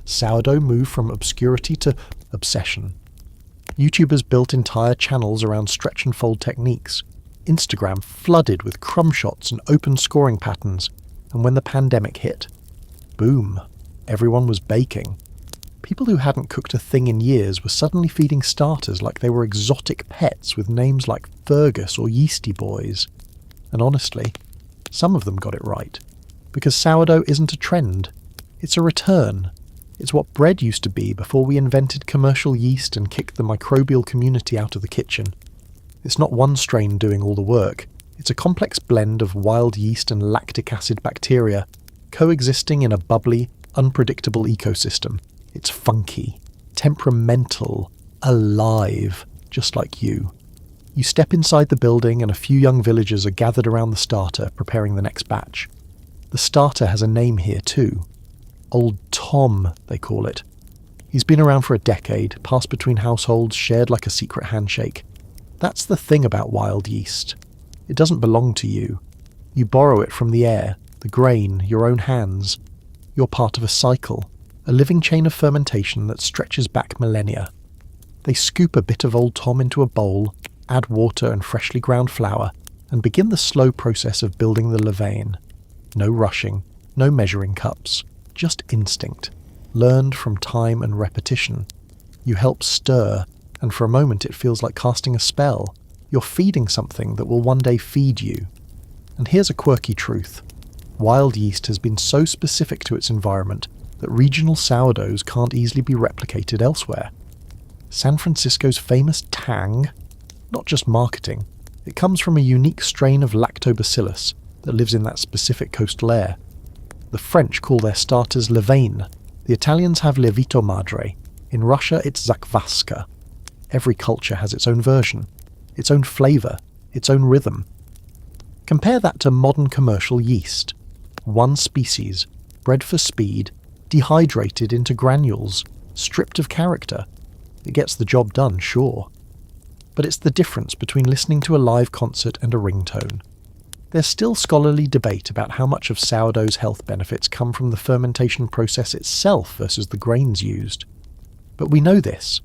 Sourdough moved from obscurity to obsession. YouTubers built entire channels around stretch and fold techniques. Instagram flooded with crumb shots and open scoring patterns, and when the pandemic hit, boom, everyone was baking. People who hadn't cooked a thing in years were suddenly feeding starters like they were exotic pets with names like Fergus or Yeasty Boys. And honestly, some of them got it right. Because sourdough isn't a trend, it's a return. It's what bread used to be before we invented commercial yeast and kicked the microbial community out of the kitchen. It's not one strain doing all the work. It's a complex blend of wild yeast and lactic acid bacteria, coexisting in a bubbly, unpredictable ecosystem. It's funky, temperamental, alive, just like you. You step inside the building and a few young villagers are gathered around the starter, preparing the next batch. The starter has a name here too. Old Tom, they call it. He's been around for a decade, passed between households, shared like a secret handshake. That's the thing about wild yeast. It doesn't belong to you. You borrow it from the air, the grain, your own hands. You're part of a cycle, a living chain of fermentation that stretches back millennia. They scoop a bit of Old Tom into a bowl, add water and freshly ground flour, and begin the slow process of building the levain. No rushing, no measuring cups. just instinct, learned from time and repetition. You help stir, and for a moment it feels like casting a spell. You're feeding something that will one day feed you. And here's a quirky truth. Wild yeast has been so specific to its environment that regional sourdoughs can't easily be replicated elsewhere. San Francisco's famous tang, not just marketing, it comes from a unique strain of lactobacillus that lives in that specific coastal air. The French call their starters levain, the Italians have lievito madre, in Russia it's zakvaska. Every culture has its own version, its own flavour, its own rhythm. Compare that to modern commercial yeast. One species, bred for speed, dehydrated into granules, stripped of character. It gets the job done, sure. But it's the difference between listening to a live concert and a ringtone. There's still scholarly debate about how much of sourdough's health benefits come from the fermentation process itself versus the grains used. But we know this.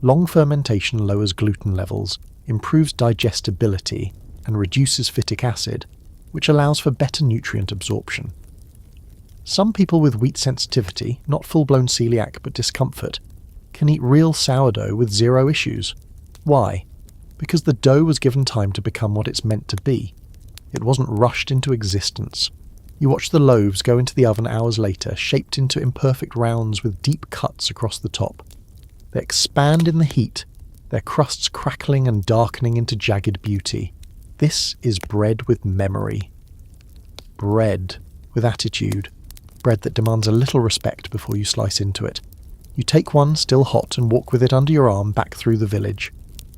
Long fermentation lowers gluten levels, improves digestibility, and reduces phytic acid, which allows for better nutrient absorption. Some people with wheat sensitivity, not full-blown celiac but discomfort, can eat real sourdough with zero issues. Why? Because the dough was given time to become what it's meant to be. It wasn't rushed into existence. You watch the loaves go into the oven hours later, shaped into imperfect rounds with deep cuts across the top. They expand in the heat, their crusts crackling and darkening into jagged beauty. This is bread with memory. Bread with attitude. Bread that demands a little respect before you slice into it. You take one still hot and walk with it under your arm back through the village.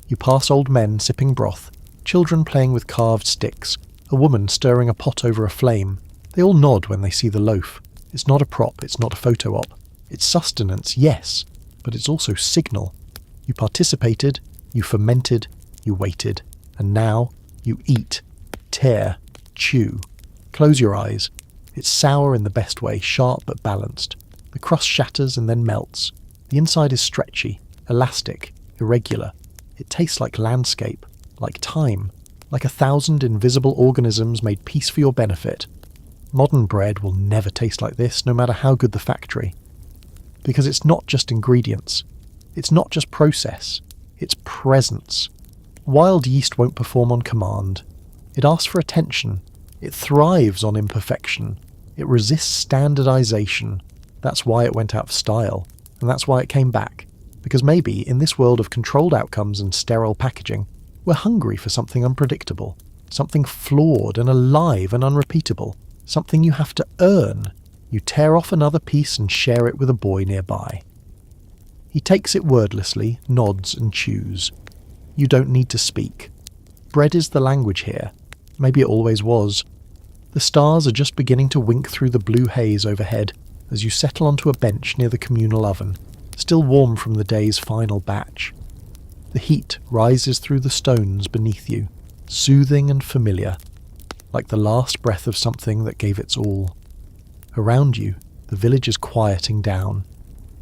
You pass old men sipping broth, children playing with carved sticks, a woman stirring a pot over a flame. They all nod when they see the loaf. It's not a prop, it's not a photo op. It's sustenance, yes, but it's also signal. You participated, you fermented, you waited, and now you eat, tear, chew. Close your eyes. It's sour in the best way, sharp but balanced. The crust shatters and then melts. The inside is stretchy, elastic, irregular. It tastes like landscape, like time, like 1,000 invisible organisms made peace for your benefit. Modern bread will never taste like this, no matter how good the factory. Because it's not just ingredients. It's not just process. It's presence. Wild yeast won't perform on command. It asks for attention. It thrives on imperfection. It resists standardization. That's why it went out of style. And that's why it came back. Because maybe, in this world of controlled outcomes and sterile packaging, we're hungry for something unpredictable. Something flawed and alive and unrepeatable. Something you have to earn. You tear off another piece and share it with a boy nearby. He takes it wordlessly, nods and chews. You don't need to speak. Bread is the language here. Maybe it always was. The stars are just beginning to wink through the blue haze overhead as you settle onto a bench near the communal oven, still warm from the day's final batch. The heat rises through the stones beneath you, soothing and familiar, like the last breath of something that gave its all. Around you, the village is quieting down.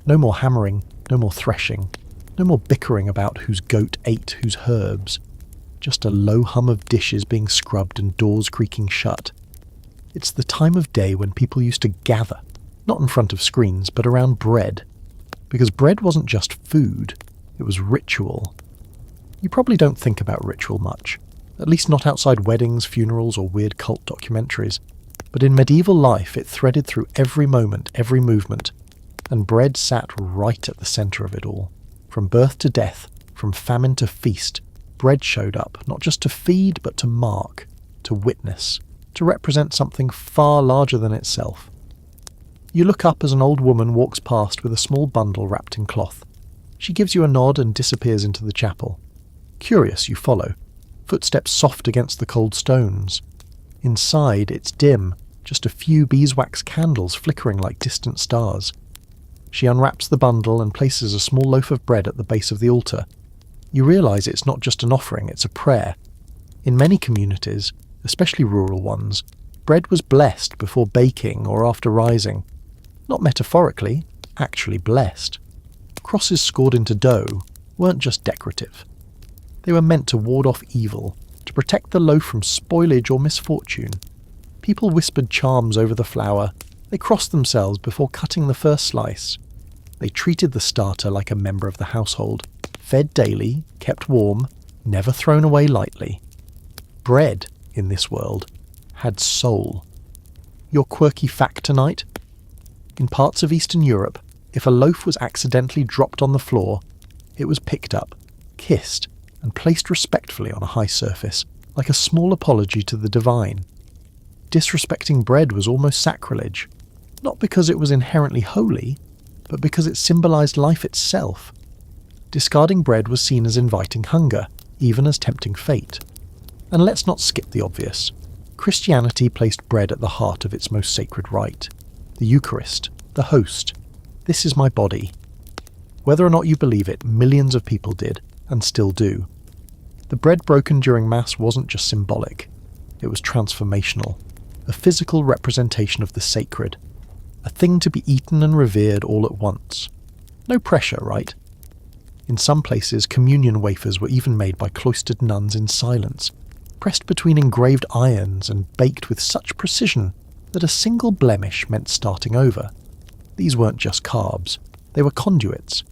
No more hammering, no more threshing, no more bickering about whose goat ate whose herbs. Just a low hum of dishes being scrubbed and doors creaking shut. It's the time of day when people used to gather, not in front of screens, but around bread. Because bread wasn't just food, it was ritual. You probably don't think about ritual much, at least not outside weddings, funerals, or weird cult documentaries. But in medieval life, it threaded through every moment, every movement, and bread sat right at the centre of it all. From birth to death, from famine to feast, bread showed up, not just to feed, but to mark, to witness, to represent something far larger than itself. You look up as an old woman walks past with a small bundle wrapped in cloth. She gives you a nod and disappears into the chapel. Curious, you follow, footsteps soft against the cold stones. Inside, it's dim, just a few beeswax candles flickering like distant stars. She unwraps the bundle and places a small loaf of bread at the base of the altar. You realise it's not just an offering, it's a prayer. In many communities, especially rural ones, bread was blessed before baking or after rising. Not metaphorically, actually blessed. Crosses scored into dough weren't just decorative. They were meant to ward off evil, to protect the loaf from spoilage or misfortune. People whispered charms over the flour, They crossed themselves before cutting the first slice. They treated the starter like a member of the household, fed daily, kept warm, never thrown away lightly. Bread, in this world, had soul. Your quirky fact tonight? In parts of Eastern Europe, if a loaf was accidentally dropped on the floor, it was picked up, kissed, and placed respectfully on a high surface, like a small apology to the divine. Disrespecting bread was almost sacrilege, not because it was inherently holy, but because it symbolized life itself. Discarding bread was seen as inviting hunger, even as tempting fate. And let's not skip the obvious. Christianity placed bread at the heart of its most sacred rite. The Eucharist, the host. This is my body. Whether or not you believe it, millions of people did, and still do. The bread broken during Mass wasn't just symbolic. It was transformational. A physical representation of the sacred. A thing to be eaten and revered all at once. No pressure, right? In some places, communion wafers were even made by cloistered nuns in silence, pressed between engraved irons and baked with such precision that a single blemish meant starting over. These weren't just carbs, they were conduits.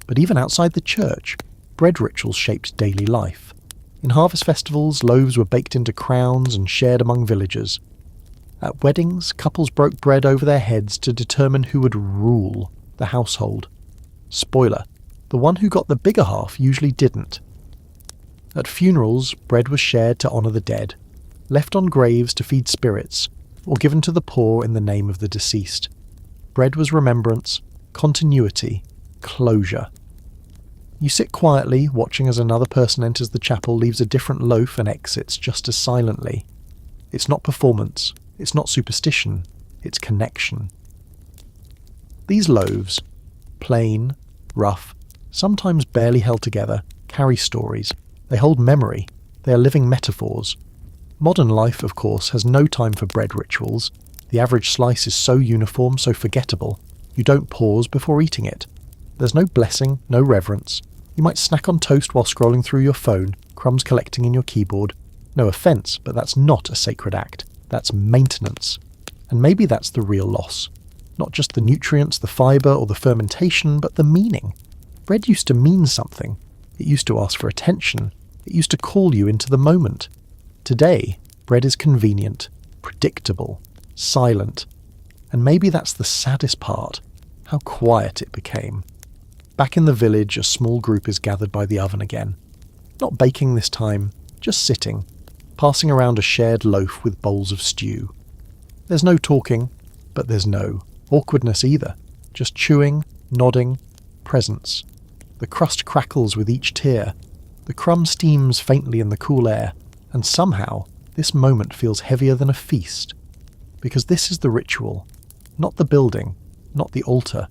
But even outside the church, bread rituals shaped daily life. In harvest festivals, loaves were baked into crowns and shared among villagers. At weddings, couples broke bread over their heads to determine who would rule the household. Spoiler, the one who got the bigger half usually didn't. At funerals, bread was shared to honour the dead, left on graves to feed spirits, or given to the poor in the name of the deceased. Bread was remembrance, continuity, closure. You sit quietly, watching as another person enters the chapel, leaves a different loaf and exits just as silently. It's not performance, it's not superstition, it's connection. These loaves, plain, rough, sometimes barely held together, carry stories. They hold memory. They are living metaphors. Modern life, of course, has no time for bread rituals. The average slice is so uniform, so forgettable. You don't pause before eating it. There's no blessing, no reverence. You might snack on toast while scrolling through your phone, crumbs collecting in your keyboard. No offence, but that's not a sacred act. That's maintenance. And maybe that's the real loss. Not just the nutrients, the fibre, or the fermentation, but the meaning. Bread used to mean something. It used to ask for attention. It used to call you into the moment. Today, bread is convenient, predictable, silent. And maybe that's the saddest part, how quiet it became. Back in the village, a small group is gathered by the oven again. Not baking this time, just sitting, passing around a shared loaf with bowls of stew. There's no talking, but there's no awkwardness either. Just chewing, nodding, presence. The crust crackles with each tear. The crumb steams faintly in the cool air, and somehow this moment feels heavier than a feast. Because this is the ritual, not the building, not the altar,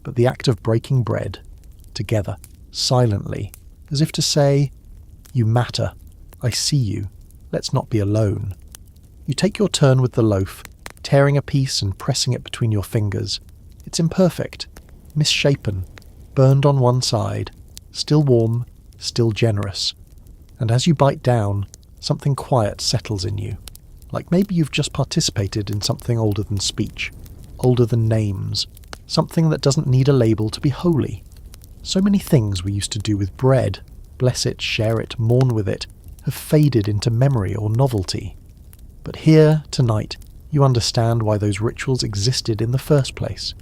but the act of breaking bread, together, silently, as if to say, "You matter, I see you, let's not be alone." You take your turn with the loaf, tearing a piece and pressing it between your fingers. It's imperfect, misshapen, burned on one side, still warm, still generous. And as you bite down, something quiet settles in you. Like maybe you've just participated in something older than speech, older than names, something that doesn't need a label to be holy. So many things we used to do with bread, bless it, share it, mourn with it, have faded into memory or novelty. But here, tonight, you understand why those rituals existed in the first place.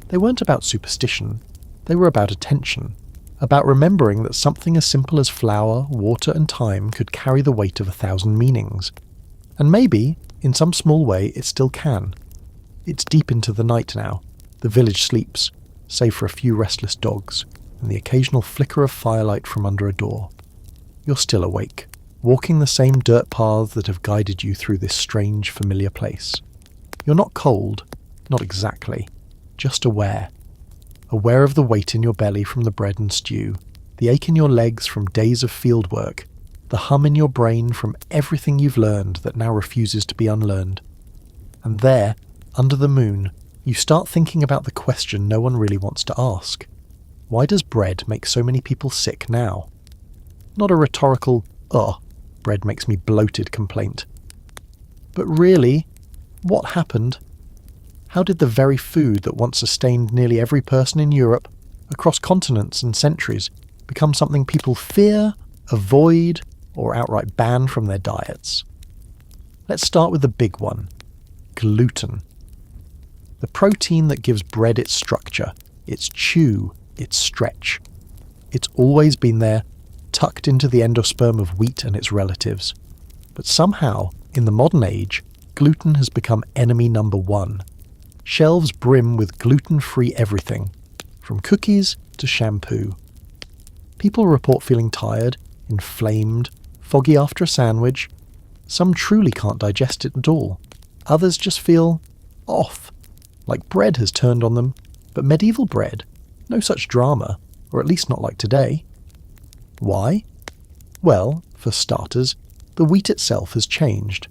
They weren't about superstition, they were about attention, about remembering that something as simple as flour, water and time could carry the weight of 1,000 meanings. And maybe, in some small way, it still can. It's deep into the night now. The village sleeps, save for a few restless dogs, and the occasional flicker of firelight from under a door. You're still awake, walking the same dirt paths that have guided you through this strange, familiar place. You're not cold, not exactly, just aware. Aware of the weight in your belly from the bread and stew, the ache in your legs from days of field work, the hum in your brain from everything you've learned that now refuses to be unlearned. And there, under the moon, you start thinking about the question no one really wants to ask. Why does bread make so many people sick now? Not a rhetorical, bread makes me bloated complaint. But really, what happened? How did the very food that once sustained nearly every person in Europe, across continents and centuries, become something people fear, avoid, or outright ban from their diets? Let's start with the big one: gluten. The protein that gives bread its structure, its chew, its stretch. It's always been there, tucked into the endosperm of wheat and its relatives. But somehow, in the modern age, gluten has become enemy number one. Shelves brim with gluten-free everything, from cookies to shampoo. People report feeling tired, inflamed, foggy after a sandwich. Some truly can't digest it at all. Others just feel off, like bread has turned on them. But medieval bread, no such drama, or at least not like today. Why? Well, for starters, the wheat itself has changed.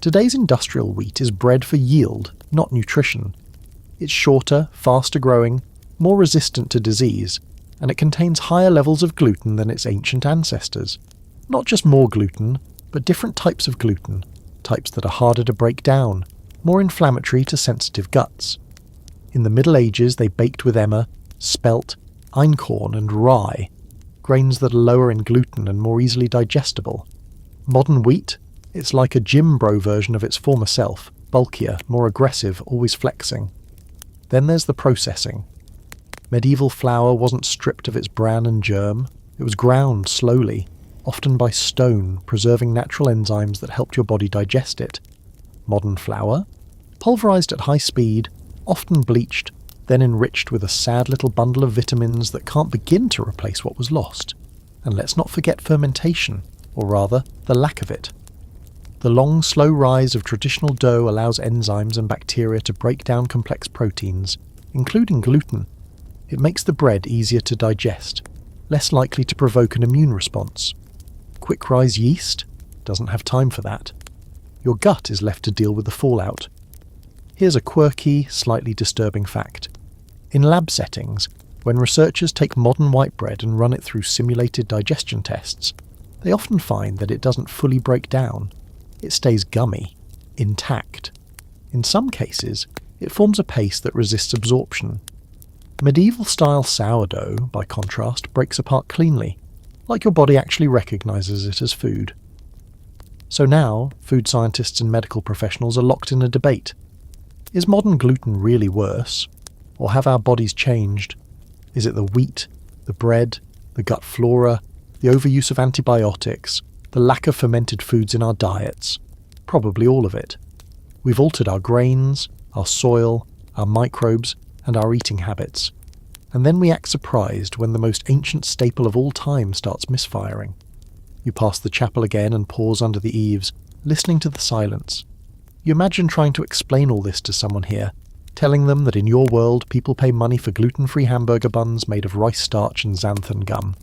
Today's industrial wheat is bred for yield, not nutrition. It's shorter, faster growing, more resistant to disease, and it contains higher levels of gluten than its ancient ancestors. Not just more gluten, but different types of gluten, types that are harder to break down, more inflammatory to sensitive guts. In the Middle Ages they baked with emmer, spelt, einkorn and rye, grains that are lower in gluten and more easily digestible. Modern wheat, it's like a gym bro version of its former self, bulkier, more aggressive, always flexing. Then there's the processing. Medieval flour wasn't stripped of its bran and germ. It was ground slowly, often by stone, preserving natural enzymes that helped your body digest it. Modern flour? Pulverized at high speed, often bleached, then enriched with a sad little bundle of vitamins that can't begin to replace what was lost. And let's not forget fermentation, or rather, the lack of it. The long, slow rise of traditional dough allows enzymes and bacteria to break down complex proteins, including gluten. It makes the bread easier to digest, less likely to provoke an immune response. Quick-rise yeast doesn't have time for that. Your gut is left to deal with the fallout. Here's a quirky, slightly disturbing fact. In lab settings, when researchers take modern white bread and run it through simulated digestion tests, they often find that it doesn't fully break down. It stays gummy, intact. In some cases, it forms a paste that resists absorption. Medieval-style sourdough, by contrast, breaks apart cleanly, like your body actually recognizes it as food. So now, food scientists and medical professionals are locked in a debate. Is modern gluten really worse? Or have our bodies changed? Is it the wheat, the bread, the gut flora, the overuse of antibiotics, the lack of fermented foods in our diets? Probably all of it. We've altered our grains, our soil, our microbes, and our eating habits. And then we act surprised when the most ancient staple of all time starts misfiring. You pass the chapel again and pause under the eaves, listening to the silence. You imagine trying to explain all this to someone here, telling them that in your world people pay money for gluten-free hamburger buns made of rice starch and xanthan gum,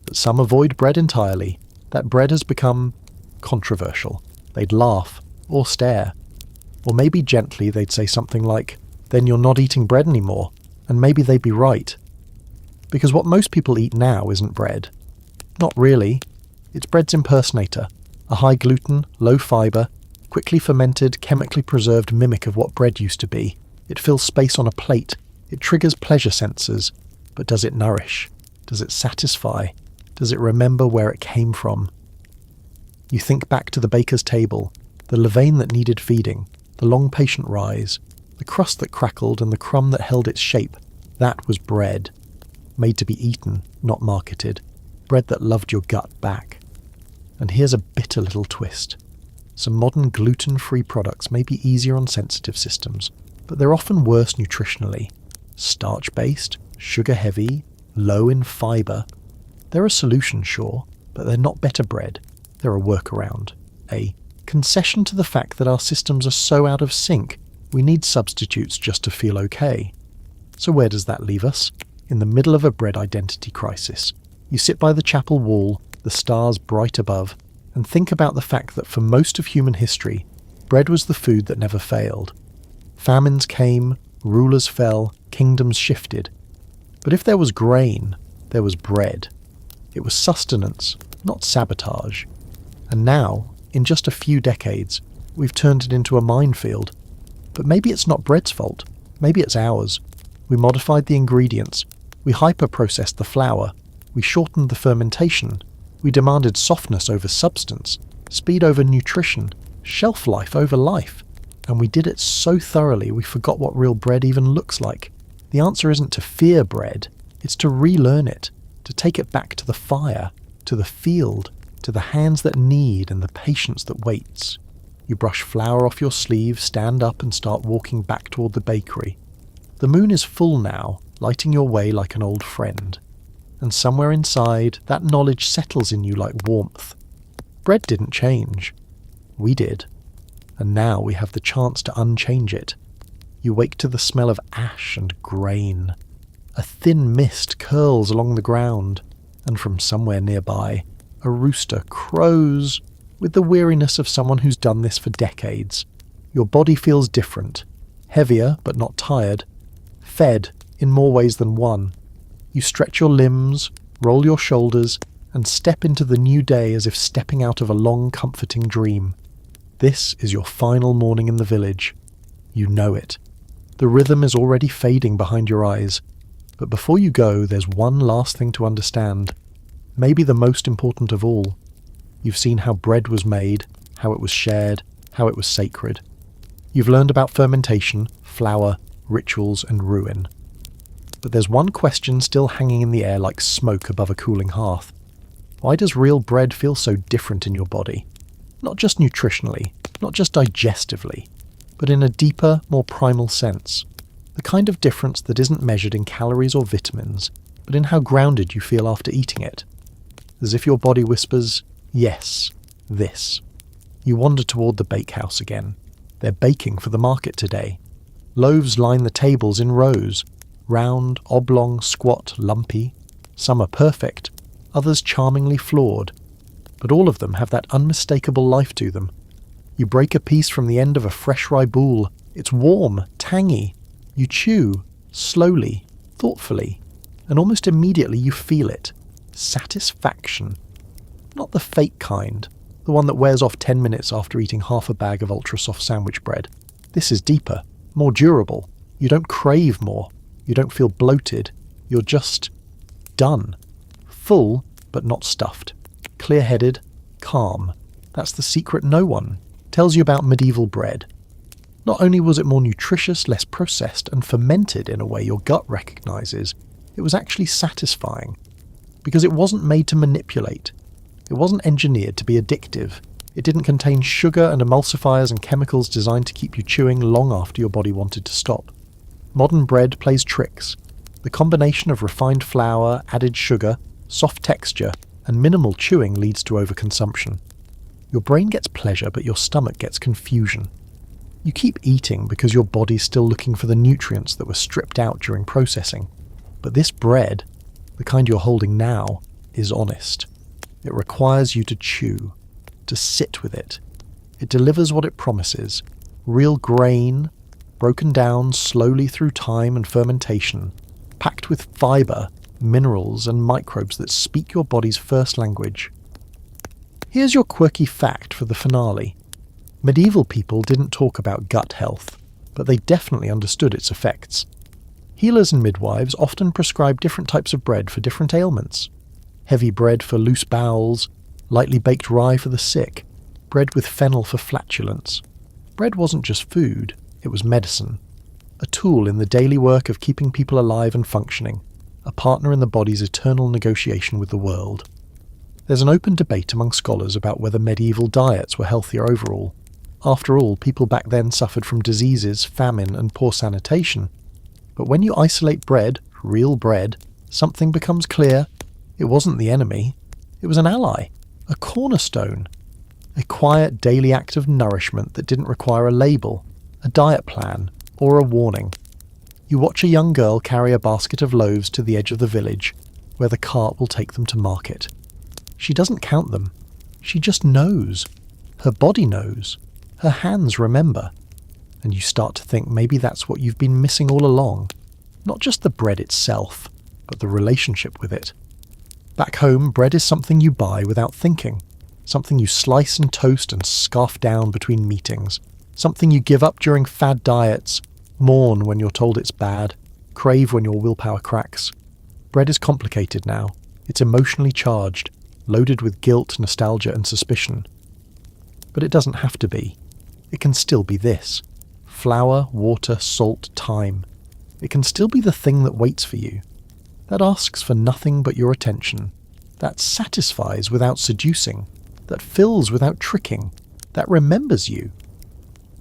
that some avoid bread entirely, that bread has become controversial. They'd laugh, or stare. Or maybe gently they'd say something like, "Then you're not eating bread anymore," and maybe they'd be right. Because what most people eat now isn't bread. Not really. It's bread's impersonator, a high gluten, low fibre, quickly fermented, chemically preserved mimic of what bread used to be. It fills space on a plate, it triggers pleasure sensors, but does it nourish? Does it satisfy? Does it remember where it came from? You think back to the baker's table, the levain that needed feeding, the long patient rise, the crust that crackled and the crumb that held its shape. That was bread. Made to be eaten, not marketed. Bread that loved your gut back. And here's a bitter little twist. Some modern gluten-free products may be easier on sensitive systems, but they're often worse nutritionally. Starch-based, sugar-heavy, low in fibre. They're a solution, sure, but they're not better bread. They're a workaround. A concession to the fact that our systems are so out of sync, we need substitutes just to feel okay. So where does that leave us? In the middle of a bread identity crisis. You sit by the chapel wall, the stars bright above, and think about the fact that for most of human history, bread was the food that never failed. Famines came, rulers fell, kingdoms shifted. But if there was grain, there was bread. It was sustenance, not sabotage. And now, in just a few decades, we've turned it into a minefield. But maybe it's not bread's fault. Maybe it's ours. We modified the ingredients. We hyper-processed the flour. We shortened the fermentation. We demanded softness over substance, speed over nutrition, shelf life over life. And we did it so thoroughly we forgot what real bread even looks like. The answer isn't to fear bread, it's to relearn it, to take it back to the fire, to the field, to the hands that knead and the patience that waits. You brush flour off your sleeve, stand up and start walking back toward the bakery. The moon is full now, lighting your way like an old friend. And somewhere inside, that knowledge settles in you like warmth. Bread didn't change. We did. And now we have the chance to unchange it. You wake to the smell of ash and grain. A thin mist curls along the ground, and from somewhere nearby, a rooster crows with the weariness of someone who's done this for decades. Your body feels different, heavier but not tired, fed in more ways than one. You stretch your limbs, roll your shoulders, and step into the new day as if stepping out of a long, comforting dream. This is your final morning in the village. You know it. The rhythm is already fading behind your eyes. But before you go, there's one last thing to understand. Maybe the most important of all. You've seen how bread was made, how it was shared, how it was sacred. You've learned about fermentation, flour, rituals, and ruin. But there's one question still hanging in the air like smoke above a cooling hearth. Why does real bread feel so different in your body? Not just nutritionally, not just digestively, but in a deeper, more primal sense. The kind of difference that isn't measured in calories or vitamins, but in how grounded you feel after eating it. As if your body whispers, yes, this. You wander toward the bakehouse again. They're baking for the market today. Loaves line the tables in rows. Round, oblong, squat, lumpy. Some are perfect, others charmingly flawed. But all of them have that unmistakable life to them. You break a piece from the end of a fresh rye boule. It's warm, tangy. You chew, slowly, thoughtfully, and almost immediately you feel it. Satisfaction. Not the fake kind, the one that wears off 10 minutes after eating half a bag of ultra-soft sandwich bread. This is deeper, more durable. You don't crave more. You don't feel bloated. You're just done. Full, but not stuffed. Clear-headed, calm. That's the secret no one tells you about medieval bread. Not only was it more nutritious, less processed, and fermented in a way your gut recognizes, it was actually satisfying. Because it wasn't made to manipulate. It wasn't engineered to be addictive. It didn't contain sugar and emulsifiers and chemicals designed to keep you chewing long after your body wanted to stop. Modern bread plays tricks. The combination of refined flour, added sugar, soft texture, and minimal chewing leads to overconsumption. Your brain gets pleasure, but your stomach gets confusion. You keep eating because your body's still looking for the nutrients that were stripped out during processing. But this bread, the kind you're holding now, is honest. It requires you to chew, to sit with it. It delivers what it promises. Real grain, broken down slowly through time and fermentation, packed with fibre, minerals and microbes that speak your body's first language. Here's your quirky fact for the finale. Medieval people didn't talk about gut health, but they definitely understood its effects. Healers and midwives often prescribed different types of bread for different ailments. Heavy bread for loose bowels, lightly baked rye for the sick, bread with fennel for flatulence. Bread wasn't just food, it was medicine. A tool in the daily work of keeping people alive and functioning, a partner in the body's eternal negotiation with the world. There's an open debate among scholars about whether medieval diets were healthier overall. After all, people back then suffered from diseases, famine, and poor sanitation. But when you isolate bread, real bread, something becomes clear. It wasn't the enemy. It was an ally, a cornerstone, a quiet daily act of nourishment that didn't require a label, a diet plan, or a warning. You watch a young girl carry a basket of loaves to the edge of the village, where the cart will take them to market. She doesn't count them. She just knows. Her body knows. Her hands remember. And you start to think maybe that's what you've been missing all along. Not just the bread itself, but the relationship with it. Back home, bread is something you buy without thinking. Something you slice and toast and scarf down between meetings. Something you give up during fad diets. Mourn when you're told it's bad. Crave when your willpower cracks. Bread is complicated now. It's emotionally charged, loaded with guilt, nostalgia, and suspicion. But it doesn't have to be. It can still be this. Flour, water, salt, time. It can still be the thing that waits for you. That asks for nothing but your attention. That satisfies without seducing. That fills without tricking. That remembers you.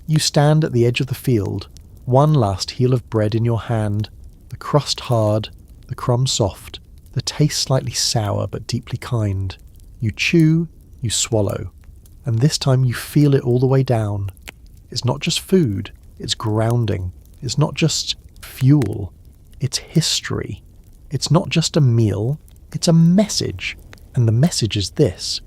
You stand at the edge of the field, one last heel of bread in your hand, the crust hard, the crumb soft, the taste slightly sour but deeply kind. You chew, you swallow, and this time you feel it all the way down. It's not just food, it's grounding. It's not just fuel, it's history. It's not just a meal, it's a message. And the message is this.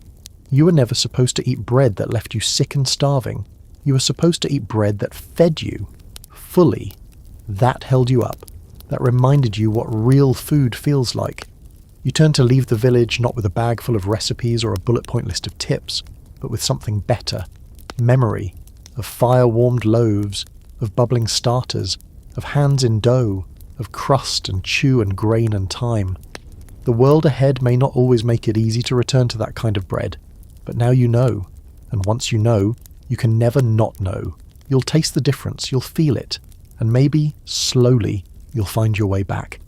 You were never supposed to eat bread that left you sick and starving. You were supposed to eat bread that fed you, fully. That held you up. That reminded you what real food feels like. You turned to leave the village not with a bag full of recipes or a bullet point list of tips, but with something better. Memory of fire-warmed loaves, of bubbling starters, of hands in dough, of crust and chew and grain and time. The world ahead may not always make it easy to return to that kind of bread, but now you know, and once you know, you can never not know. You'll taste the difference, you'll feel it, and maybe, slowly, you'll find your way back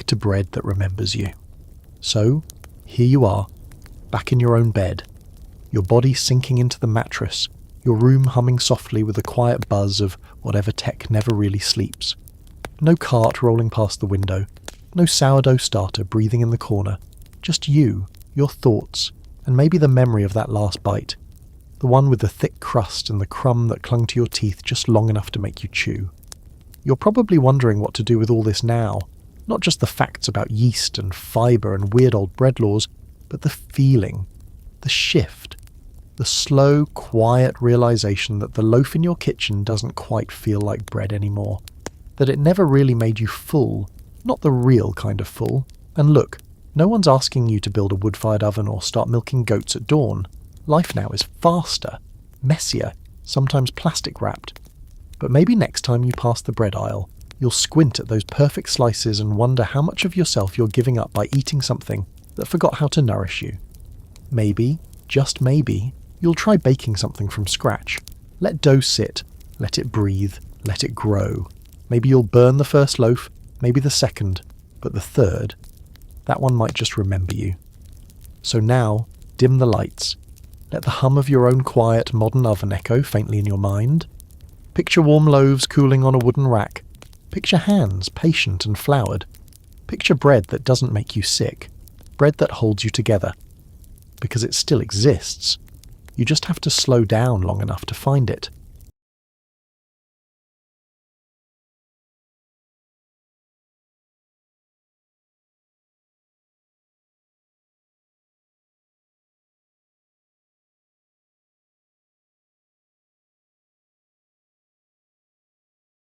to bread that remembers you. So, here you are, back in your own bed, your body sinking into the mattress, your room humming softly with the quiet buzz of whatever tech never really sleeps. No cart rolling past the window, no sourdough starter breathing in the corner, just you, your thoughts, and maybe the memory of that last bite, the one with the thick crust and the crumb that clung to your teeth just long enough to make you chew. You're probably wondering what to do with all this now, not just the facts about yeast and fibre and weird old bread laws, but the feeling, the shift, the slow, quiet realization that the loaf in your kitchen doesn't quite feel like bread anymore, that it never really made you full, not the real kind of full. And look, no one's asking you to build a wood-fired oven or start milking goats at dawn. Life now is faster, messier, sometimes plastic-wrapped. But maybe next time you pass the bread aisle, you'll squint at those perfect slices and wonder how much of yourself you're giving up by eating something that forgot how to nourish you. Maybe, just maybe, you'll try baking something from scratch. Let dough sit, let it breathe, let it grow. Maybe you'll burn the first loaf, maybe the second, but the third, that one might just remember you. So now, dim the lights. Let the hum of your own quiet modern oven echo faintly in your mind. Picture warm loaves cooling on a wooden rack. Picture hands, patient and floured. Picture bread that doesn't make you sick. Bread that holds you together. Because it still exists. You just have to slow down long enough to find it.